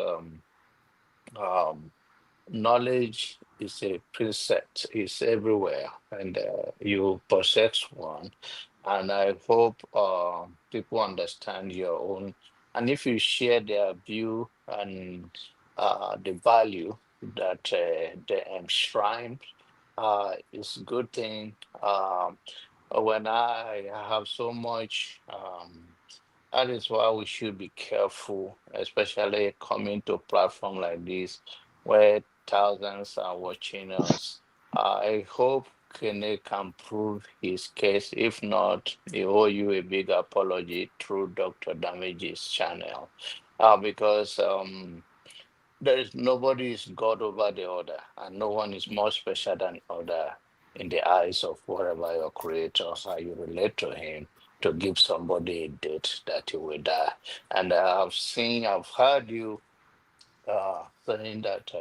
knowledge is a preset, it's everywhere, and you possess one. And I hope people understand your own. And if you share their view and the value that they enshrine, it's a good thing. When I have so much, that is why we should be careful, especially coming to a platform like this where thousands are watching us. I hope Kene can prove his case. If not, he owe you a big apology through Dr. Damage's channel. Because nobody is God over the other, and no one is more special than other in the eyes of whatever your creator, how you relate to him, to give somebody a date that he will die. And I've heard you saying that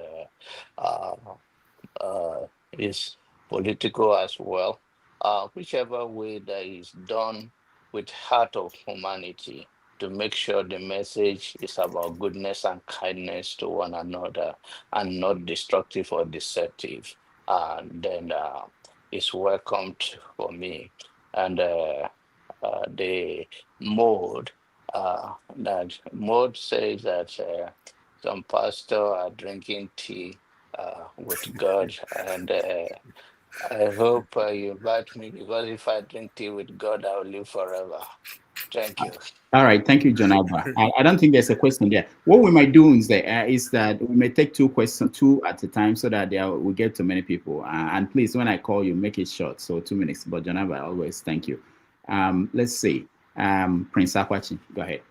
is political as well. Whichever way that is done with heart of humanity, to make sure the message is about goodness and kindness to one another and not destructive or deceptive, then it's welcomed for me. And the mode says that some pastor are drinking tea with God, and I hope you invite me, because if I drink tea with God, I will live forever. Thank you. All right, thank you, Jonaba. I don't think there's a question there. What we might do is that we may take two at a time, so that we get to many people. And please, when I call you, make it short, so 2 minutes. But Jonaba, always thank you. Let's see. Prince Akwachi, go ahead.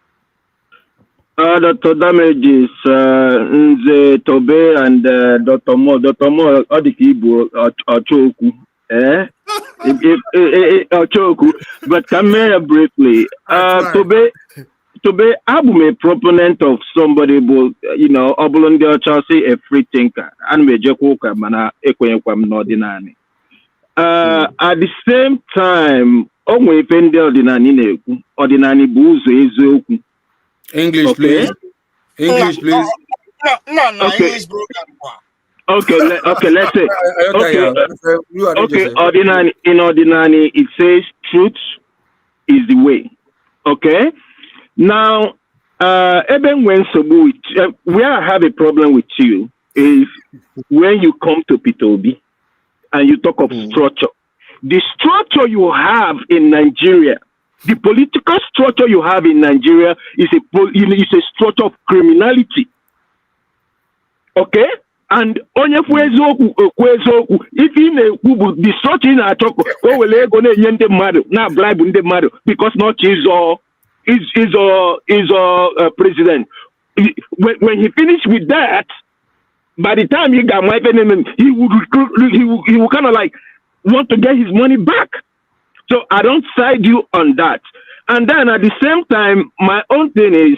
Dr. Damages, Nze Tobe and Dr. Mo. Dr. Mo, Igbo Ochoku. Ochoku. But come here briefly. Tobe, I'm a proponent of somebody, Obolondi Chelsea, a free thinker, and me Jekoka, mana Ekwekwam Nordinani. At the same time, Onwe Pende Ordinani Buzo Ezoku. English, okay. Please. English, please. No, okay. English program. Okay, let's say. Okay, in Ordinary, it says truth is the way. Okay? Now, even when where I have a problem with you is when you come to P2B and you talk of structure. The structure you have in Nigeria, the political structure you have in Nigeria is a structure of criminality. Okay? And if the structure in our talk, now bribe the matter because not is president. When he finished with that, by the time he got my name, he would kind of like want to get his money back. So I don't side you on that. And then at the same time, my own thing is,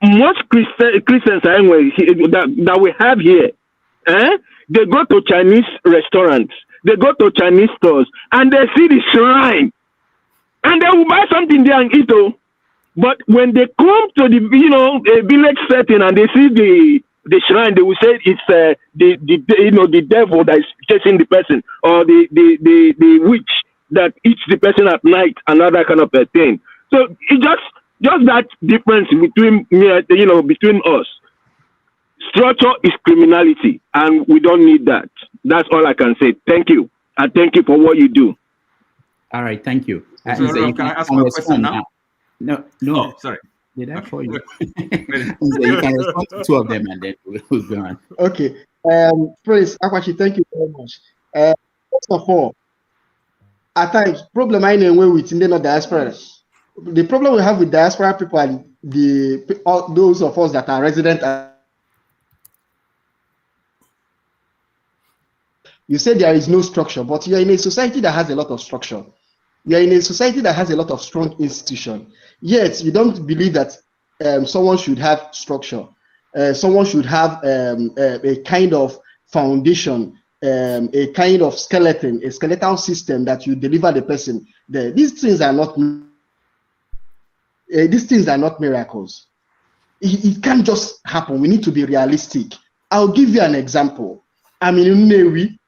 most Christians that we have here, they go to Chinese restaurants, they go to Chinese stores, and they see the shrine, and they will buy something there and eat. But when they come to the a village setting and they see the shrine, they will say it's the devil that is chasing the person, or the witch that eats the person at night, and other kind of a thing. So it's just that difference between between us. Structure is criminality, and we don't need that. That's all I can say. Thank you, and thank you for what you do. All right, thank you. So, can I ask my question now? No. Oh, sorry. Did I call you? You can respond to two of them, and then we'll go on. Okay. Prince Akwachi, thank you very much. First of all, at times, problem I know with Indian diaspora. The problem we have with diaspora people and those of us that are resident. You say there is no structure, but you are in a society that has a lot of structure. You are in a society that has a lot of strong institution. Yet you don't believe that someone should have structure. Someone should have a kind of foundation, a kind of skeleton, a skeletal system that you deliver the person there. These things are not miracles. It can't just happen. We need to be realistic. I'll give you an example. I'm in Nnewi.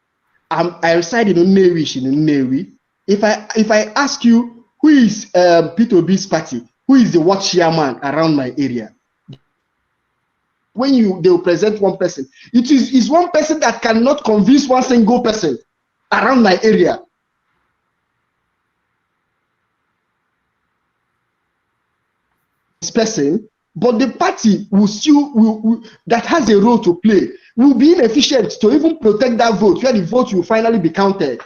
I reside in Nnewi. If I ask you who is Peter Obi's party, who is the watch chairman around my area, when they will present one person, it is one person that cannot convince one single person around my area. This person, but the party will still that has a role to play will be inefficient to even protect that vote, where the vote will finally be counted.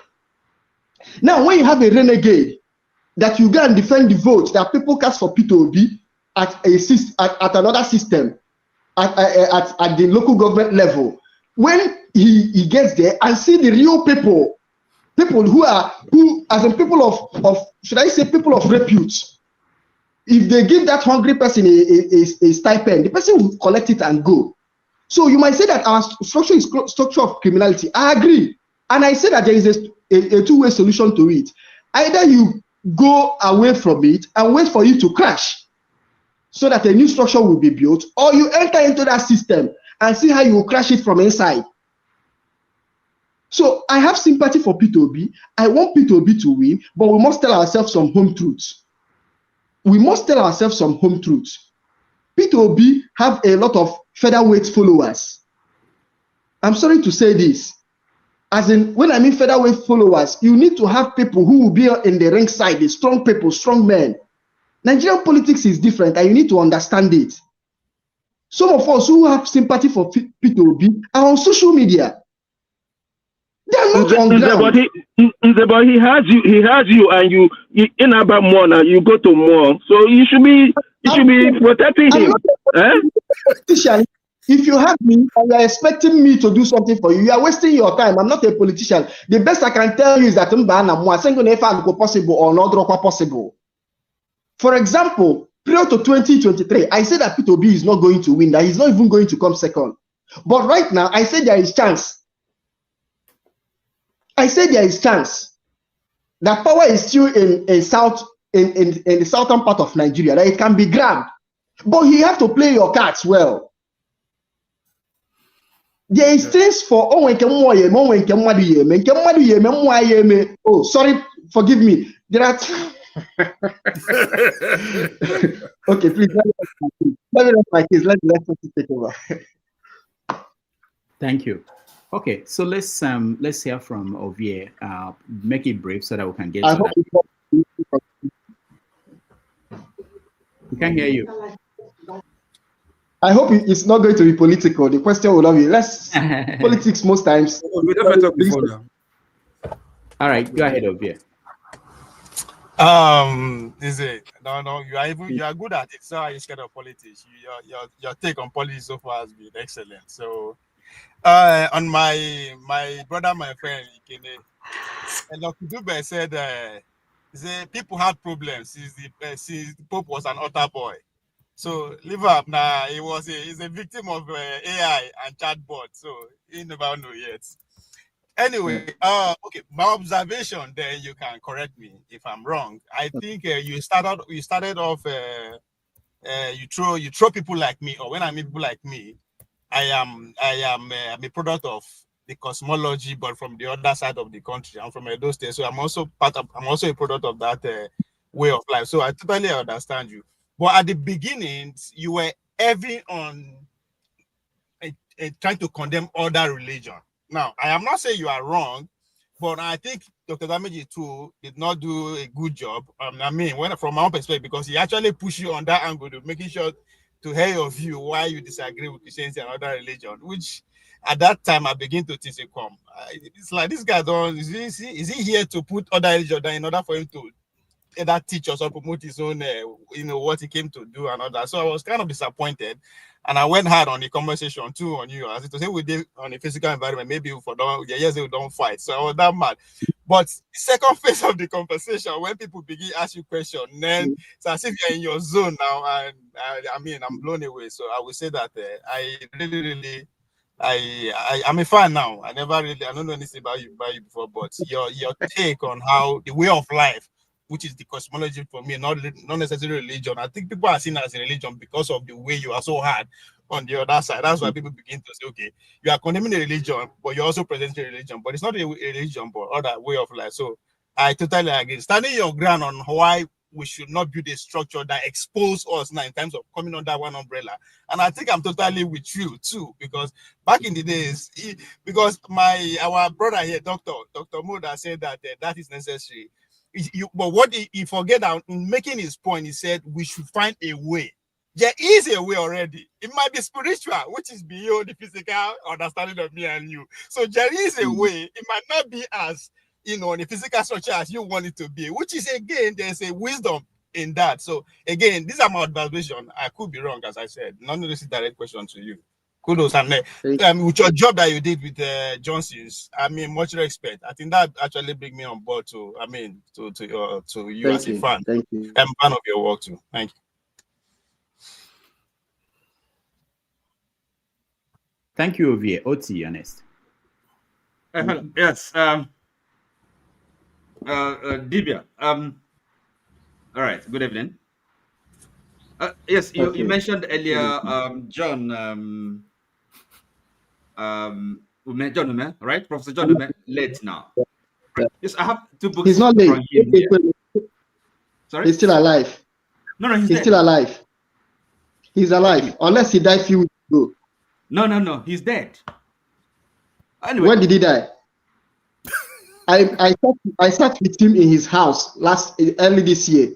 Now, when you have a renegade that you go and defend the vote that people cast for Peter Obi at another system, at the local government level, when he gets there and see the real people who as in people of should I say people of repute, if they give that hungry person a stipend, the person will collect it and go. So you might say that our structure is structure of criminality. I agree. And I say that there is a two-way solution to it. Either you go away from it and wait for it to crash so that a new structure will be built, or you enter into that system and see how you will crash it from inside. So I have sympathy for Peter Obi. I want Peter Obi to win, but we must tell ourselves some home truths. We must tell ourselves some home truths. Peter Obi have a lot of featherweight followers. I'm sorry to say this. As in, when I mean featherweight followers, you need to have people who will be in the ring side, the strong people, strong men. Nigerian politics is different, and you need to understand it. Some of us who have sympathy for Peter Obi are on social media. They are not on ground. But he has you, and you in about more now. You go to more, so you should be protecting him. If you have me and you are expecting me to do something for you, you are wasting your time. I'm not a politician. The best I can tell you is that possible or not possible. For example, prior to 2023, I said that Peter Obi is not going to win, that he's not even going to come second. But right now, I say there is chance. I say there is chance. That power is still in the southern part of Nigeria, that it can be grabbed. But you have to play your cards well. There is things for oh sorry, forgive me. There are okay, please let me my case. Let take over. Thank you. Okay, so let's hear from Ovie. Make it brief so that we can get to that. We can't hear you. I hope it's not going to be political. The question will not be less politics most times. We definitely talk before now. All right, go ahead, Ovie. Is it? No, you are good at it. So you're scared of politics. Your take on politics so far has been excellent. So on my brother, my friend, And Dr. Dube said, people had problems since the Pope was an altar boy. So leave up now. He's a victim of AI and chatbot. So he never know yet. Anyway, okay, my observation. Then you can correct me if I'm wrong. I think you started off. You throw people like me, or when I meet people like me, I'm a product of the cosmology, but from the other side of the country. I'm from Edo State, so I'm also a product of that way of life. So I totally understand you. But at the beginning, you were heavy on trying to condemn other religion. Now, I am not saying you are wrong, but I think Dr. Damaji too did not do a good job. I mean, from my own perspective, because he actually pushed you on that angle to making sure to hear your view why you disagree with Christianity and other religion, which at that time I begin to think, it's like this guy is he here to put other religion down in order for him to either teach us or promote his own, what he came to do and all that. So I was kind of disappointed, and I went hard on the conversation too on you. As it was, we did on a physical environment, maybe we don't fight. So I was that mad. But the second phase of the conversation, when people begin to ask you questions, then it's as if you're in your zone now, and I'm blown away. So I would say that I'm a fan now. I don't know anything about you before, but your take on how the way of life, which is the cosmology for me, not necessarily religion. I think people are seen as a religion because of the way you are so hard on the other side. That's why people begin to say, okay, you are condemning a religion, but you're also presenting a religion, but it's not a religion, but other way of life. So I totally agree. Standing your ground on why we should not build a structure that exposes us now in terms of coming under one umbrella. And I think I'm totally with you too, because back in the days, because our brother here, Dr. Moda, said that that is necessary. But what he forget that in making his point, he said we should find a way. There is a way already. It might be spiritual, which is beyond the physical understanding of me and you. So there is a way. It might not be as in the physical structure as you want it to be, which is, again, there's a wisdom in that. So again, these are my observations. I could be wrong, as I said. None of this is a direct question to you. Kudos, and with your job that you did with Johnson's, much respect. I think that actually bring me on board to you as a fan. Thank you. I'm a fan of your work too. Thank you. Thank you, Ovie. Otti, honest. Yes. Dibia. All right. Good evening. Yes, you mentioned earlier, John. John, right? Professor John, late now. Yes, I have two books. He's not late. From him here. Sorry? He's still alive. No, he's dead. Still alive. He's alive, unless he died a few weeks ago. No, he's dead. Anyway. When did he die? I sat with him in his house early this year.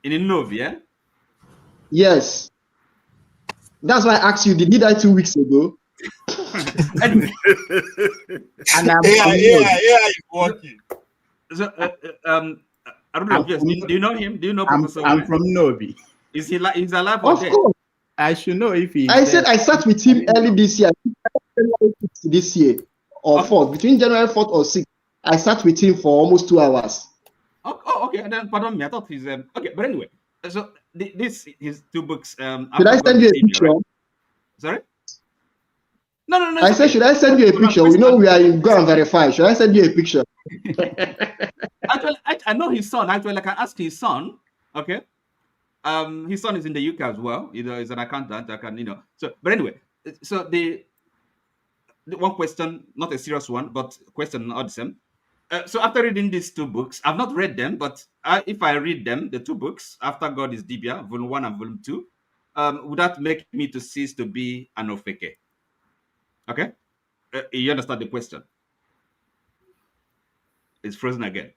In Innov, yeah? Yes. That's why I asked you, did he die 2 weeks ago? Anyway. And AI is working. So, I don't know. Do you know him? Do you know Professor? I'm from Novi. Is he he's alive or dead? Of course. I should know if he. I said I sat with him early this year. This year or 4th, between January 4th or 6th, I sat with him for almost 2 hours. Oh, okay. And then, pardon me. I thought he's okay. But anyway, so this his 2 books. Should I send you a picture? Right? Sorry. No. I said, should I send you a picture? We know we are in Go and Verify. Should I send you a picture? Actually, I know his son. Actually, I can ask his son. Okay. His son is in the UK as well. He's an accountant. I can, So, but anyway, so the one question, not a serious one, but question on the so after reading these 2 books, I've not read them, but if I read them, the 2 books, After God is Dibia, Volume 1 and Volume 2, would that make me to cease to be an Ofeke? Okay? You understand the question? It's frozen again.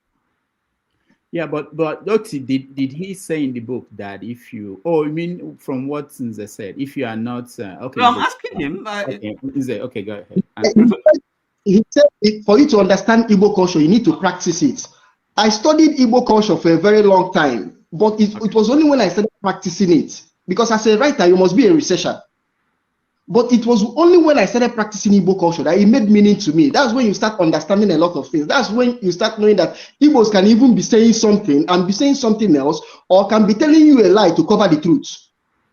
Yeah, but Otti, did he say in the book that if you? Oh, you mean from what Nze said? If you are not okay. No, I'm asking him. Okay, Nze, okay, go ahead. He said, for you to understand Igbo culture, you need to practice it. I studied Igbo culture for a very long time, but it was only when I started practicing it. Because as a writer, you must be a researcher. But it was only when I started practicing Igbo culture that it made meaning to me. That's when you start understanding a lot of things. That's when you start knowing that Igbos can even be saying something and be saying something else, or can be telling you a lie to cover the truth.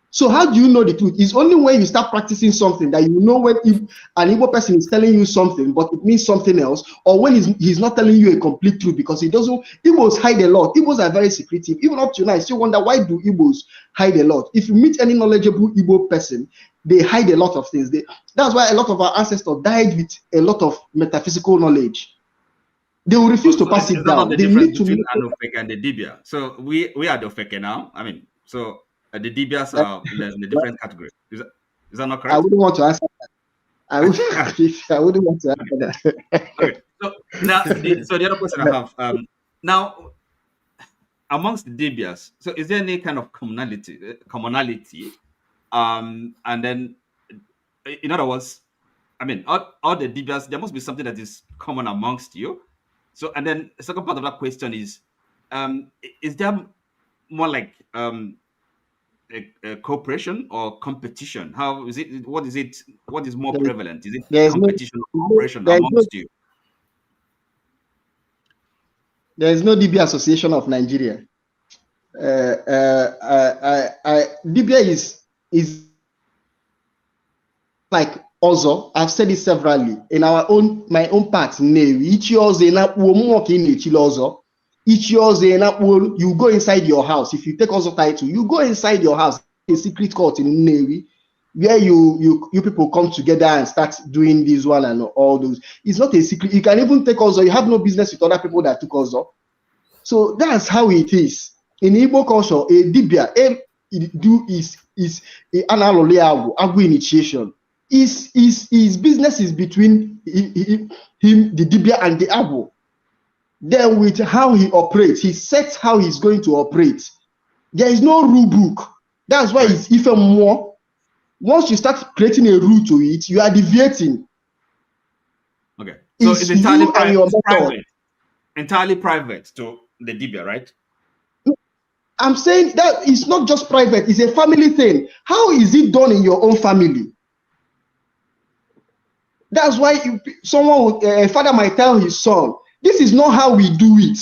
So how do you know the truth? It's only when you start practicing something that you know when if an Igbo person is telling you something, but it means something else, or when he's not telling you a complete truth, because he doesn't. Igbos hide a lot. Igbos are very secretive. Even up to now, I still wonder, why do Igbos hide a lot? If you meet any knowledgeable Igbo person, they hide a lot of things. That's why a lot of our ancestors died with a lot of metaphysical knowledge. They will refuse to pass it down. The They difference need to between make Anofeke and the dibia. So we are the feke now. I mean, so the dibias are in a different category. Is that not correct? I wouldn't want to answer that. I wouldn't want to answer that. Okay. So now, the other question I have now, amongst the dibias, so is there any kind of commonality? And then, in other words, I mean, all the dibias, there must be something that is common amongst you. So, and then the second part of that question is there more like a cooperation or competition? How is it? What is it? What is more prevalent? Is it competition or cooperation amongst you? There is no DB Association of Nigeria. Dibia is like Ozo. I've said it severally in my own part. Each you go inside your house. If you take Ozo title, you go inside your house, a secret court in Nnewi, where you people come together and start doing this one and all those. It's not a secret. You can even take Ozo. You have no business with other people that took Ozo. So that's how it is. In Igbo culture, a dibia is Agwu initiation. His business is between him, the dibia, and the Agwu. Then with how he operates, he sets how he's going to operate. There is no rule book. That's why it's even more. Once you start creating a rule to it, you are deviating. Okay. So it's entirely private. Entirely private to the dibia, right? I'm saying that it's not just private, it's a family thing. How is it done in your own family? That's why a father might tell his son, this is not how we do it.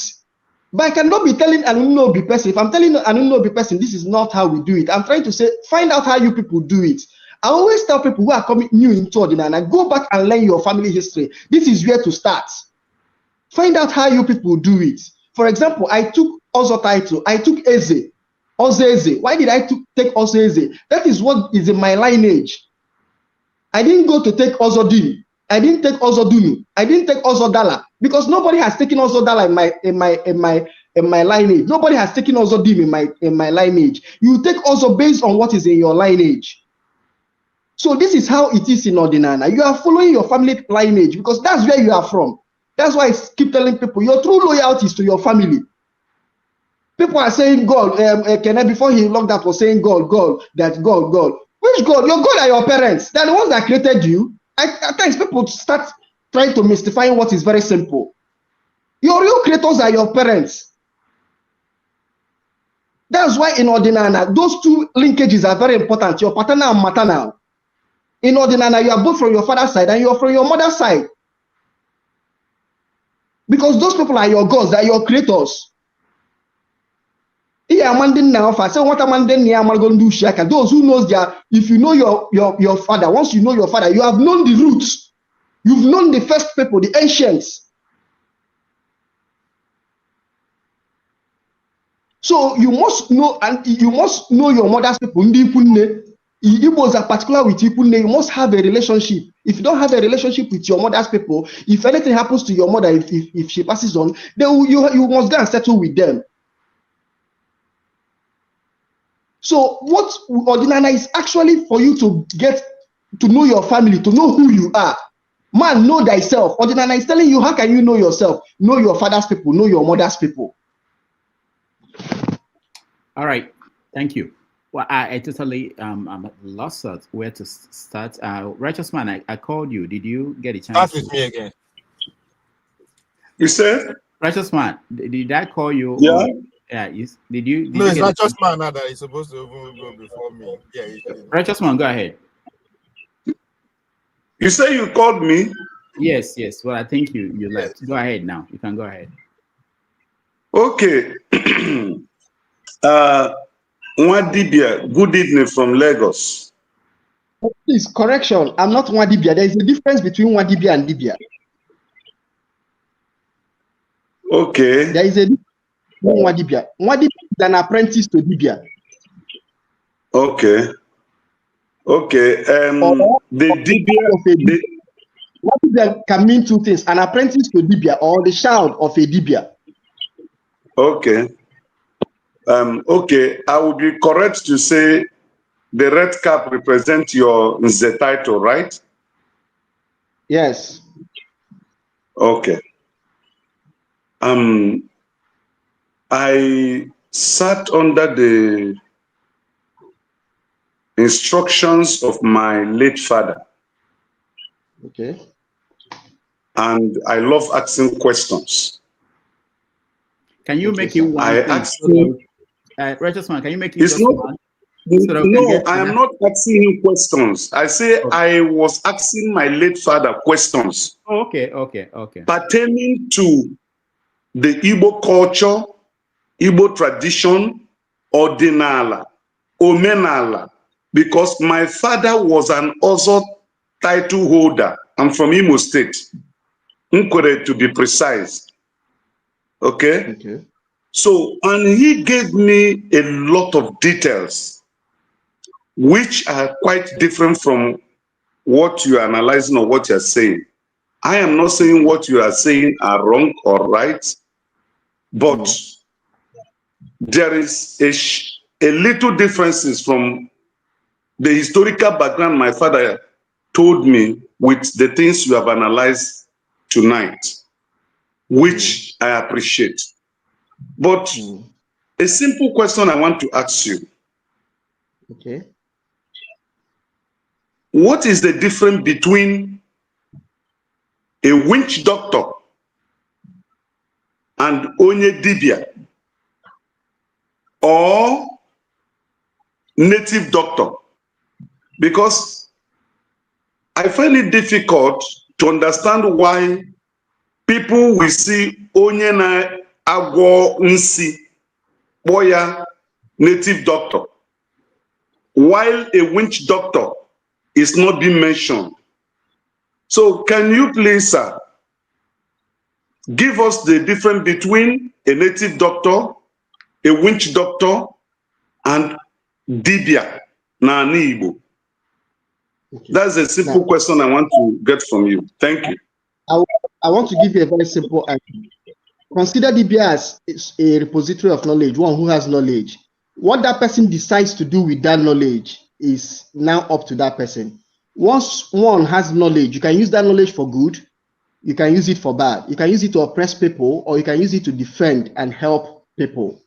But I cannot be telling an unknown person. If I'm telling an unknown person, this is not how we do it, I'm trying to say, find out how you people do it. I always tell people who are coming new into Ordinana, go back and learn your family history. This is where to start. Find out how you people do it. For example, I took Ozo title. I took Eze. Ozeze. Why did I take Ozeze? That is what is in my lineage. I didn't go to take Ozodin. I didn't take Ozodunu. I didn't take Ozodala because nobody has taken Ozodala in my lineage. Nobody has taken Ozodim in my lineage. You take Ozo based on what is in your lineage. So this is how it is in Ordinana. You are following your family lineage because that's where you are from. That's why I keep telling people your true loyalty is to your family. People are saying God. Before he locked up was saying God. Which God? Your God are your parents. They're the ones that created you. At times people start trying to mystify what is very simple. Your real creators are your parents. That's why in Ordinana, those two linkages are very important. Your paternal and maternal. In Ordinana, you are both from your father's side and you are from your mother's side. Because those people are your gods, they are your creators. Those who knows if you know your father, once you know your father, you have known the roots. You've known the first people, the ancients. So you must know, and you must know your mother's people. Igbos are particular with Ipunne. You must have a relationship. If you don't have a relationship with your mother's people, if anything happens to your mother, if she passes on, then you must go and settle with them. So what Ordinana is actually for you to get to know your family, to know who you are. Man, know thyself. Ordinana is telling you, how can you know yourself? Know your father's people, know your mother's people. All right, thank you. Well, I totally I'm lost at where to start. Righteous man, I called you. Did you get a chance? Start with me again. You said? Righteous man, did I call you? Yeah. Or, yeah. Did you? No, it's Righteous man now that is supposed to go before me. Yeah. Righteous man, go ahead. You say you called me? Yes, yes. Well, I think you left. Go ahead now. You can go ahead. Okay. Dibia, good evening from Lagos. Please, correction. I'm not Dibia. There is a difference between Dibia and Dibia. Okay. There is a difference between Dibia. Dibia is an apprentice to Dibia. Okay. Okay. The Dibia. Dibia can mean two things: an apprentice to Dibia or the child of a Dibia. Okay. Okay. I would be correct to say the red cap represents your Nze title, right? Yes. Okay. I sat under the instructions of my late father. Okay. And I love asking questions. Can you make it one? I asked him. Righteous man, can you make it It's just not. one? No, I am not asking him questions. I say I was asking my late father questions. Oh, okay. Pertaining to the Igbo culture, Igbo tradition, ordinala, omenala, because my father was an Ozo title holder. I'm from Imo State, Nkwere to be precise. Okay? So, and he gave me a lot of details, which are quite different from what you are analyzing or what you are saying. I am not saying what you are saying are wrong or right, but there is a little differences from the historical background my father told me with the things you have analyzed tonight, which I appreciate. But a simple question I want to ask you. Okay. What is the difference between a witch doctor and onye dibia or native doctor? Because I find it difficult to understand why people will see onye na agwo nsi boya native doctor, while a witch doctor is not being mentioned. So can you please, sir, give us the difference between a native doctor, a witch doctor, and dibia na Igbo? That's a simple question I want to get from you. Thank you. I want to give you a very simple answer. Consider dibia as a repository of knowledge, one who has knowledge. What that person decides to do with that knowledge is now up to that person. Once one has knowledge, you can use that knowledge for good, you can use it for bad. You can use it to oppress people, or you can use it to defend and help people.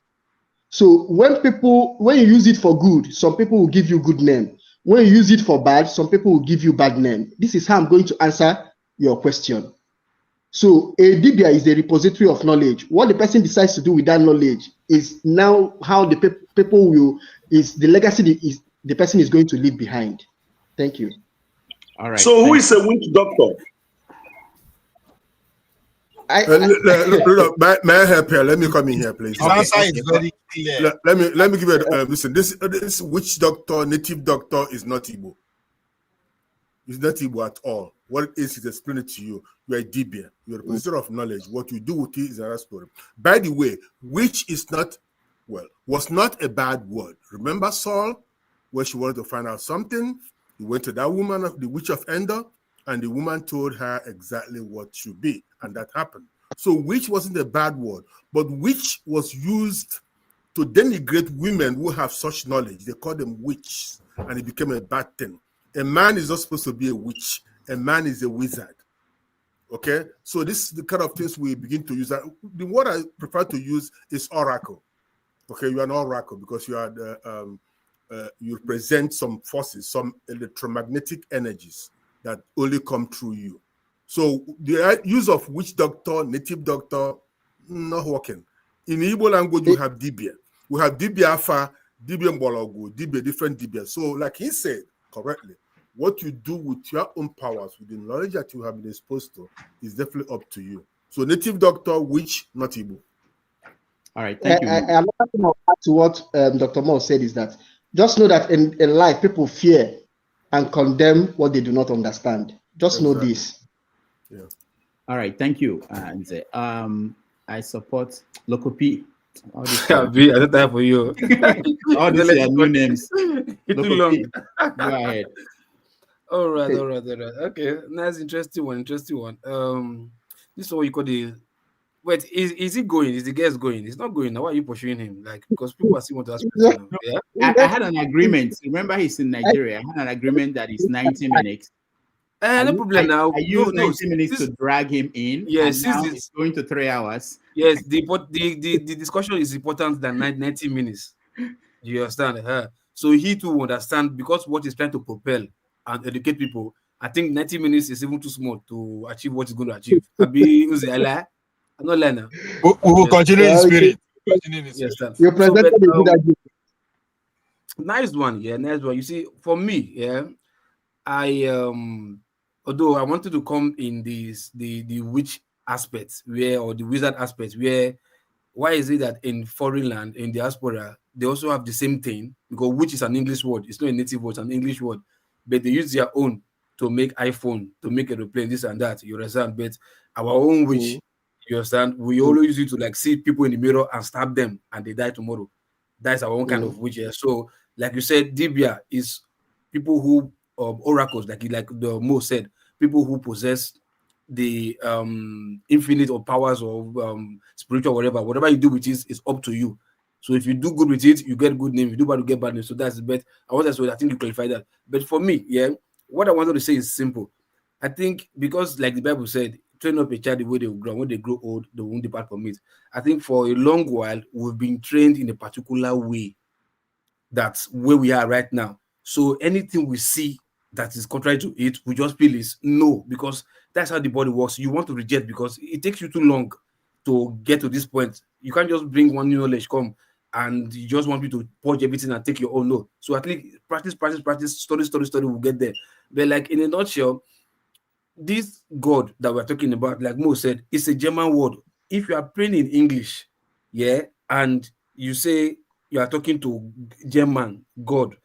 So when you use it for good, some people will give you good name. When you use it for bad, some people will give you bad name. This is how I'm going to answer your question. So a dibia is a repository of knowledge. What the person decides to do with that knowledge is now how the people will, is the legacy is the person is going to leave behind. Thank you. All right. So who is a witch doctor? May I help here? Let me come in here, please. The answer is very clear. Let me give you listen. This witch doctor, native doctor is not Igbo. It's not Igbo at all. What it is explain it to you. You are a dibia. You are a possessor of knowledge. What you do with it is another story. By the way, witch is not, was not a bad word. Remember Saul, where she wanted to find out something? He went to that woman, the witch of Endor, and the woman told her exactly what should be, and that happened. So witch wasn't a bad word, but witch was used to denigrate women who have such knowledge. They call them witches, and it became a bad thing. A man is not supposed to be a witch. A man is a wizard. Okay? So this is the kind of things we begin to use. The word I prefer to use is oracle. Okay, you are an oracle because you are the, you represent some forces, some electromagnetic energies that only come through you. So the use of witch doctor, native doctor, not working. In Igbo language, we have dibia. We have dibia afa, dibia mbologu, dibia, different dibia. So like he said correctly, what you do with your own powers, with the knowledge that you have been exposed to, is definitely up to you. So native doctor, witch, not Igbo. All right, thank you. Another thing I'll add to what Dr. Moore said is that just know that in life, people fear and condemn what they do not understand. Just know this. Yeah. All right, thank you, Nze. I support Loco P. I don't have for you. All these are new names. It's too long. Go ahead. All right. Okay, nice, interesting one. This is what you call the. Wait, is he going? Is the guest going? He's not going now. Why are you pursuing him? Like, because people are still want to ask questions now. Yeah. I had an agreement. Remember, he's in Nigeria. I had an agreement that it's 90 minutes. No problem now. I used 90 minutes to drag him in. Yes, now it's going to 3 hours. Yes, the discussion is important than 90 minutes. You understand? So he too understand, because what he's trying to propel and educate people. I think 90 minutes is even too small to achieve what he's going to achieve. I'm not lying now. We will continue in spirit. Yes, you presented a good idea. Nice one. You see, for me, I although I wanted to come in the witch aspect, or the wizard aspect, why is it that in foreign land, in diaspora, they also have the same thing? Because witch is an English word, it's not a native word, it's an English word, but they use their own to make iPhone, to make aeroplane, this and that, you understand? But our own witch, you understand, we always use it to like see people in the mirror and stab them and they die tomorrow. That's our own kind of witch. So like you said, dibia is people who oracles, like the Mo said, people who possess the infinite or powers or spiritual, whatever you do with it is up to you. So if you do good with it, you get good name. If you do bad, you get bad name. So that's the bet. I think you clarify that. But for me, what I wanted to say is simple. I think because, like the Bible said, train up a child the way they will grow. When they grow old, they won't depart from it. I think for a long while, we've been trained in a particular way. That's where we are right now. So anything we see that is contrary to it, we just feel is no, because that's how the body works. You want to reject because it takes you too long to get to this point. You can't just bring one new knowledge, come, and you just want me to purge everything and take your own. No. So at least practice, study, we'll get there. But like in a nutshell, this God that we're talking about, like Mo said, it's a German word. If you are praying in English, and you say you are talking to German God,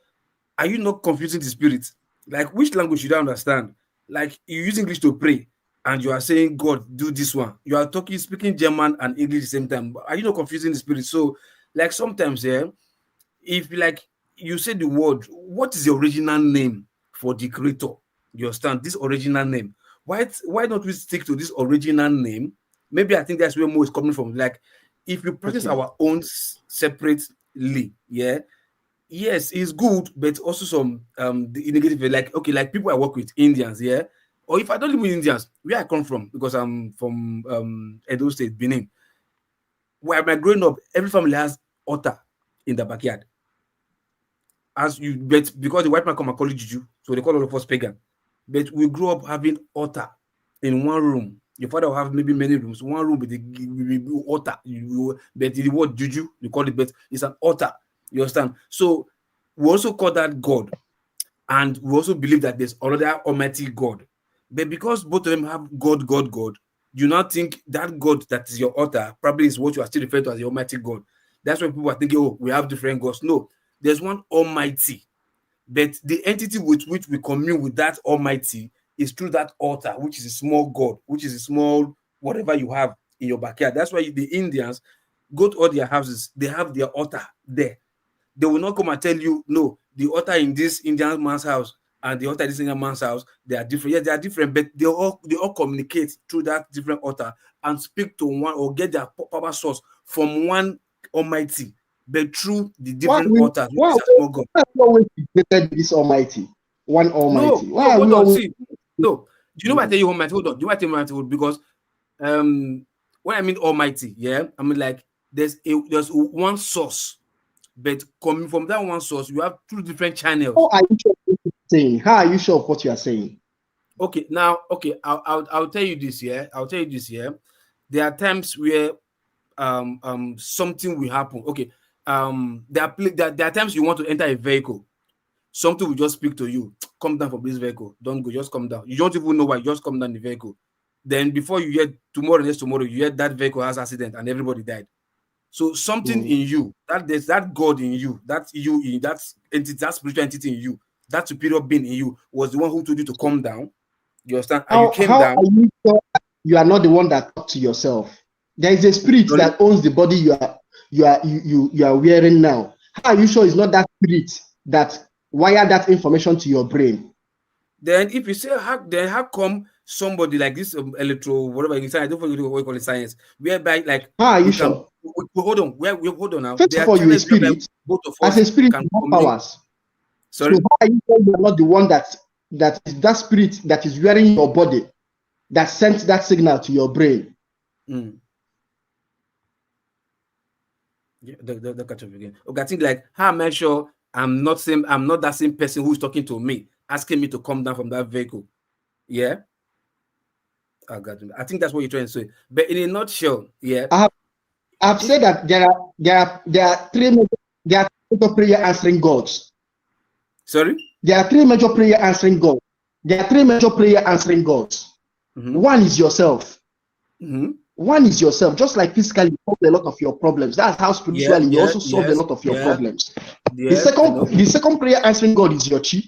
are you not confusing the spirit? Like, which language should I understand? Like, you use English to pray, and you are saying, God, do this one. You are speaking German and English at the same time. Are you not confusing the spirit? So, like, sometimes, if like you say the word, what is the original name for the creator? You understand? This original name. Why not we stick to this original name? Maybe I think that's where Mo is coming from. Like, if we practice our own separately, yes, it's good, but also some the negative, like people I work with, Indians, or if I don't live with Indians, where I come from, because I'm from Edo State, Benin, where I'm growing up, every family has altar in the backyard. But because the white man come and call it juju, so they call all of us pagan. But we grew up having altar in one room. Your father will have maybe many rooms, one room with the altar. But the word juju, you call it, but it's an altar. You understand? So we also call that God, and we also believe that there's another Almighty God. But because both of them have God, do not think that God that is your altar probably is what you are still referring to as the Almighty God. That's why people are thinking, oh, we have different gods. No, there's one Almighty, but the entity with which we commune with that Almighty is through that altar, which is a small God, which is a small whatever you have in your backyard. That's why the Indians go to all their houses, they have their altar there. They will not come and tell you, no, the altar in this Indian man's house and the altar in this Indian man's house, they are different. Yes, they are different, but they all communicate through that different altar and speak to one or get their power source from one Almighty, but through the different altars. Why are we always created this Almighty? One Almighty. No. Do you know why I tell you Almighty? Hold on. Do you know why I tell you Almighty? Because when I mean Almighty, I mean like there's one source. But coming from that one source, you have two different channels. How are you sure of what you're saying? How are you sure of what you are saying? Okay, I'll tell you this. I'll tell you this. There are times where something will happen. Okay, there are times you want to enter a vehicle. something will just speak to you. Come down from this vehicle. Don't go. Just come down. You don't even know why. Just come down the vehicle. Then before you hear next tomorrow, you hear that vehicle has accident and everybody died. So something in you, there's that God in you, that you in that entity, that spiritual entity in you, that superior being in you was the one who told you to come down. You understand? And you came down. Are you sure you are not the one that talked to yourself? There is a spirit that owns the body you are wearing now. How are you sure it's not that spirit that wired that information to your brain? Then if you say how come somebody like this whatever you say, I don't know what you call it, science, whereby like how are you sure? Hold on, hold on now. First of all, you're a spirit. Both of us as a spirit, can you have powers. Sorry? So how are you sure you're not the one that is that spirit that is wearing your body that sent that signal to your brain? Yeah, the catch up again. Okay, I think like how am I sure I'm not that same person who's talking to me, asking me to come down from that vehicle. Yeah. I got it. I think that's what you're trying to say. But in a nutshell, yeah. I've said that there are three major prayer answering gods. Sorry? There are three major prayer answering gods. One is yourself. One is yourself. Just like physically you solve a lot of your problems. That's how spiritually you also solve a lot of your problems. The second prayer answering God is your chi,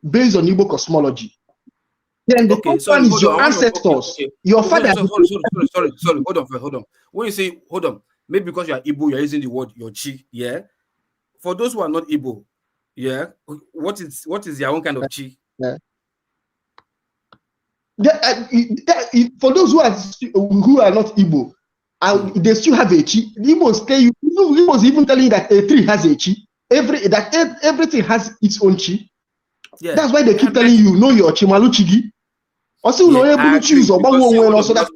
based on Igbo cosmology. Then the third one is your ancestors. Your father. Sorry. Hold on. When you say hold on, maybe because you are Igbo, you're using the word your chi. Yeah. For those who are not Igbo, yeah, what is their own kind of chi? Yeah. For those who are not Igbo, they still have a chi. The Igbos tell you, Igbos even telling you that a tree has a chi. Everything has its own chi. Yeah. That's why they keep telling you, know your chimalu chigi. Also, no able to choose or also that.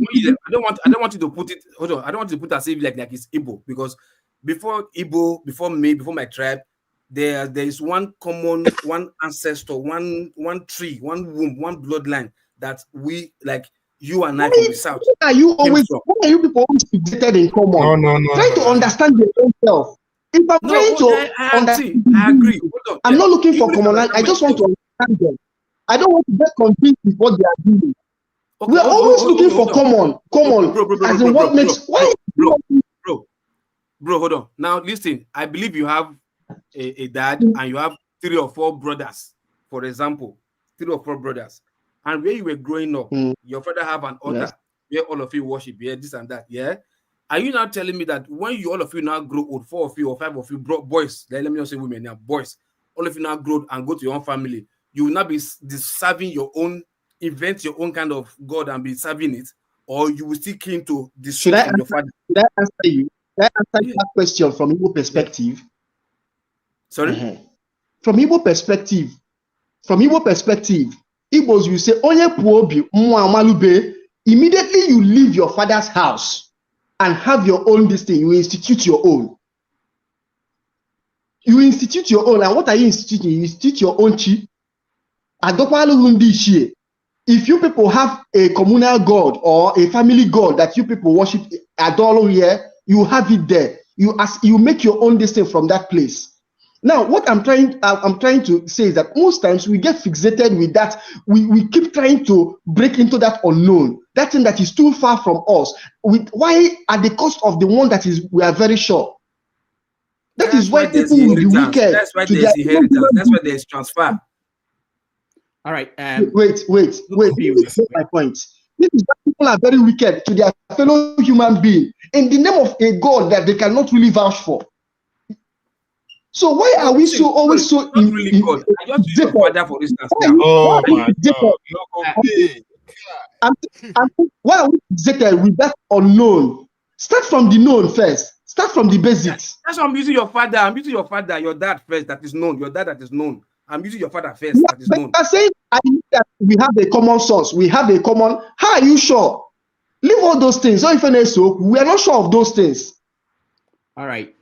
I don't want you to put it. Hold on, I don't want you to put as if like it's Igbo, because before my tribe, there is one common, one ancestor, one tree, one womb, one bloodline that we like. You and I from the south. Why are you people always fixated in common? No. Try to understand your own self. If I'm trying to understand, I agree. Hold on. I'm not looking for common. I just want to understand them. I don't want to get confused with what they are doing. Okay, We're always looking for common. As in what makes why? Bro, hold on. Now listen. I believe you have a dad and you have 3 or 4 brothers. For example, 3 or 4 brothers. And where you were growing up, your father have an altar where all of you worship, this and that, yeah. Are you now telling me that when all of you now grow old, 4 of you or 5 of you, boys, let me not say women now, boys, all of you now grow and go to your own family, you will not be serving your own, invent your own kind of God and be serving it, or you will still cling to the soul from your father? Should I answer you? Should I answer that question from Igbo perspective? Sorry? From Igbo perspective, Igbos will say, Onye puobi mwa malube. Immediately you leave your father's house and have your own this thing, you institute your own. And what are you instituting? You institute your own chi. If you people have a communal god or a family god that you people worship, adore here, you have it there. You make your own this thing from that place. Now, what I'm trying to say is that most times we get fixated with that. We keep trying to break into that unknown, that thing that is too far from us. Why at the cost of the one that is we are very sure? That is why people will be wicked. That's why there's inheritance. That's why there's transfer. All right. Wait. This is my point. This is why people are very wicked to their fellow human being in the name of a God that they cannot really vouch for. So why are we always so not really good? I just use your father for instance. Why are we fixated with that unknown? Start from the known first. Start from the basics. That's why I'm using your father. I'm using your father, your dad first. That is known. Your dad that is known. I'm using your father first. That is known. I'm saying that we have a common source. We have a common. How are you sure? Leave all those things. So we are not sure of those things. All right.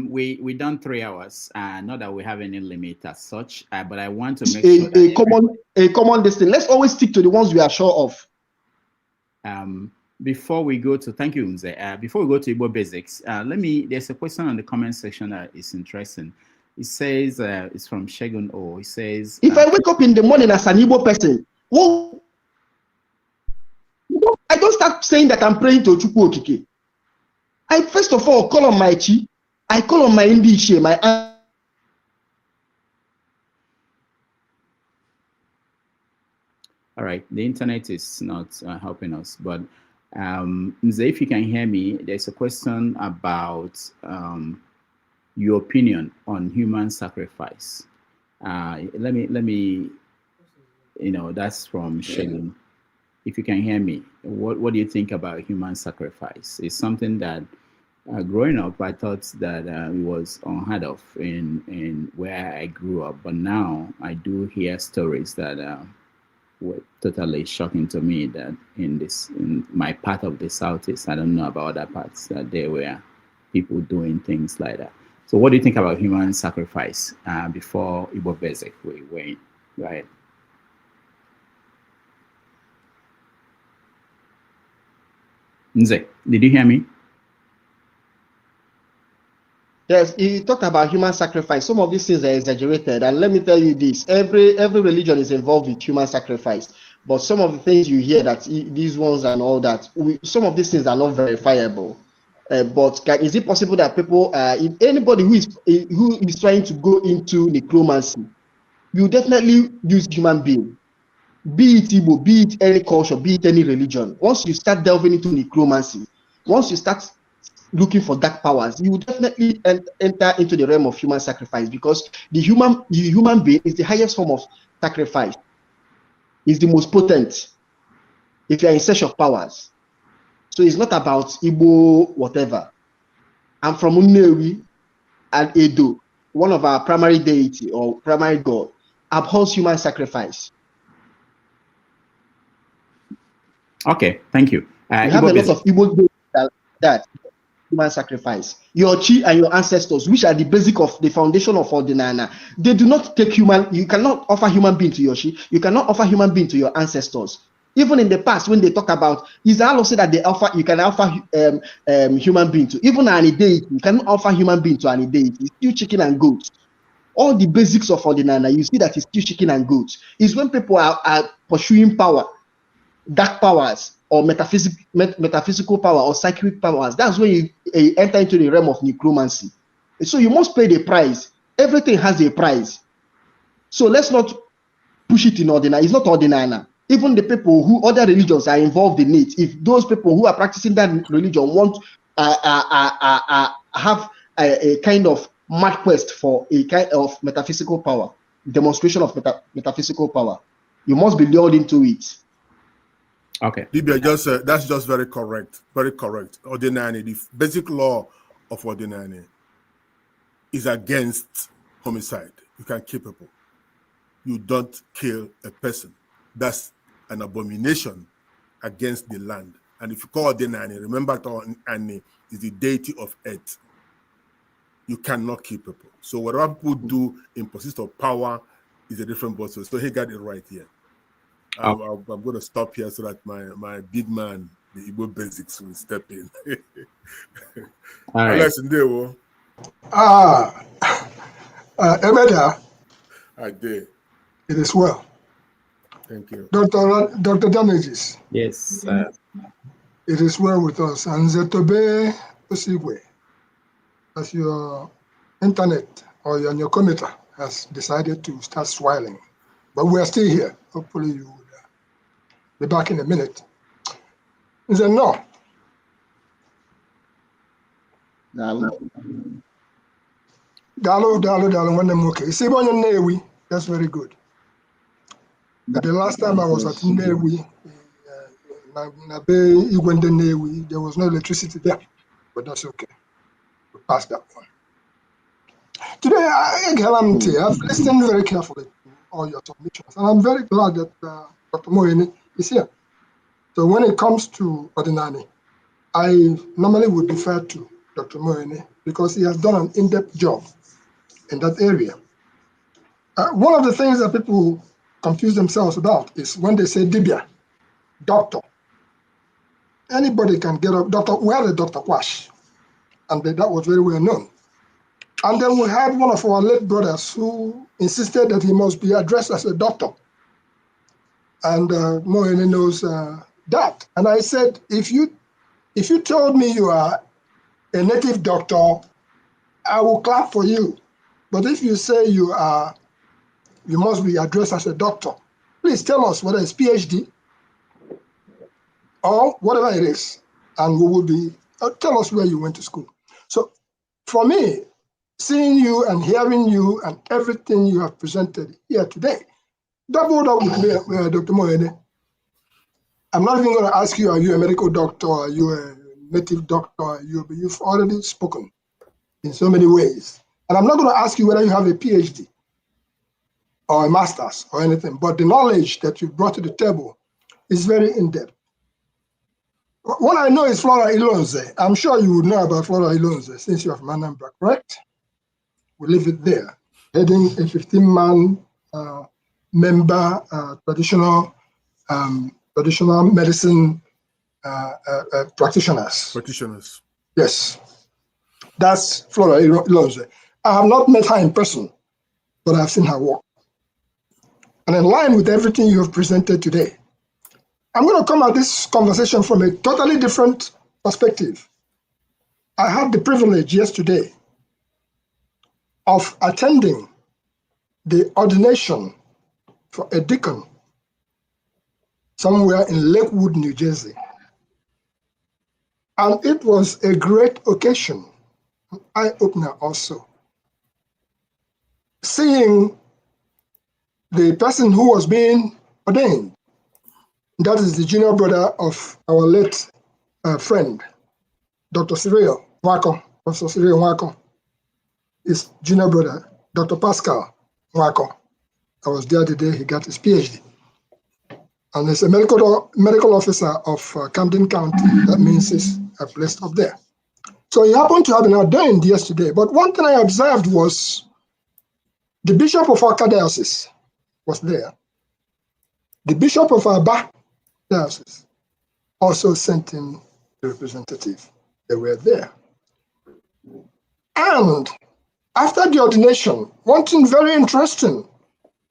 We done 3 hours. Not that we have any limit as such, but I want to make sure that a common distance. Let's always stick to the ones we are sure of. Before we go to thank you, Nze. Before we go to Igbo basics, there's a question on the comment section that is interesting. It says, it's from Shegun O. It says, if I wake up in the morning as an Igbo person, well, I don't start saying that I'm praying to Chukwu Okike. I first of all call on my chi, I call on my Ndiche, my aunt. All right, the internet is not helping us, but Nze, if you can hear me, there's a question about your opinion on human sacrifice. Let me, that's from Shegun. If you can hear me, what do you think about human sacrifice? It's something that growing up, I thought that it was unheard of in where I grew up, but now I do hear stories that were totally shocking to me, that in my part of the Southeast, I don't know about other parts, that there were people doing things like that. So what do you think about human sacrifice before Igbo Basic? Wait, right? Nze, did you hear me? Yes, he talked about human sacrifice. Some of these things are exaggerated, and let me tell you this: every religion is involved with human sacrifice. But some of the things you hear, that these ones and all that, some of these things are not verifiable. But is it possible that people, if anybody who is trying to go into necromancy, you definitely use human being, be it Igbo, be it any culture, be it any religion. Once you start delving into necromancy, once you start looking for dark powers, you will definitely enter into the realm of human sacrifice, because the human being is the highest form of sacrifice. It's the most potent if you are in search of powers. So it's not about Igbo whatever. I'm from Unewi and Edo. One of our primary deity or primary god abhors human sacrifice. Okay, thank you. We have a lot of Igbo deities that human sacrifice. Your chi and your ancestors, which are the basic of the foundation of Ordinana, they do not take human. You cannot offer human being to your chi. You cannot offer human being to your ancestors. Even in the past, when they talk about, Israel also that you can offer human being to even an deity. You cannot offer human being to an deity. It's still chicken and goat. All the basics of Ordinana, you see that it's still chicken and goat. It's when people are pursuing power, dark powers, or metaphysical power or psychic powers. That's when you enter into the realm of necromancy. So you must pay the price. Everything has a price. So let's not push it in Ordinana. It's not Ordinana. Even the people who other religions are involved in it, if those people who are practicing that religion want have a kind of mad quest for a kind of metaphysical power, demonstration of metaphysical power, you must be lured into it. Okay. Dibia, that's just very correct. Very correct. Ordinary, the basic law of Ordinary is against homicide. You can kill people. You don't kill a person. That's an abomination against the land. And if you call Ordinary, remember Ani is the deity of earth. You cannot kill people. So whatever people do in pursuit of power is a different bottle. So he got it right here. I'm going to stop here so that my big man, the Igbo basics, will step in. All right. Emeda. I did. It is well. Thank you. Dr. Damages. Yes. It is well with us. And Nze Tobe Osigwe, as your internet or your computer has decided to start swelling. But we are still here. Hopefully you will be back in a minute. Nze no. Dalo, when I'm okay. See on your Newi, that's very good. The last time I was at Newi, there was no electricity there, but that's okay. We passed that one. Today, I've listened very carefully to all your submissions, and I'm very glad that Dr. Moyeni is here. So when it comes to Ordinary, I normally would defer to Dr. Moyeni because he has done an in-depth job in that area. One of the things that people confuse themselves about is when they say dibia, doctor. Anybody can get a doctor. We had a Dr. Quash, and that was very well known. And then we had one of our late brothers who insisted that he must be addressed as a doctor. And Moene knows that. And I said, if you told me you are a native doctor, I will clap for you. But if you say you must be addressed as a doctor, please tell us whether it's PhD or whatever it is, and we will be, tell us where you went to school. So for me, seeing you and hearing you and everything you have presented here today, doubled up with me, Dr. Moene. I'm not even going to ask you, are you a medical doctor? Are you a native doctor? You've already spoken in so many ways. And I'm not going to ask you whether you have a PhD or a master's or anything, but the knowledge that you brought to the table is very in-depth. What I know is Flora Ilonze. I'm sure you would know about Flora Ilonze since you have Manambra, correct? We leave it there. Heading a 15-man member traditional medicine practitioners. Practitioners. Yes, that's Flora Ilonze. I have not met her in person, but I've seen her work. And in line with everything you have presented today, I'm going to come at this conversation from a totally different perspective. I had the privilege yesterday of attending the ordination for a deacon somewhere in Lakewood, New Jersey. And it was a great occasion, an eye-opener also. Seeing the person who was being ordained, that is the junior brother of our late friend, Dr. Cyril Wako, Professor Cyril Wako, his junior brother, Dr. Pascal Wako. I was there the day he got his PhD. And he's a medical officer of Camden County. That means he's placed up there. So he happened to have been ordained yesterday. But one thing I observed was the bishop of our diocese was there. The bishop of Aba diocese also sent in a representative. They were there. And after the ordination, one thing very interesting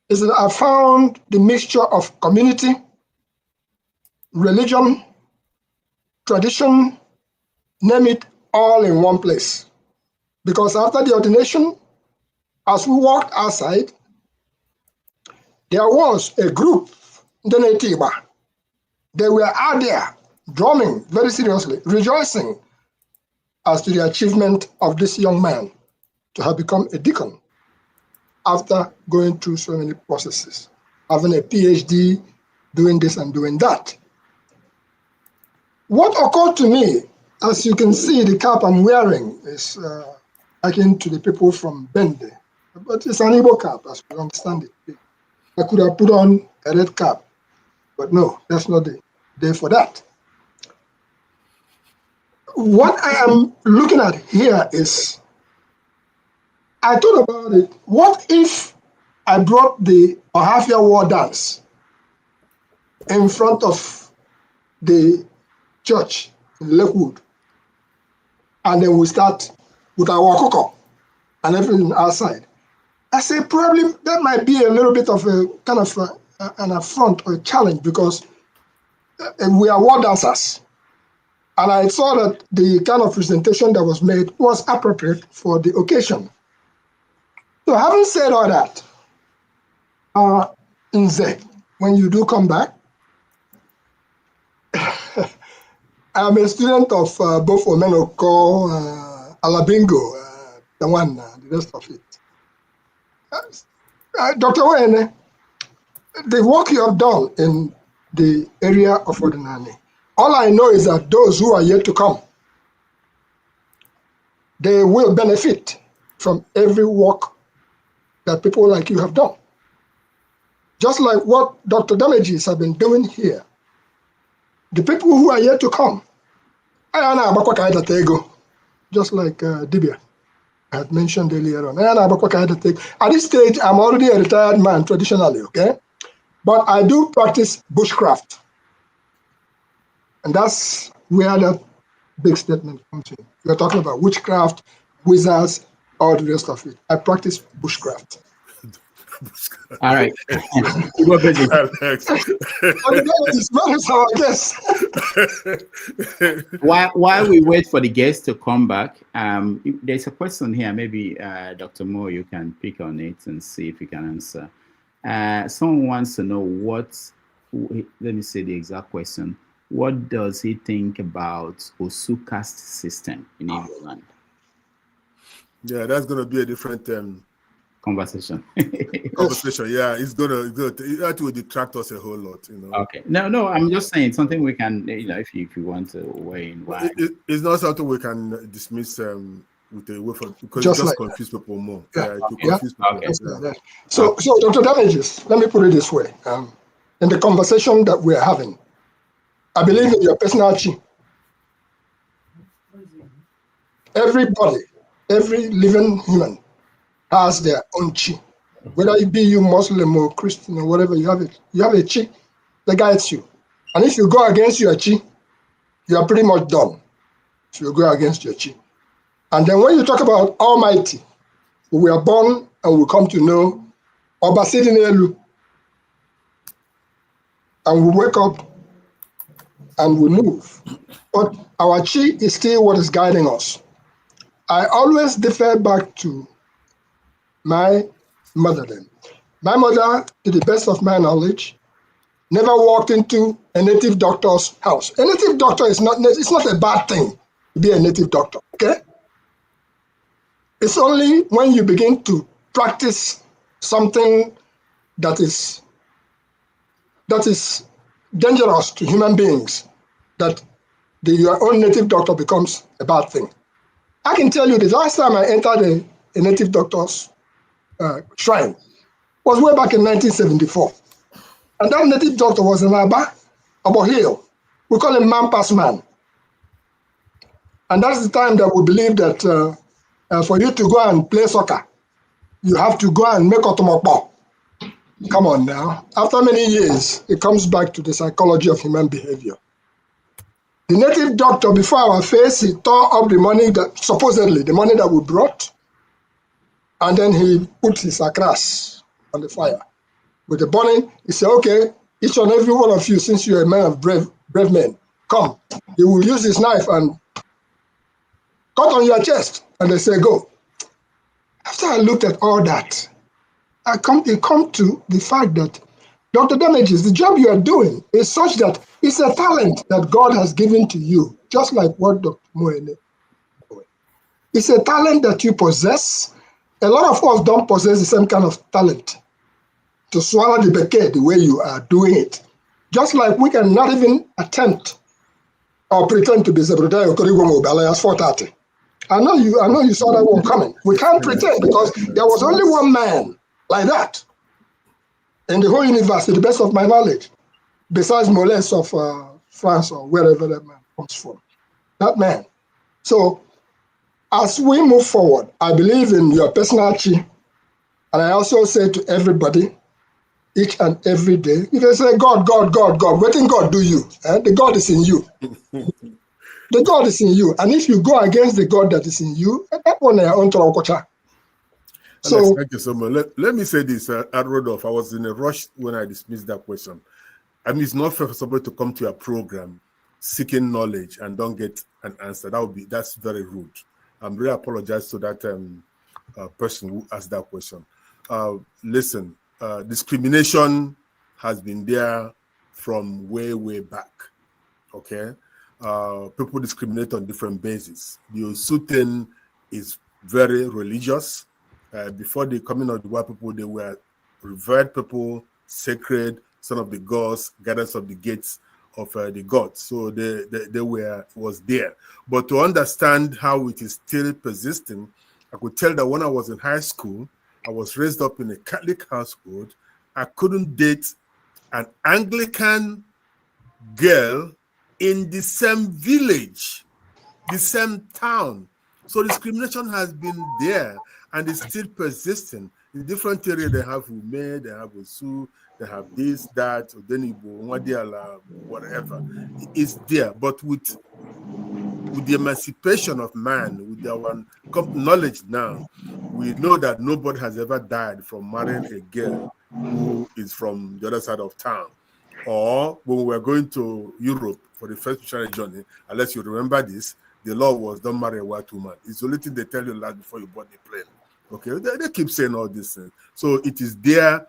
is that I found the mixture of community, religion, tradition, name it, all in one place. Because after the ordination, as we walked outside, there was a group, they were out there drumming very seriously, rejoicing as to the achievement of this young man to have become a deacon after going through so many processes, having a PhD, doing this and doing that. What occurred to me, as you can see, the cap I'm wearing is akin to the people from Bende, but it's an Igbo cap, as we understand it. I could have put on a red cap, but no, that's not the day for that. What I am looking at here is, I thought about it, what if I brought the Ohafia war dance in front of the church in Lakewood, and then we start with our wakoko and everything outside? I say probably that might be a little bit of a kind of an affront or a challenge, because we are war dancers. And I saw that the kind of presentation that was made was appropriate for the occasion. So having said all that, Nze, when you do come back, I'm a student of both Omenoko, Alabingo, the one, the rest of it. Dr. Wayne, the work you have done in the area of Ordinary, all I know is that those who are yet to come, they will benefit from every work that people like you have done. Just like what Dr. Damages have been doing here. The people who are yet to come, just like Dibia had mentioned earlier on. At this stage, I'm already a retired man traditionally, okay? But I do practice bushcraft. And that's where that big statement comes in. We're talking about witchcraft, wizards, all the rest of it. I practice bushcraft. All right. While we wait for the guests to come back, there's a question here. Maybe Dr. Moore, you can pick on it and see if you can answer. Someone wants to know let me say the exact question. What does he think about Osu caste system in Igbo land? Yeah, that's going to be a different conversation. Yeah, that will detract us a whole lot, you know. Okay. No, I'm just saying something we can, if you want to weigh in. Why? It's not something we can dismiss with a way for, because just it just like confuse people more. Yeah. Confuse people. Okay. Yeah. So Dr. Damages, let me put it this way. In the conversation that we're having, I believe in your personal chi. Everybody, every living human has their own chi. Whether it be you Muslim or Christian or whatever, you have it. You have a chi that guides you. And if you go against your chi, you are pretty much done. If you go against your chi. And then when you talk about Almighty, we are born and we come to know Oba Sidinelu. And we wake up and we move. But our chi is still what is guiding us. I always defer back to my mother then. My mother, to the best of my knowledge, never walked into a native doctor's house. A native doctor it's not a bad thing to be a native doctor, okay? It's only when you begin to practice something that is dangerous to human beings that your own native doctor becomes a bad thing. I can tell you the last time I entered a native doctor's shrine was way back in 1974. And that native doctor was in Aba Hill. We call him Man Pass Man. And that's the time that we believe that for you to go and play soccer, you have to go and make otomokpo. Come on now. After many years, it comes back to the psychology of human behavior. The native doctor, before our face, he tore up the money supposedly the money that we brought, and then he put his akras on the fire. With the burning, he said, okay, each and every one of you, since you're a man of brave men, come. He will use his knife and cut on your chest. And they say, go. After I looked at all that, I come to the fact that, Dr. Damages, the job you are doing is such that it's a talent that God has given to you, just like what Dr. Moene. It's a talent that you possess. A lot of us don't possess the same kind of talent to swallow the bouquet the way you are doing it. Just like we cannot even attempt or pretend to be Zebrodaya Okorigwo Mobalayas 430. I know you saw that one coming. We can't pretend because there was only one man like that in the whole universe, to the best of my knowledge, besides Moles of France or wherever that man comes from. That man. So as we move forward, I believe in your personal chi, and I also say to everybody, each and every day, if they say, God, God, God, God, what can God do you? The God is in you. The God is in you. And if you go against the God that is in you, that one is on Torokocha. So thank you so much. Let me say this, Rodolph, I was in a rush when I dismissed that question. I mean, it's not fair for somebody to come to a program seeking knowledge and don't get an answer. That's very rude. I'm really apologize to that person who asked that question. Listen, discrimination has been there from way, way back. Okay, people discriminate on different bases. The Osuten is very religious. Before the coming of the white people, they were revered people, sacred, son of the gods, guidance of the gates of the gods. So they was there. But to understand how it is still persisting, I could tell that when I was in high school, I was raised up in a Catholic household. I couldn't date an Anglican girl in the same village, the same town. So discrimination has been there and it's still persisting. In different areas, they have Ume, they have Osu, they have this, that, Odenibo, Nwadiala, whatever. It's there. But with with the emancipation of man, with our knowledge now, we know that nobody has ever died from marrying a girl who is from the other side of town. Or when we were going to Europe for the first missionary journey, unless you remember this, the law was don't marry a white woman. It's the only thing they tell you last before you board the plane. Okay, they keep saying all these things. So it is there.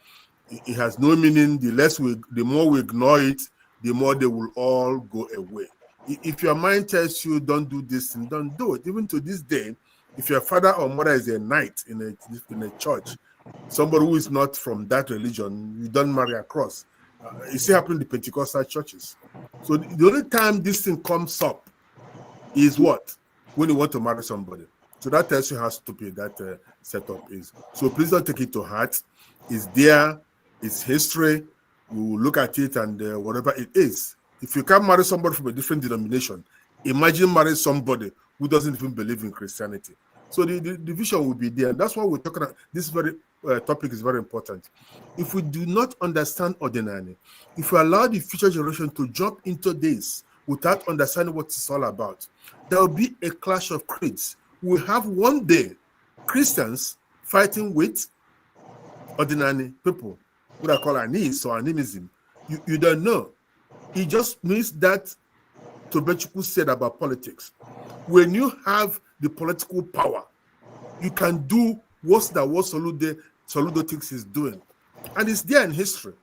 It has no meaning. The more we ignore it, the more they will all go away. If your mind tells you don't do this and don't do it, even to this day, if your father or mother is a knight in a church, somebody who is not from that religion, you don't marry across. It still happens in the Pentecostal churches. So the only time this thing comes up is what? When you want to marry somebody. So that tells you how stupid that setup is. So please don't take it to heart. It's there. It's history. We will look at it and whatever it is. If you can't marry somebody from a different denomination, imagine marrying somebody who doesn't even believe in Christianity. So the division will be there. And that's why we're talking about this very topic is very important. If we do not understand ordinary, if we allow the future generation to jump into this without understanding what it's all about, there will be a clash of creeds. We'll have one day Christians fighting with ordinary people, what I call anis or animism. You don't know. It just means that Tobechukwu said about politics. When you have the political power, you can do worse than what Soludo thinks he's doing. And it's there in history.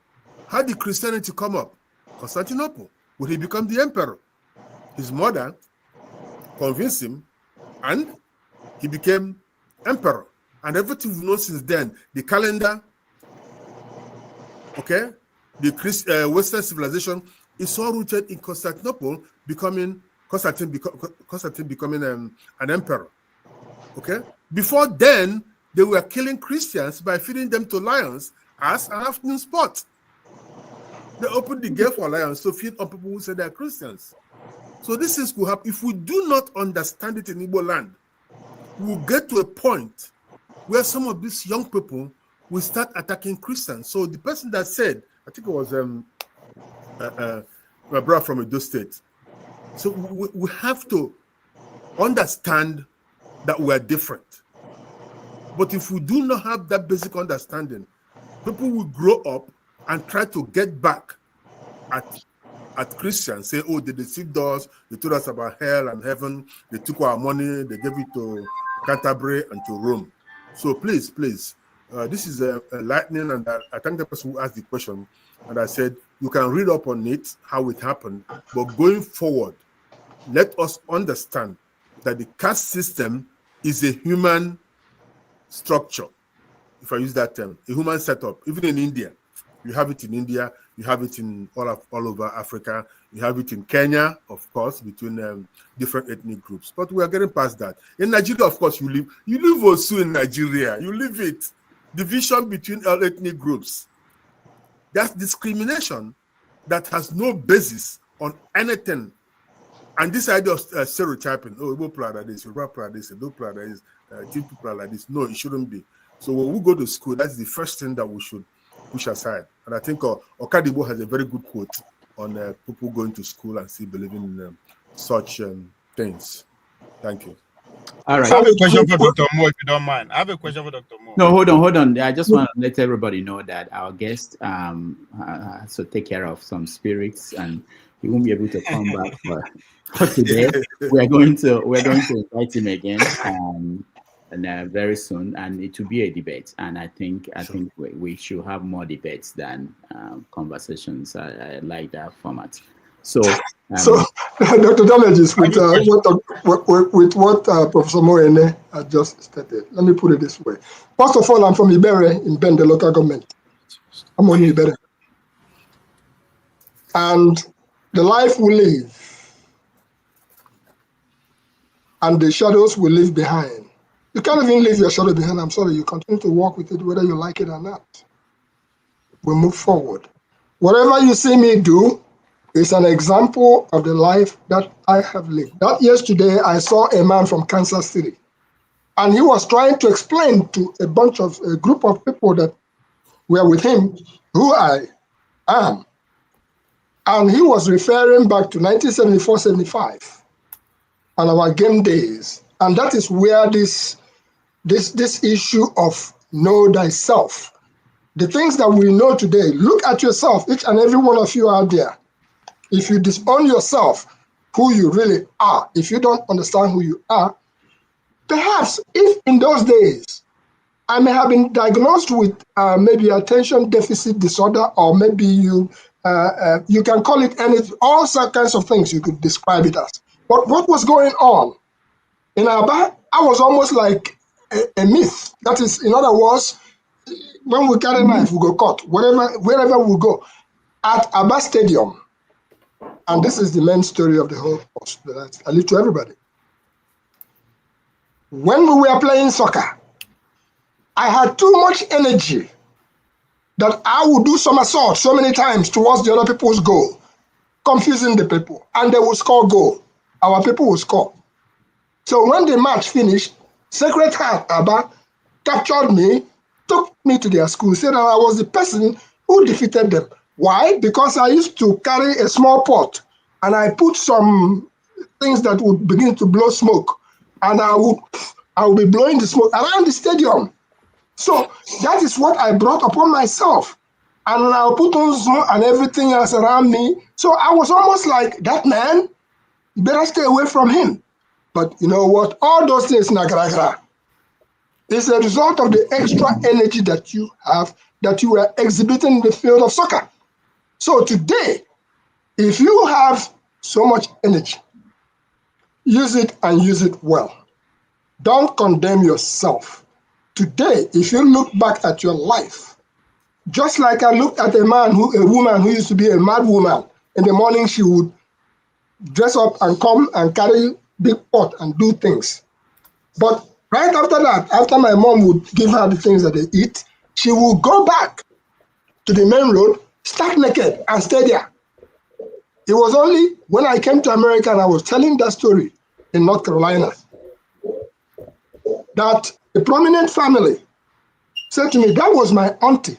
How did Christianity come up? Constantinople, when he became the emperor. His mother convinced him, and he became emperor. And everything we've known since then, the calendar, okay, the Western civilization, is all rooted in Constantinople Constantine becoming an emperor. Okay? Before then, they were killing Christians by feeding them to lions as an afternoon sport. They opened the gate for lions to feed on people who say they're Christians. So this is could happen. If we do not understand it in Igbo land, we'll get to a point where some of these young people will start attacking Christians. So the person that said, I think it was my brother from Edo State. So we have to understand that we are different. But if we do not have that basic understanding, people will grow up and try to get back at Christians, say, oh, they deceived us, they told us about hell and heaven, they took our money, they gave it to Canterbury and to Rome. So please, this is a lightning, and I thank the person who asked the question, and I said, you can read up on it, how it happened, but going forward, let us understand that the caste system is a human structure, if I use that term, a human setup. Even in India, you have it in India, you have it in all over Africa, you have it in Kenya, of course, between different ethnic groups. But we are getting past that. In Nigeria, of course, you live also in Nigeria, you live it. Division between all ethnic groups. That's discrimination that has no basis on anything. And this idea of stereotyping, oh, Igbo people are like this, Yoruba people are this, Edo people are like this, Tiv people are like this. No, it shouldn't be. So when we go to school, that's the first thing that we should push aside. And I think Okadibo has a very good quote on people going to school and still believing in such things. Thank you. All right. I have a question for Dr. Mo, if you don't mind. I have a question for Dr. Mo. No, hold on. I just want to let everybody know that our guest has to take care of some spirits, and he won't be able to come back for today. We're going to invite him again and very soon, and it will be a debate. And I think we should have more debates than conversations. I like that format. So, Dr. Damages, with what Professor Moene had just stated, let me put it this way. First of all, I'm from Ibere in Bende local government. I'm on Ibere. And the life we live and the shadows we leave behind. You can't even leave your shadow behind. I'm sorry, you continue to walk with it whether you like it or not. We move forward. Whatever you see me do, it's an example of the life that I have lived. That yesterday, I saw a man from Kansas City, and he was trying to explain to a group of people that were with him who I am. And he was referring back to 1974-75. on our game days. And that is where this issue of know thyself, the things that we know today, look at yourself, each and every one of you out there. If you disown yourself, who you really are, if you don't understand who you are, perhaps if in those days I may have been diagnosed with maybe attention deficit disorder, or maybe you can call it all kinds of things you could describe it as. But what was going on in Aba, I was almost like a myth. That is, in other words, when we carry knife, we go cut, wherever we go. At Aba Stadium, and this is the main story of the whole post that I leave to everybody. When we were playing soccer, I had too much energy that I would do somersaults so many times towards the other people's goal, confusing the people, and they would score goal. Our people would score. So when the match finished, Sacred Heart Aba captured me, took me to their school, said that I was the person who defeated them. Why? Because I used to carry a small pot and I put some things that would begin to blow smoke, and I would be blowing the smoke around the stadium. So that is what I brought upon myself. And I'll put on smoke and everything else around me. So I was almost like, that man, you better stay away from him. But you know what? All those things, nagragra, is a result of the extra energy that you have, that you were exhibiting in the field of soccer. So today, if you have so much energy, use it and use it well. Don't condemn yourself. Today, if you look back at your life, just like I looked at a woman who used to be a mad woman, in the morning she would dress up and come and carry big pot and do things. But right after that, after my mom would give her the things that they eat, she would go back to the main road, stark naked, and stay there. It was only when I came to America and I was telling that story in North Carolina that a prominent family said to me, that was my auntie.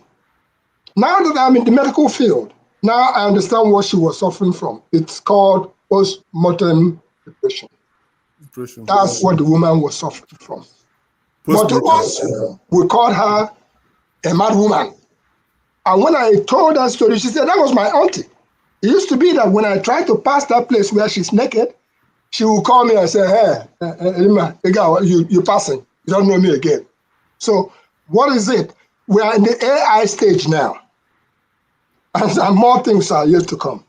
Now that I'm in the medical field, now I understand what she was suffering from. It's called postmortem depression. That's what the woman was suffering from. But to us, we called her a mad woman. And when I told her story, she said, that was my auntie. It used to be that when I tried to pass that place where she's naked, she would call me and say, hey, you're passing. You don't know me again. So what is it? We are in the AI stage now. And more things are yet to come.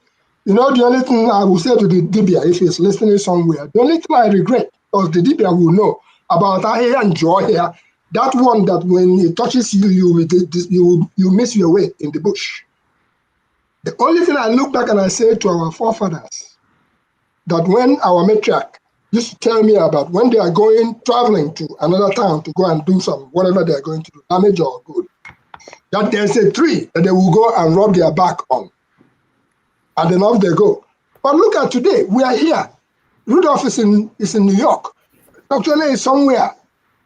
You know, the only thing I will say to the dibia, if he's listening somewhere, the only thing I regret, because the dibia will know about our hair and jaw hair, that one that when it touches you, you miss your way in the bush. The only thing I look back and I say to our forefathers, that when our matriarch used to tell me about when they are traveling to another town to go and do some, whatever they are going to do, damage or good, that there's a tree that they will go and rub their back on. And then off they go. But look at today, we are here. Rudolph is in New York. Dr. L is somewhere.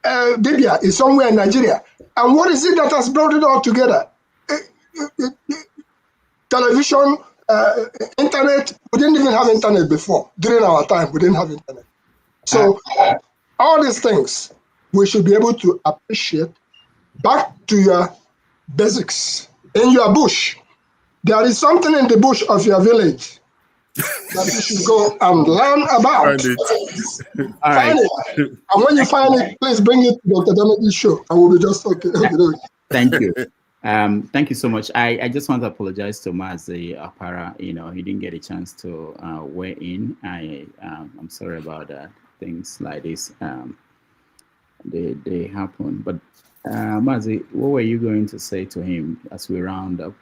Dibia is somewhere in Nigeria. And what is it that has brought it all together? Television, internet. We didn't even have internet before. During our time, we didn't have internet. So all these things, we should be able to appreciate. Back to your basics. In your bush, there is something in the bush of your village that you should go and learn about. Find it. Find it. And when you find it, please bring it to Dr. Damadi's show. I will be just okay. Thank you. Thank you so much. I just want to apologize to Mazi Apara. You know, he didn't get a chance to weigh in. I'm sorry about that. Things like this, they happen. But Mazi, what were you going to say to him as we round up?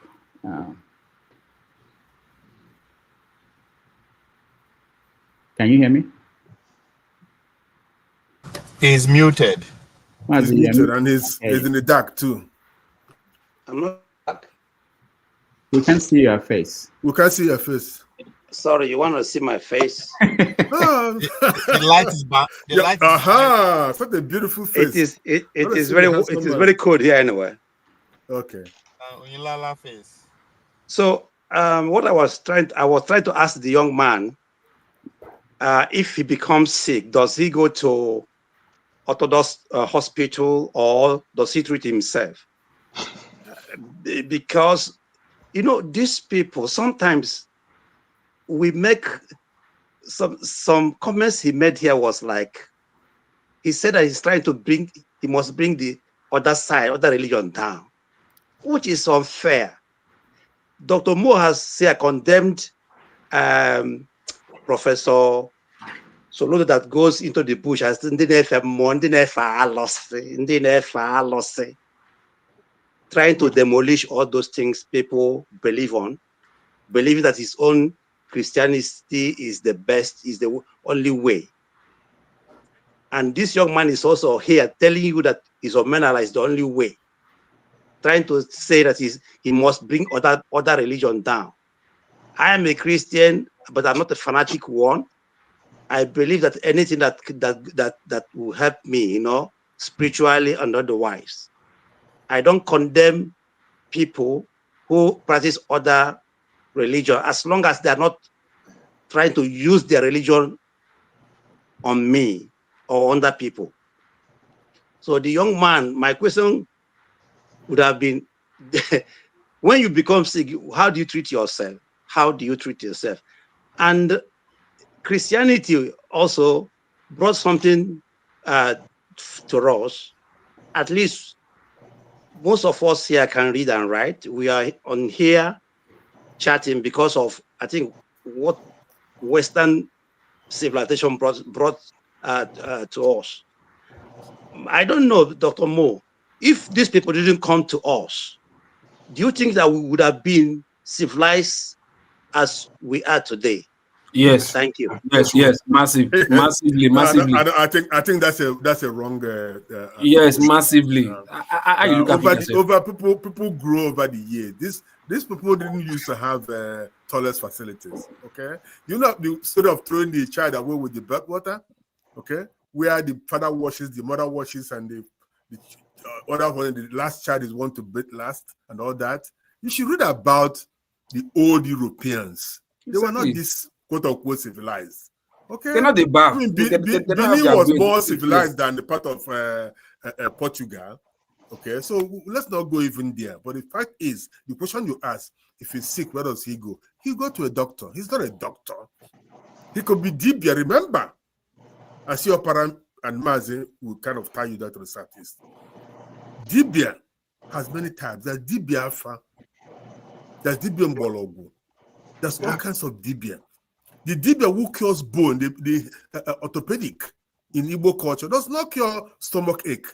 Can you hear me? He's muted. He's muted and he's in the dark too. I'm not back. We can see your face. We can see your face. Sorry, you want to see my face? The light is back. The light is such a beautiful face. It is very cold here anyway. Okay. Face. So what I was trying to ask the young man if he becomes sick, does he go to Orthodox hospital or does he treat himself? Because, you know, these people, sometimes we make some comments he made here was like, he said that he's trying to he must bring the other side, other religion down, which is unfair. Dr. Moore has condemned Professor Soludo that goes into the bush as trying to demolish all those things people believe on, believing that his own Christianity is the best, is the only way. And this young man is also here telling you that his Omenala is the only way, trying to say that he must bring other religion down. I am a Christian, but I'm not a fanatic one. I believe that anything that will help me, you know, spiritually and otherwise. I don't condemn people who practice other religion as long as they are not trying to use their religion on me or other people. So the young man, my question would have been, when you become sick, how do you treat yourself? How do you treat yourself? And Christianity also brought something to us. At least most of us here can read and write. We are on here chatting because of, I think, what Western civilization brought to us. I don't know, Dr. Mo, if these people didn't come to us, do you think that we would have been civilized as we are today? Yes. Thank you. Yes, massively. I think that's a wrong. Yes, massively. People grow over the years. These people didn't used to have toilet facilities. Okay, you know, instead of throwing the child away with the bathwater, okay, where the father washes, the mother washes, and the other one, the last child is one to bathe last, and all that. You should read about the old Europeans. They were not this quote unquote civilized. Okay, they're not the bar. I mean, Benin was more civilized than the part of Portugal. Okay, so let's not go even there. But the fact is, the question you ask, if he's sick, where does he go? He go to a doctor. He's not a doctor. He could be dibia. Remember, I see your parent and Mazi will kind of tie you down to the surface. Dibia has many types. There's dibia alpha. There's dibia mbologu. There's all kinds of dibia. The dibia who cures bone, the orthopedic in Igbo culture, does not cure stomach ache.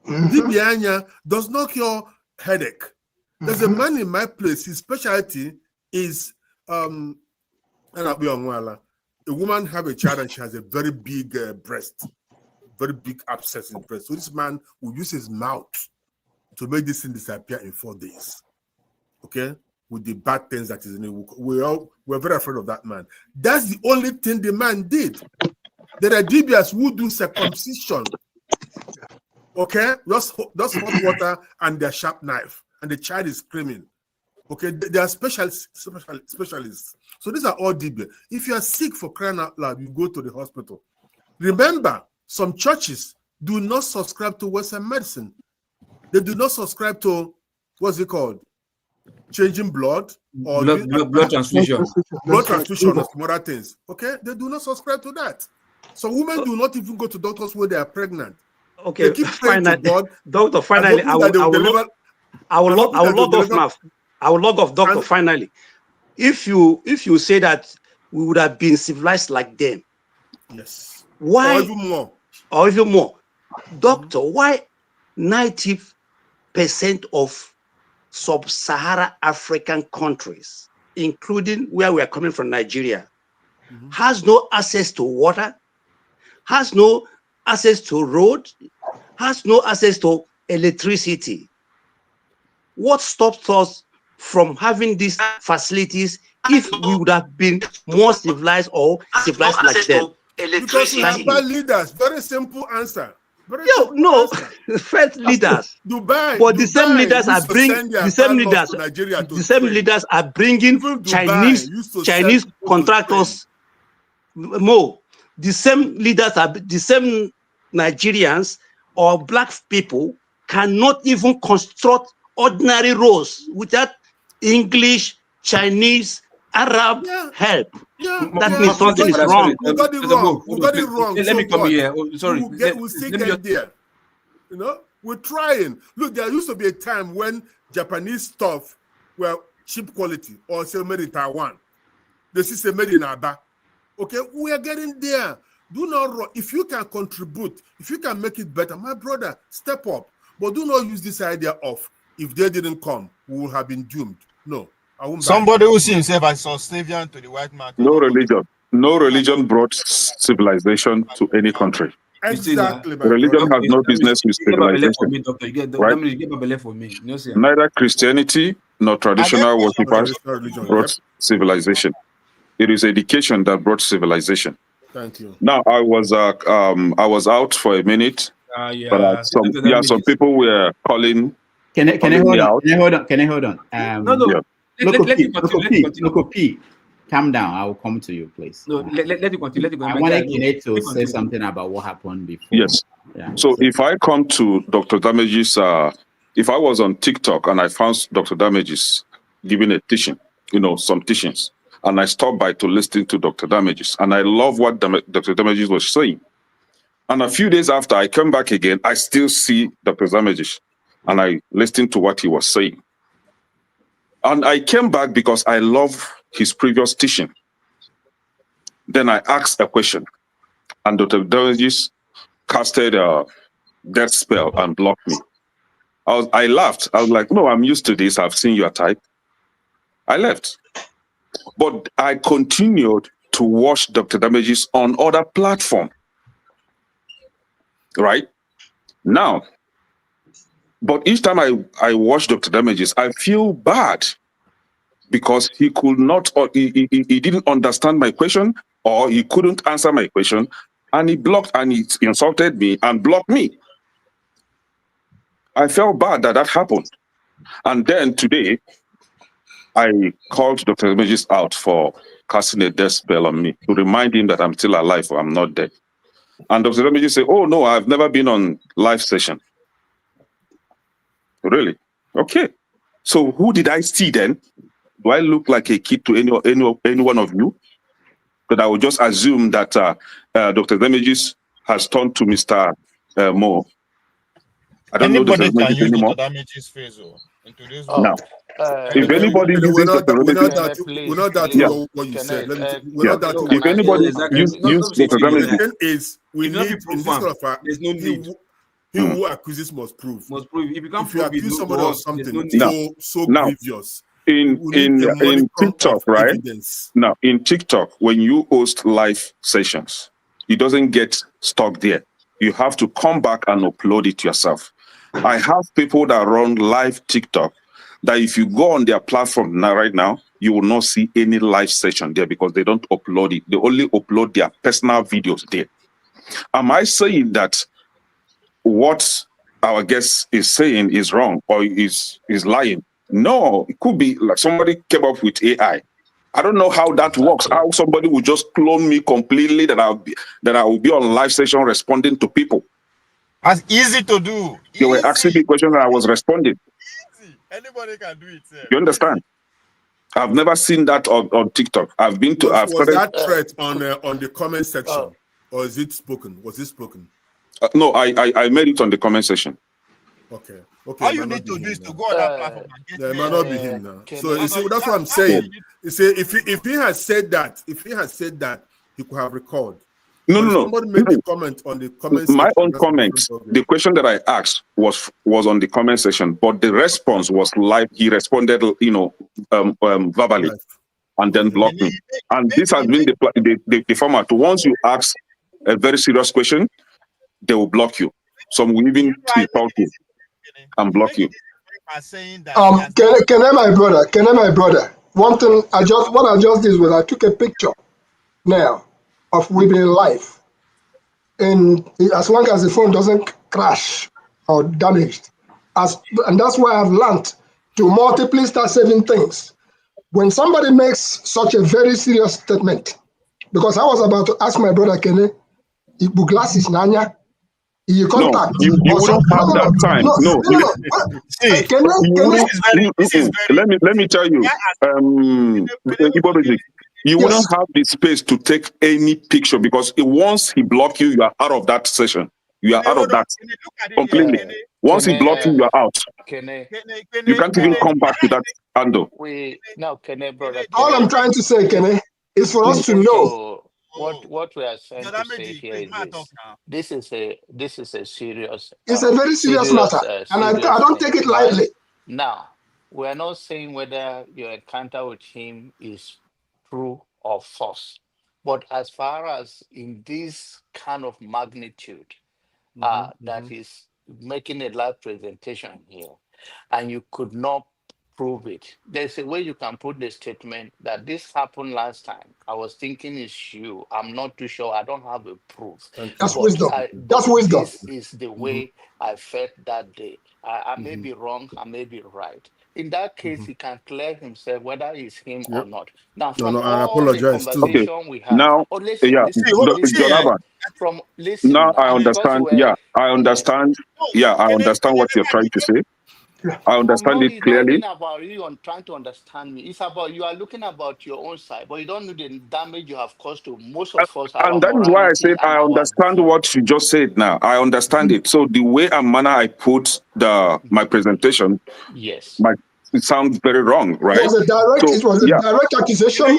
Dibia does not cure headache. There's a man in my place, his specialty is a woman have a child and she has a very big breast, very big abscess in the breast. So this man will use his mouth to make this thing disappear in 4 days. Okay? With the bad things that is in it. We're very afraid of that man. That's the only thing the man did. There are dibias who do circumcision. Okay? Just hot water and their sharp knife. And the child is screaming. Okay? They are specialists. So these are all dibia. If you are sick, for crying out loud, you go to the hospital. Remember, some churches do not subscribe to Western medicine. They do not subscribe to, what's it called? Changing blood or blood transfusion. Blood transfusion or some other things. Okay? They do not subscribe to that. So women do not even go to doctors when they are pregnant. Okay, finally, doctor, finally, I will log off, doctor, finally. If you say that we would have been civilized like them, yes. Why? Or even more. Doctor, why 90% of sub-Saharan African countries, including where we are coming from, Nigeria, has no access to water, has no access to road, has no access to electricity? What stops us from having these facilities if we would have been more civilized or civilized like them? Because we have bad leaders. Very simple answer. First leaders. Dubai. But the same leaders are bringing Chinese contractors Mo, the same leaders are the same Nigerians or black people cannot even construct ordinary roads without English, Chinese, Arab help. That means something is wrong. We got it wrong. We got it wrong. Let me come here. Oh, sorry. We'll still get there. You know, we're trying. Look, there used to be a time when Japanese stuff were cheap quality or say made in Taiwan. They say made in Aba. Okay, we are getting there. Do not run. If you can contribute, if you can make it better, my brother, step up. But do not use this idea of if they didn't come, we would have been doomed. No, I won't. Somebody who sees himself as subservient to the white man. No religion. No religion brought civilization to any country. Exactly. Religion has no business with civilization. Right? Neither Christianity nor traditional worshippers brought civilization. It is education that brought civilization. Thank you. Now I was out for a minute, but some people were calling. Can I hold on? Can I hold on? No. Loco P, calm down. I will come to you, please. No, let you continue. I wanted Kine to say something about what happened before. Yes. Yeah. So if I come to Dr. Damage's, if I was on TikTok and I found Dr. Damage's giving a teaching, some teachings, and I stopped by to listen to Dr. Damage's, and I love what Dr. Damage's was saying. And a few days after I come back again, I still see Dr. Damage's, and I listened to what he was saying. And I came back because I love his previous teaching. Then I asked a question, and Dr. Damage's casted a death spell and blocked me. I laughed. I was like, no, I'm used to this. I've seen your type. I left. But I continued to watch Dr. Damage's on other platforms. Right? Now, but each time I watch Dr. Damage's, I feel bad because he could not, or he didn't understand my question, or he couldn't answer my question, and he blocked and he insulted me and blocked me. I felt bad that happened. And then today, I called Dr. Damage's out for casting a death spell on me to remind him that I'm still alive or I'm not dead. And Dr. Damage's said, oh no, I've never been on live session. Really? Okay. So who did I see then? Do I look like a kid to any one of you? But I would just assume that Dr. Damage's has turned to Mr. Mo. I don't know Dr. Damage's anymore. Damage's face in today's now, if anybody uses Dr. Damage's, we're not doubting what you said. We're not doubting. If anybody uses Dr. Damage's, we need in this kind of there's no need. He who accuses must prove. If you accuse somebody of something so grievous, in TikTok, right? Evidence. Now, in TikTok, when you host live sessions, it doesn't get stuck there. You have to come back and upload it yourself. I have people that run live TikTok that if you go on their platform right now, you will not see any live session there because they don't upload it. They only upload their personal videos there. Am I saying that what our guest is saying is wrong or is lying? No, it could be like somebody came up with AI. I don't know how that works. How somebody would just clone me completely that I will be on live session responding to people. That's easy to do. They were asking me questions and I was responding. Easy. Anybody can do it. Sir. You understand? I've never seen that on TikTok. I've been to. Was that threat on the comment section, or is it spoken? Was it spoken? No, I made it on the comment section. Okay. All you need to do is to go on that platform and get it might not be him now. So you see, that's what I'm saying. You see, if he has said that, he could have recalled. No. Somebody made a comment on the comment section. My own comment. The question that I asked was on the comment section, but the response was live. He responded, verbally, and then blocked me. And this has been the format. Once you ask a very serious question, they will block you. Some will even insult you and block you. Can I, my brother? One thing I just did was I took a picture now of living life, and as long as the phone doesn't crash or damaged, and that's why I've learned to multiply start saving things. When somebody makes such a very serious statement, because I was about to ask my brother Kene, Igbo glasses, Nanya. You contact. No, you wouldn't have that time. No. Let me tell you, Igbo Basic, you wouldn't have the space to take any picture because once he blocks you, you are out of that session. You are out of that completely. Once he blocks you, you are out. You can't even come back to that handle. All I'm trying to say, Kene, is for us to know. What we are trying to say here is this is a serious. It's a very serious matter, and I don't take it lightly. Right? Now, we are not saying whether your encounter with him is true or false, but as far as in this kind of magnitude, that is making a live presentation here, and you could not prove it. There's a way you can put the statement that this happened last time. I was thinking it's you. I'm not too sure. I don't have a proof. That's wisdom. That's wisdom. This is the way I felt that day. I may be wrong. I may be right. In that case, he can clear himself whether it's him or not. Now, from all the conversation we have, now, now I understand. I understand. I understand what you're trying to say. I understand it clearly. It's not about you trying to understand me. It's about you are looking about your own side, but you don't know the damage you have caused to most of us. And that is why I said I understand what you just said now. I understand it. So the way and manner I put my presentation, it sounds very wrong, right? It was a direct accusation.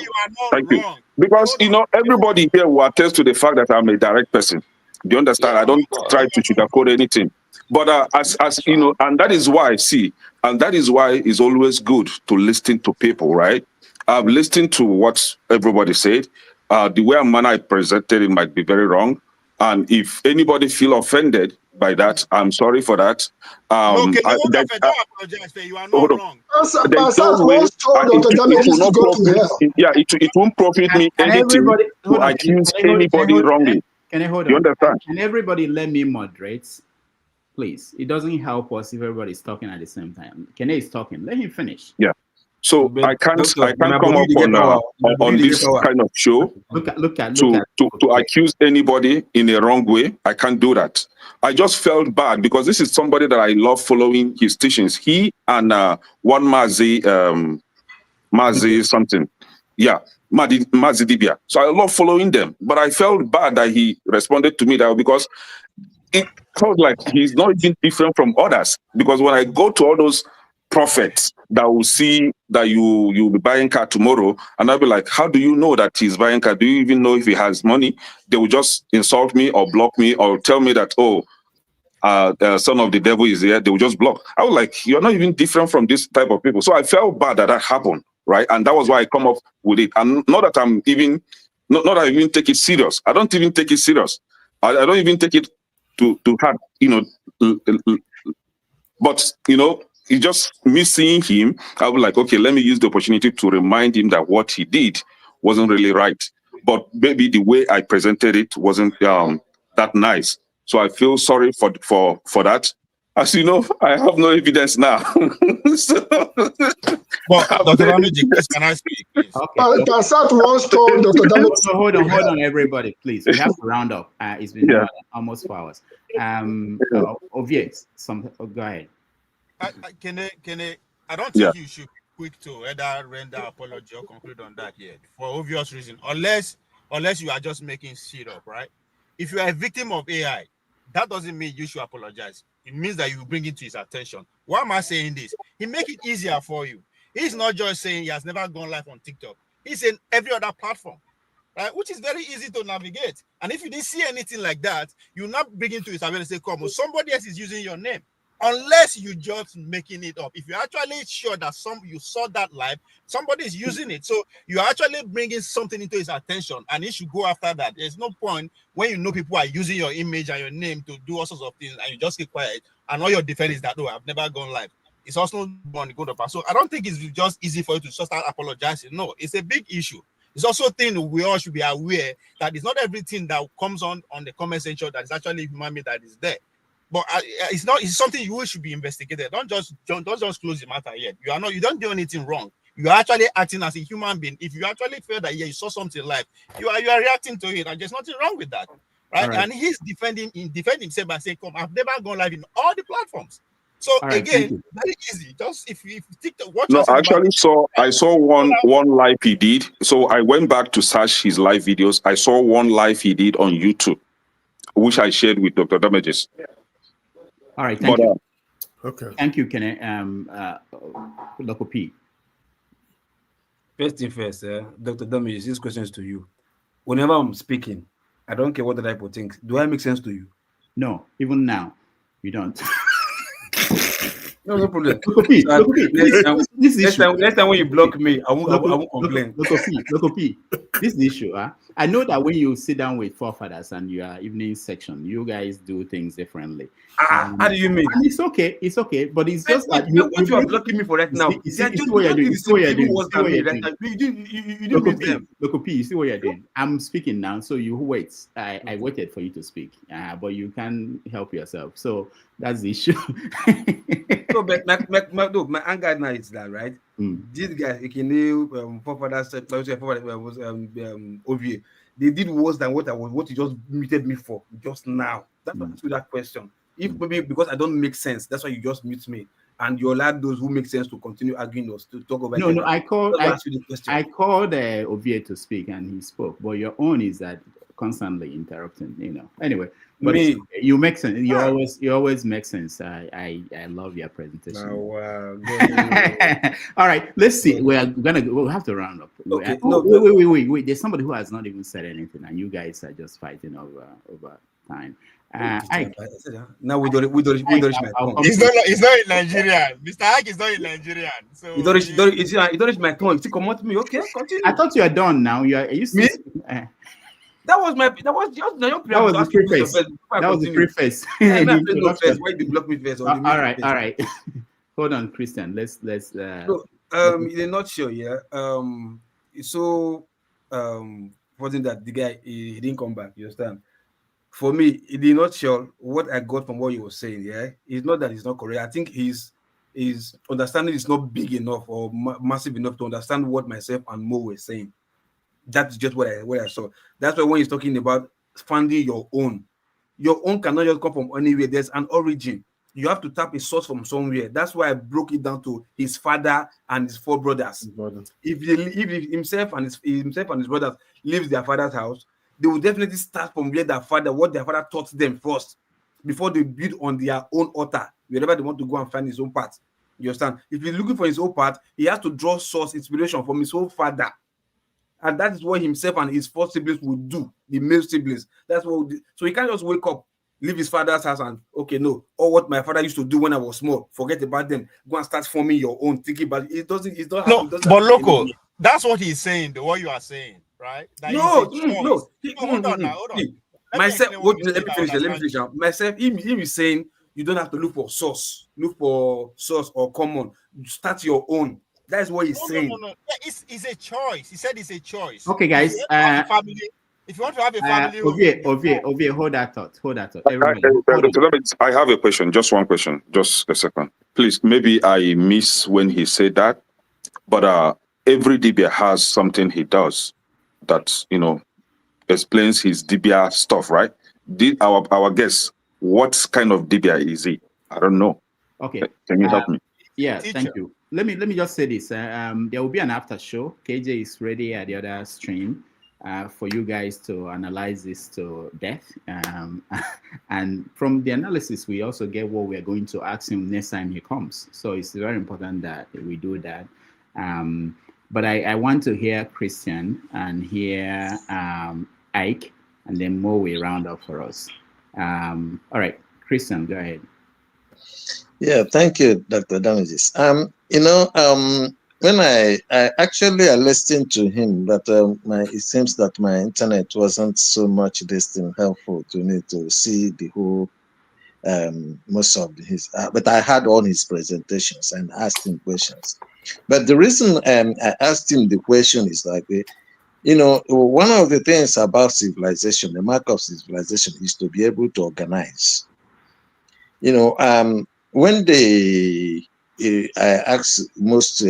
Thank you. Because, everybody here will attest to the fact that I'm a direct person. Do you understand? I don't try to sugarcoat anything. But as you know, and that is why it's always good to listen to people, right? I've listened to what everybody said. The way and manner I presented it might be very wrong. And if anybody feel offended by that, I'm sorry for that. Don't apologize. You are not wrong. It won't profit me anything to accuse anybody wrongly. Can I hold on? You understand? Can everybody let me moderate? Please. It doesn't help us if everybody's talking at the same time. Kene is talking. Let him finish. Yeah. So I can't come up on this kind of show to accuse anybody in a wrong way. I can't do that. I just felt bad because this is somebody that I love following his teachings. He and one Mazi something. Yeah. Mazi Dibia. So I love following them. But I felt bad that he responded to me that because it felt like he's not even different from others. Because when I go to all those prophets that will see that you'll be buying car tomorrow, and I'll be like, how do you know that he's buying car? Do you even know if he has money? They will just insult me or block me or tell me that, the son of the devil is here. They will just block. I was like, you're not even different from this type of people. So I felt bad that happened, right? And that was why I come up with it. And not that I'm even, not that I even take it serious. I don't even take it serious. I don't even take it to heart, but it's just me seeing him. I was like, okay, let me use the opportunity to remind him that what he did wasn't really right. But maybe the way I presented it wasn't that nice. So I feel sorry for that. As you know, I have no evidence now. But Dr. Damage, can I speak, please? Hold on, everybody, please. We have to round up. It's been almost 4 hours. Obvious. Go ahead. I don't think you should be quick to either render apology or conclude on that yet, for obvious reason. Unless you are just making shit up, right? If you are a victim of AI, that doesn't mean you should apologize. It means that you bring it to his attention. Why am I saying this? He make it easier for you. He's not just saying he has never gone live on TikTok. He's in every other platform, right? Which is very easy to navigate. And if you didn't see anything like that, you not bring it to his attention and say, come on, somebody else is using your name. Unless you just making it up. If you're actually sure that you saw that live, somebody is using it. So you're actually bringing something into his attention and he should go after that. There's no point when you know people are using your image and your name to do all sorts of things and you just keep quiet and all your defense is that, I've never gone live. It's also going to go to pass. So I don't think it's just easy for you to just start apologizing. No, it's a big issue. It's also a thing we all should be aware that it's not everything that comes on the comment section that is actually human being that is there. But it's something you should be investigated. Don't just close the matter yet. You don't do anything wrong. You are actually acting as a human being. If you actually feel that you saw something live, you are reacting to it, and there's nothing wrong with that, right? And he's defending himself by saying, "Come, I've never gone live in all the platforms." So again, very easy. Just if you TikTok, watch. No, I actually saw one live he did. So I went back to search his live videos. I saw one live he did on YouTube, which I shared with Dr. Damages. All right, thank you. Okay. Thank you, Kenneth. Local P. First thing first, Dr. Damages, this question is to you. Whenever I'm speaking, I don't care what the type of things. Do I make sense to you? No, even now, you don't. No problem. Next time when you block me, I won't complain. Local P. This is the issue. I know that when you sit down with forefathers and you are evening section, you guys do things differently. How do you mean? And it's okay, but it's just that what you are blocking me for right now. You see what you're doing. You didn't meet them. Local P, you see what you're doing. I'm speaking now, so you wait. I waited for you to speak, but you can't help yourself. So that's the issue. So, but my anger now is that, right? These guys, forefathers was OVA. They did worse than what you just muted me for just now. That's why I asked you that question. If maybe because I don't make sense, that's why you just mute me, and you allow those who make sense to continue arguing us to talk about. No, I called OVA to speak, and he spoke. But your own is that constantly interrupting. Anyway. But you make sense. You always make sense. I love your presentation. Oh, wow. All right, let's see. We'll have to round up. Okay. Wait. There's somebody who has not even said anything, and you guys are just fighting over time. Now we don't reach my tongue. He's not in Nigerian. Mr. Ike is not in Nigerian. So you don't reach my tongue. You come out to me. Okay, continue. I thought you are done now. Are you me? That was the preface. That was the preface. Why did you block me first? All right. Hold on, Christian. Let's. So, in a nutshell, yeah. So, wasn't that the guy? He didn't come back. You understand? For me, in a nutshell, what I got from what he was saying, yeah, it's not that he's not correct. I think his understanding is not big enough or massive enough to understand what myself and Mo were saying. That's just what I saw. That's why when he's talking about finding your own cannot just come from anywhere. There's an origin. You have to tap a source from somewhere. That's why I broke it down to his father and his four brothers. If himself and his brothers leave their father's house, they will definitely start from where what their father taught them first, before they build on their own altar, wherever they want to go and find his own path. You understand? If he's looking for his own path, he has to draw source inspiration from his own father. And that is what himself and his four siblings would do, the male siblings. That's what. So he can't just wake up, leave his father's house, and or what my father used to do when I was small. Forget about them. Go and start forming your own. Thinking about it. It doesn't. No, but local. That's what he's saying. What you are saying, right? That no. Hold on. Myself. Let me finish. Myself. Him is saying you don't have to look for source. Look for source or common. Start your own. That's what he's saying. No. Yeah, it's a choice. He said it's a choice. Okay, guys. If you want to have a family, Ovie, hold that thought. I have a question. Just one question. Just a second, please. Maybe I miss when he said that, but every dibia has something he does that explains his dibia stuff, right? Our guess, what kind of dibia is he? I don't know. Okay. Can you help me? Yeah, thank you. Let me just say this. There will be an after show. KJ is ready at the other stream for you guys to analyze this to death. And from the analysis, we also get what we're going to ask him next time he comes. So it's very important that we do that. But I want to hear Christian and hear Ike, and then Mo will round up for us. All right, Christian, go ahead. Yeah, thank you, Dr. Damages. When I actually listened to him, but it seems that my internet wasn't so much helpful to me to see the whole most of his. But I had all his presentations and asked him questions. But the reason I asked him the question is like, one of the things about civilization, the mark of civilization, is to be able to organize. When I asked most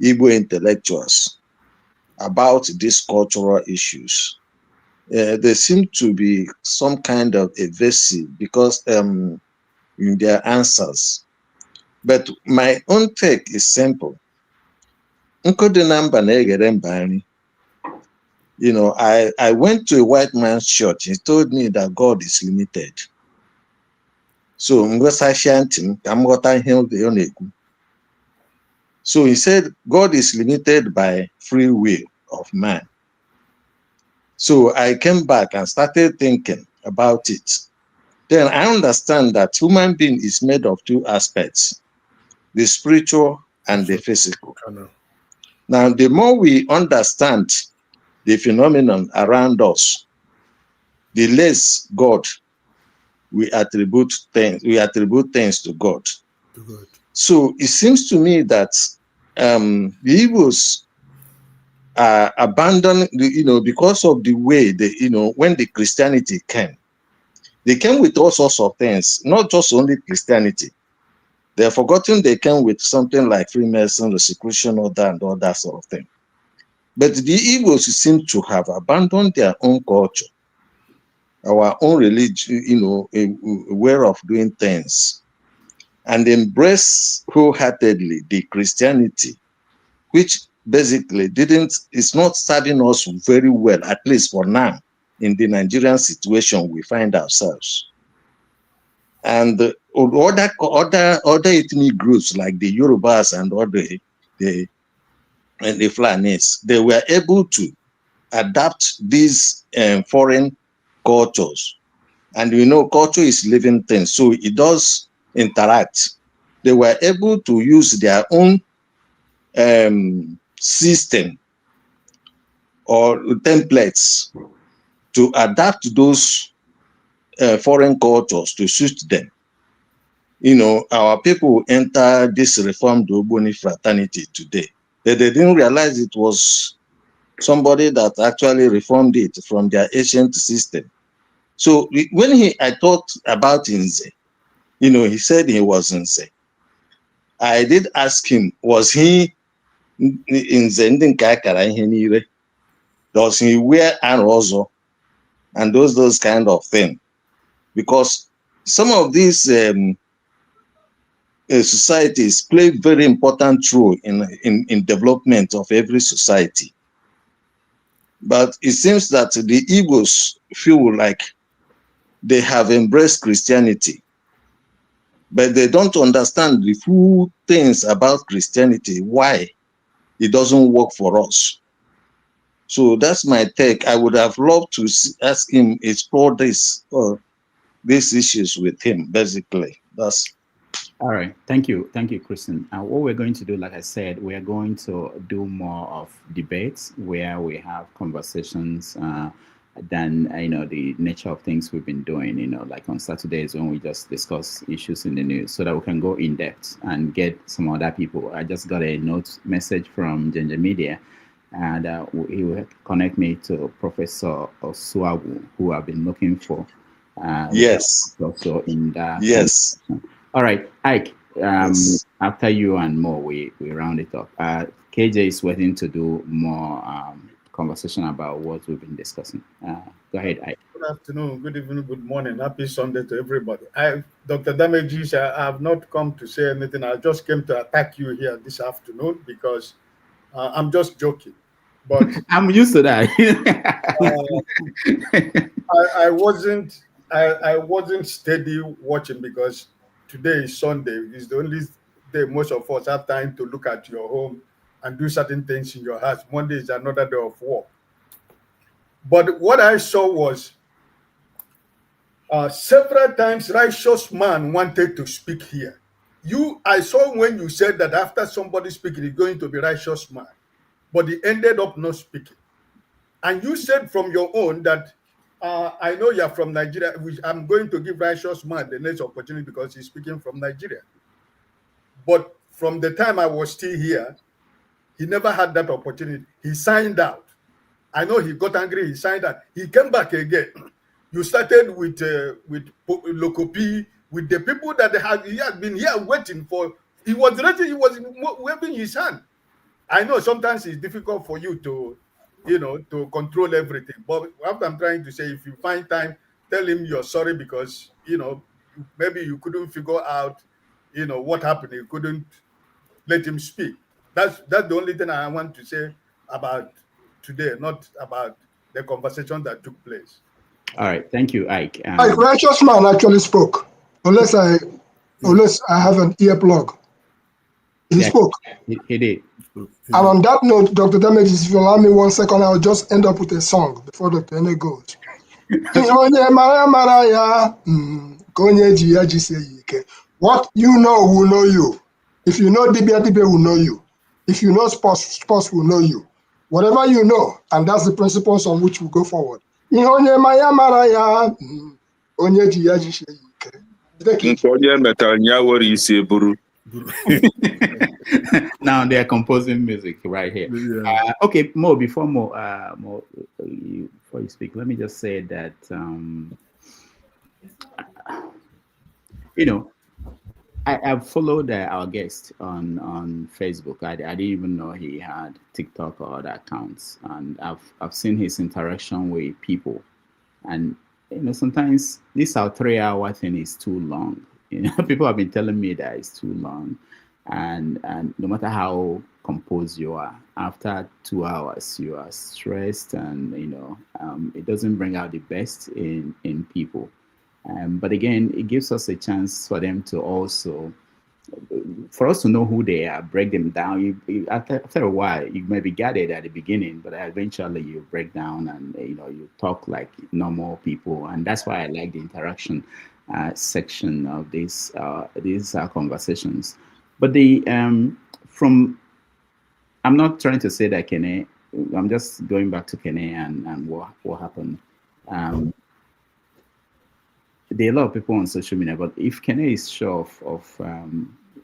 Igbo intellectuals about these cultural issues. There seem to be some kind of evasive because in their answers. But my own take is simple. You know, I went to a white man's church. He told me that God is limited. So so he said God is limited by free will of man. So I came back and started thinking about it. Then I understand that human being is made of two aspects, the spiritual and the physical. Now, the more we understand the phenomenon around us, the less God we attribute things to God. So it seems to me that the Igbos are abandoned, you know, because of the way they, you know, when the Christianity came, they came with all sorts of things, not just only Christianity. They have forgotten they came with something like Freemason, Rosicrucian, all that sort of thing. But the Igbos seem to have abandoned their own culture, our own religion, you know, a way of doing things, and embrace wholeheartedly the Christianity, which basically is not serving us very well, at least for now, in the Nigerian situation we find ourselves. And other ethnic groups like the Yorubas and the Fulanis, they were able to adapt these foreign cultures. And you know, culture is living thing, so it does interact. They were able to use their own system or templates to adapt those foreign cultures to suit them. You know, our people enter this reformed Ogboni fraternity today. They didn't realize it was somebody that actually reformed it from their ancient system. So when I talked about Nze, you know, he said he was Nze. I did ask him, was he Nze? Does he wear an rozo and those kind of thing? Because some of these societies play very important role in development of every society. But it seems that the Igbos feel like they have embraced Christianity, but they don't understand the full things about Christianity, why it doesn't work for us. So that's my take. I would have loved to ask him, explore these issues with him, basically. That's all right. Thank you, Kristen. And what we're going to do, like I said, we are going to do more of debates where we have conversations than, you know, the nature of things we've been doing, you know, like on Saturdays when we just discuss issues in the news, so that we can go in depth and get some other people. I just got a message from Ginger Media, and he will connect me to Professor Agwu, who I've been looking for. Yes. Also in that. Yes. All right, Ike. Yes. After you and more, we round it up. KJ is waiting to do more conversation about what we've been discussing. Go ahead, Ike. Good afternoon, good evening, good morning. Happy Sunday to everybody. Dr. Damages, I have not come to say anything. I just came to attack you here this afternoon because I'm just joking. But I'm used to that. I wasn't steady watching because today is Sunday. It's the only day most of us have time to look at your home and do certain things in your house. Monday is another day of work. But what I saw was several times righteous man wanted to speak here. I saw when you said that after somebody speaking, it's going to be righteous man, but he ended up not speaking. And you said from your own that I know you're from Nigeria, which I'm going to give righteous man the next opportunity because he's speaking from Nigeria. But from the time I was still here, he never had that opportunity. He signed out. I know he got angry, he signed out. He came back again. You started with Lokopi, with the people that he had been here waiting for. He was ready, he was waving his hand. I know sometimes it's difficult for you to, to control everything. But what I'm trying to say, if you find time, tell him you're sorry because, maybe you couldn't figure out, what happened. You couldn't let him speak. That's the only thing I want to say about today, not about the conversation that took place. All right, thank you, Ike. Ike, righteous man actually spoke, unless I have an earplug. He spoke. He did. And on that note, Dr. Damages, if you allow me 1 second, I'll just end up with a song before Dr. Ene goes. What you know will know you. If you know dibia, dibia will know you. If you know sports will know you. Whatever you know, and that's the principles on which we go forward. Now they are composing music right here. Yeah. Okay, Mo, before you speak, let me just say that I've followed our guest on Facebook. I didn't even know he had TikTok or other accounts, and I've seen his interaction with people, and sometimes this our 3-hour thing is too long. People have been telling me that it's too long, and no matter how composed you are, after 2 hours you are stressed, and it doesn't bring out the best in people. But again, it gives us a chance for them to also, for us to know who they are, break them down. After a while, you maybe get it at the beginning, but eventually you break down and you talk like normal people, and that's why I like the interaction section of these conversations. But I'm not trying to say that Kene. I'm just going back to Kene and what happened. There are a lot of people on social media, but if Kene is sure of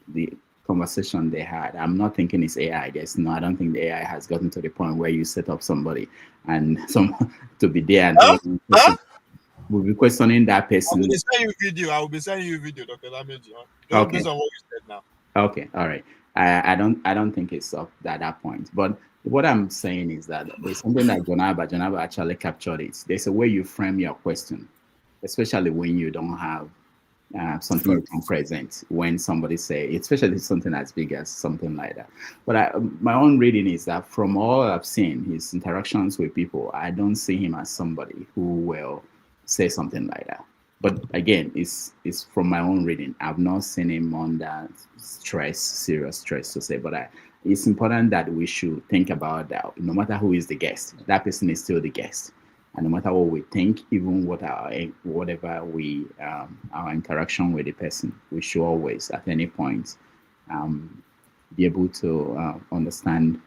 the conversation they had, I'm not thinking it's AI. I don't think the AI has gotten to the point where you set up somebody and someone to be there and we'll be questioning that person. I will be sending you video, Dr. Lameji. Okay. Based on what you said now. Okay, all right. I don't think it's up at that point. But what I'm saying is that there's something that Jonaba actually captured it. There's a way you frame your question, especially when you don't have something you can present. When somebody say, especially something as big as something like that. But my own reading is that from all I've seen, his interactions with people, I don't see him as somebody who will say something like that. But again, it's from my own reading. I've not seen him under serious stress to say. But it's important that we should think about that. No matter who is the guest, that person is still the guest. And no matter what we think, even our interaction with the person, we should always, at any point, be able to understand,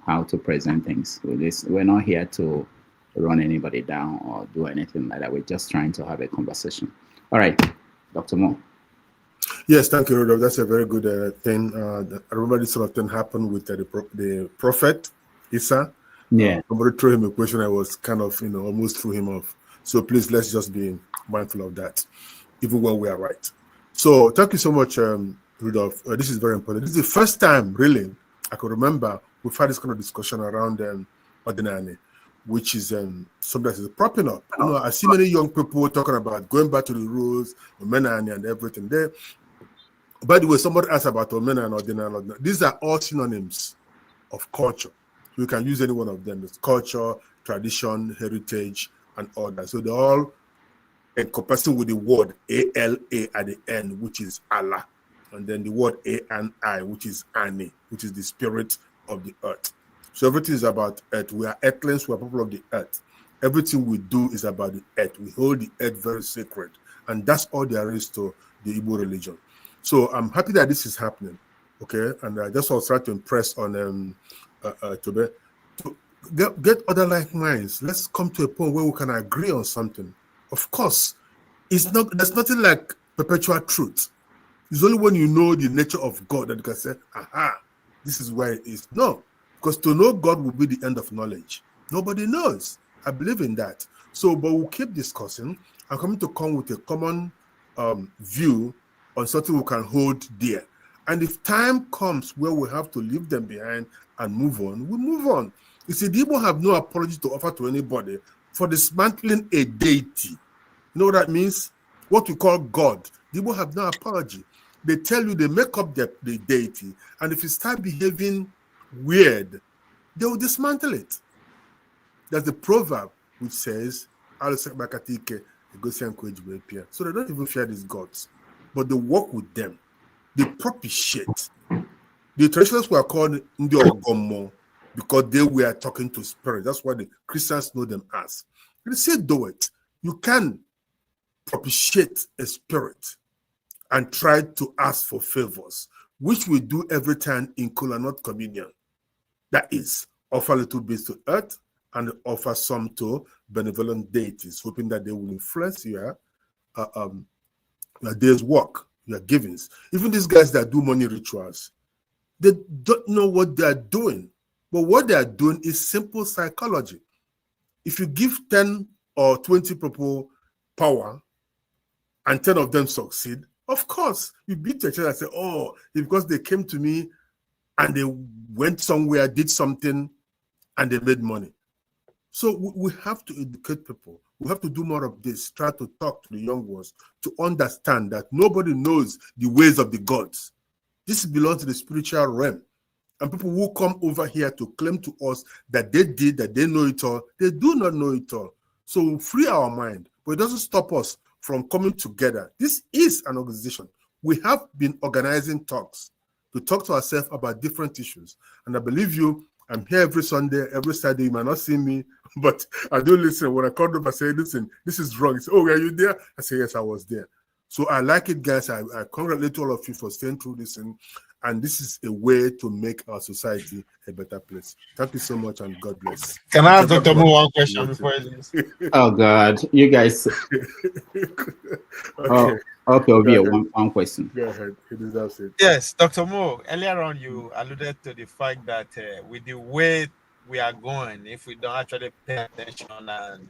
how to present things. We're not here to run anybody down or do anything like that. We're just trying to have a conversation. All right, Dr. Mo. Yes, thank you, Rudolph. That's a very good thing. I remember this sort of thing happened with the prophet Isa. Yeah. Somebody threw him a question. I was kind of, almost threw him off. So please, let's just be mindful of that, even when we are right. So thank you so much, Rudolph. This is very important. This is the first time, really, I could remember we've had this kind of discussion around Ordinary, which is something that is propping up. I see many young people talking about going back to the rules, Omenani and everything there. By the way, somebody asked about Omena and Ordinary. These are all synonyms of culture. You can use any one of them. It's culture, tradition, heritage, and all that. So they're all encompassing with the word A-L-A at the end, which is Allah. And then the word A-N-I, which is Ani, which is the spirit of the earth. So everything is about earth. We are earthlings, we are people of the earth. Everything we do is about the earth. We hold the earth very sacred. And that's all there is to the Igbo religion. So I'm happy that this is happening. Okay. And I just was trying to impress on Tobe, to get other like minds. Let's come to a point where we can agree on something. Of course, there's nothing like perpetual truth. It's only when you know the nature of God that you can say, aha, this is where it is. No, because to know God will be the end of knowledge. Nobody knows. I believe in that. So, but we'll keep discussing. I'm coming to come with a common view on something we can hold dear. And if time comes where we have to leave them behind and move on, we move on. You see, the Igbo have no apology to offer to anybody for dismantling a deity. You know what that means? What we call God. The Igbo have no apology. They tell you they make up the deity, and if you start behaving weird, they will dismantle it. That's the proverb which says, so they don't even fear these gods, but they work with them. They propitiate. The traditionalists were called Ndi Ogomo because they were talking to spirit. That's why the Christians know them as. They say, do it. You can propitiate a spirit and try to ask for favors, which we do every time in Kola Nut communion. That is, offer a little bit to earth and offer some to benevolent deities, hoping that they will influence your day's work, your givings. Even these guys that do money rituals, they don't know what they are doing. But what they are doing is simple psychology. If you give 10 or 20 people power and 10 of them succeed, of course, you beat your chest and say, oh, because they came to me and they went somewhere, did something, and they made money. So we have to educate people. We have to do more of this, try to talk to the young ones to understand that nobody knows the ways of the gods. This belongs to the spiritual realm. And people who come over here to claim to us that they did, that they know it all, they do not know it all. So we free our mind, but it doesn't stop us from coming together. This is an organization. We have been organizing talks to talk to ourselves about different issues. And I believe you, I'm here every Sunday, every Saturday. You might not see me, but I do listen. When I called up, I say, listen, this is wrong. He said, oh, were you there? I say, yes, I was there. So I like it, guys. I congratulate all of you for staying through this. And this is a way to make our society a better place. Thank you so much, and God bless. Can I ask Dr. Mo one question before this? Oh, God. You guys. Okay. Okay, one question. Go ahead. He deserves it. Yes, Dr. Mo, earlier on you alluded to the fact that with the way we are going, if we don't actually pay attention and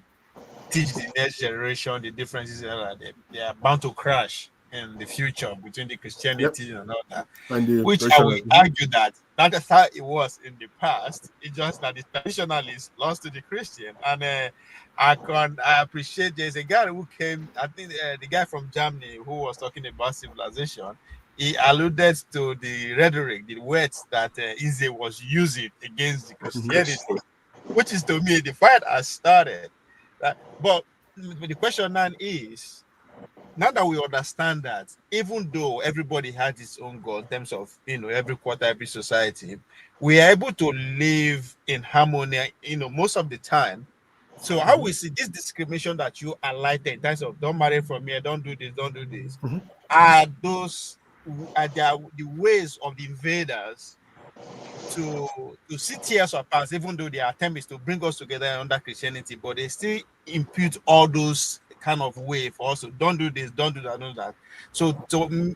teach the next generation the differences, they are bound to crash in the future between the Christianity and all that. And which I will argue that is how it was in the past. It's just that the traditionalists lost to the Christian. And I appreciate there's a guy who came, I think the guy from Germany who was talking about civilization. He alluded to the rhetoric, the words that Nze was using against the Christianity, which is to me the fight has started. But the question now is, now that we understand that, even though everybody has its own goal in terms of, every quarter, every society, we are able to live in harmony, most of the time. So how we see this discrimination that you highlighted in terms of don't marry from here, don't do this, are the ways of the invaders to see tears of past, even though their attempt is to bring us together under Christianity, but they still impute all those kind of way for us to don't do this, don't do that, don't do that. So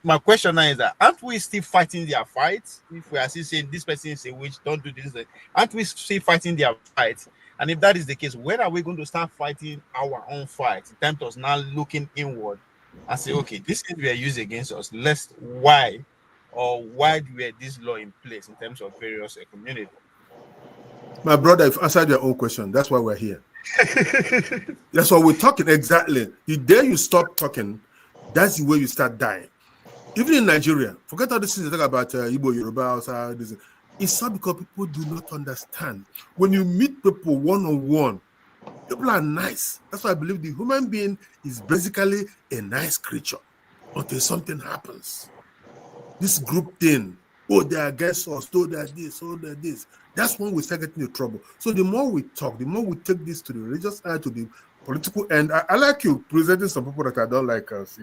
my question now is that aren't we still fighting their fights? If we are still saying this person is a witch, don't do this, aren't we still fighting their fights? And if that is the case, when are we going to start fighting our own fight in terms of now looking inward and say, okay, this thing we are used against us, why do we have this law in place in terms of various communities? My brother, you've answered your own question. That's why we're here. That's why we're talking. Exactly. The day you stop talking, that's the way you start dying. Even in Nigeria, forget all this things they talk about Igbo, Yoruba, it's not because people do not understand. When you meet people one-on-one, people are nice. That's why I believe the human being is basically a nice creature until something happens. This group thing, oh, they're against us, oh, they're this, oh, they're this. That's when we start getting into trouble. So the more we talk, the more we take this to the religious side, to the political end. I like you presenting some people that I don't like us,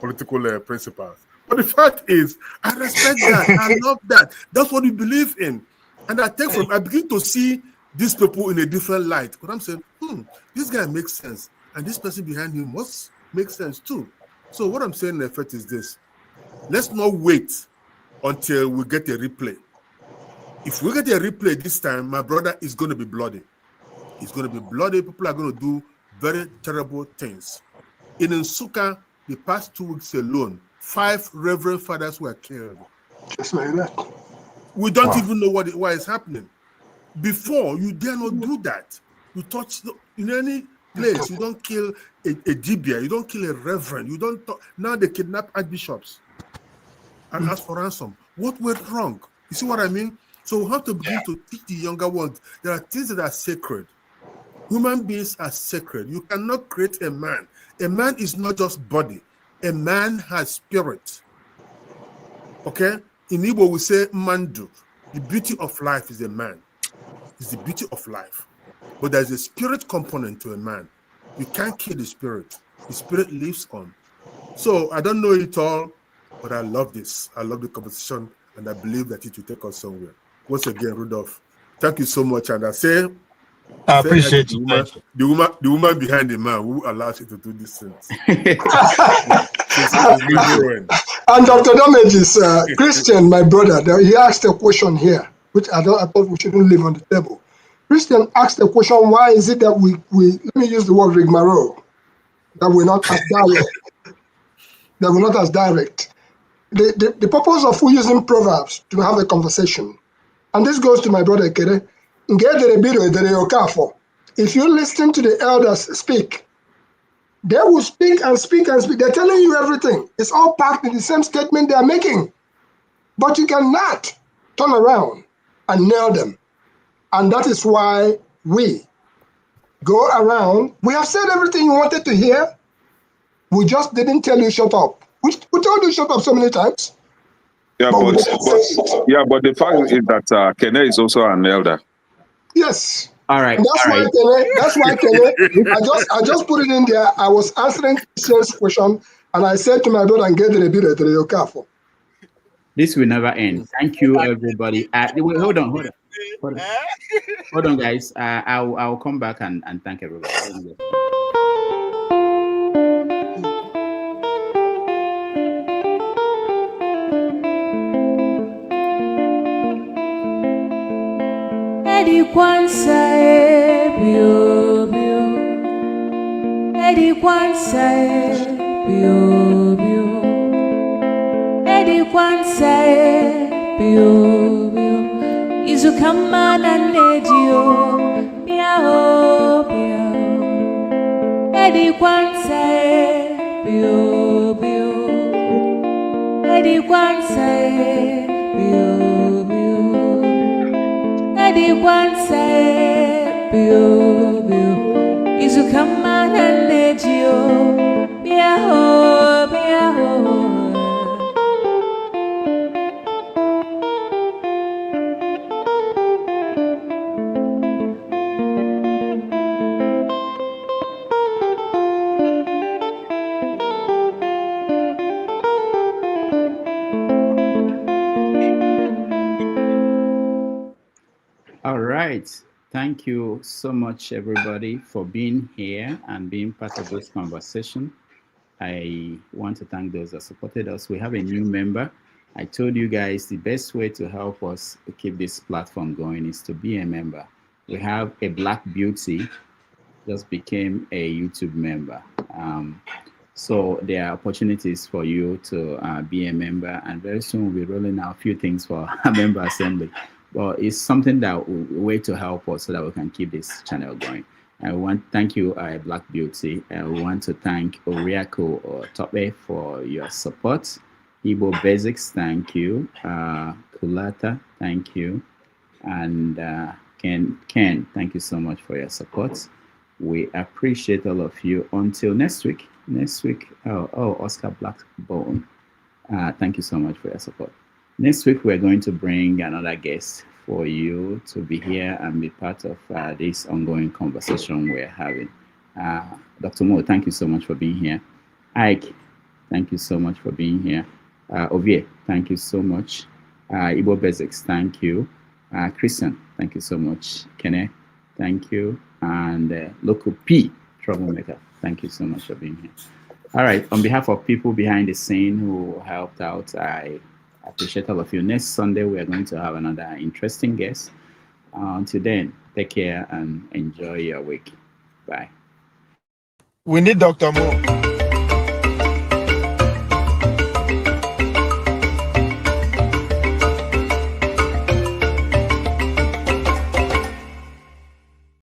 political principles. But the fact is, I respect that. I love that. That's what we believe in. And I begin to see these people in a different light. Because I'm saying, this guy makes sense. And this person behind him must make sense too. So what I'm saying in effect is this. Let's not wait until we get a replay. If we get a replay this time, my brother is going to be bloody. It's going to be bloody. People are going to do very terrible things. In Nsukka, the past 2 weeks alone, 5 reverend fathers were killed. Just like that. We don't even know why it's happening. Before, you dare not do that. You touch in any place. You don't kill a dibia. You don't kill a reverend. You don't. Now they kidnap archbishops and ask for ransom. What went wrong? You see what I mean? So we have to begin to teach the younger ones. There are things that are sacred. Human beings are sacred. You cannot create a man. A man is not just body. A man has spirit. Okay? In Igbo, we say mandu. The beauty of life is a man. It's the beauty of life. But there's a spirit component to a man. You can't kill the spirit. The spirit lives on. So I don't know it all, but I love this. I love the conversation, and I believe that it will take us somewhere. Once again, Rudolph, thank you so much. And I say, I appreciate you. The woman behind the man who allows you to do these things. And Dr. Damage's Christian, my brother, he asked a question here, which I thought we shouldn't leave on the table. Christian asked the question, why is it that we let me use the word rigmarole, that we're not as direct, that we're not as direct. The purpose of using proverbs to have a conversation, and this goes to my brother Kere, if you listen to the elders speak, they will speak and speak and speak. They're telling you everything. It's all packed in the same statement they are making. But you cannot turn around and nail them. And that is why we go around. We have said everything you wanted to hear. We just didn't tell you shut up. We told you shut up so many times. Yeah, but the fact is that Kene is also an elder. Yes. All right. And that's why Kene, I just put it in there. I was answering Christian's question, and I said to my brother, and get the bit of your careful. This will never end. Thank you, everybody. Wait, hold on, guys. I'll come back and thank everybody. Eddie Kwansa bio bio, Eddie Kwansa bio bio, Eddie Kwansa bio bio, Izukama na nedio biao biao, Eddie Kwansa bio bio, Eddie Kwansa bio bio. Eddie Kwansa bio bio, Izukama na nedio biao biao. All right. Thank you so much, everybody, for being here and being part of this conversation. I want to thank those that supported us. We have a new member. I told you guys the best way to help us to keep this platform going is to be a member. We have a Black Beauty, just became a YouTube member. So there are opportunities for you to be a member, and very soon we'll be rolling out a few things for our member assembly. Well, it's something that way to help us so that we can keep this channel going. I want to thank you, Black Beauty. We want to thank Oriako Tobe for your support. Igbo Basics, thank you. Kulata, thank you. And Ken, thank you so much for your support. We appreciate all of you. Until next week. Oscar Blackbone. Thank you so much for your support. Next week, we're going to bring another guest for you to be here and be part of this ongoing conversation we're having. Dr. Mo, thank you so much for being here. Ike, thank you so much for being here. Ovie, thank you so much. Igbo Basics, thank you. Christian, thank you so much. Kene, thank you. And Local P, Troublemaker, thank you so much for being here. All right, on behalf of people behind the scene who helped out, I appreciate all of you. Next Sunday, we are going to have another interesting guest. Until then, take care and enjoy your week. Bye. We need Dr. Mo.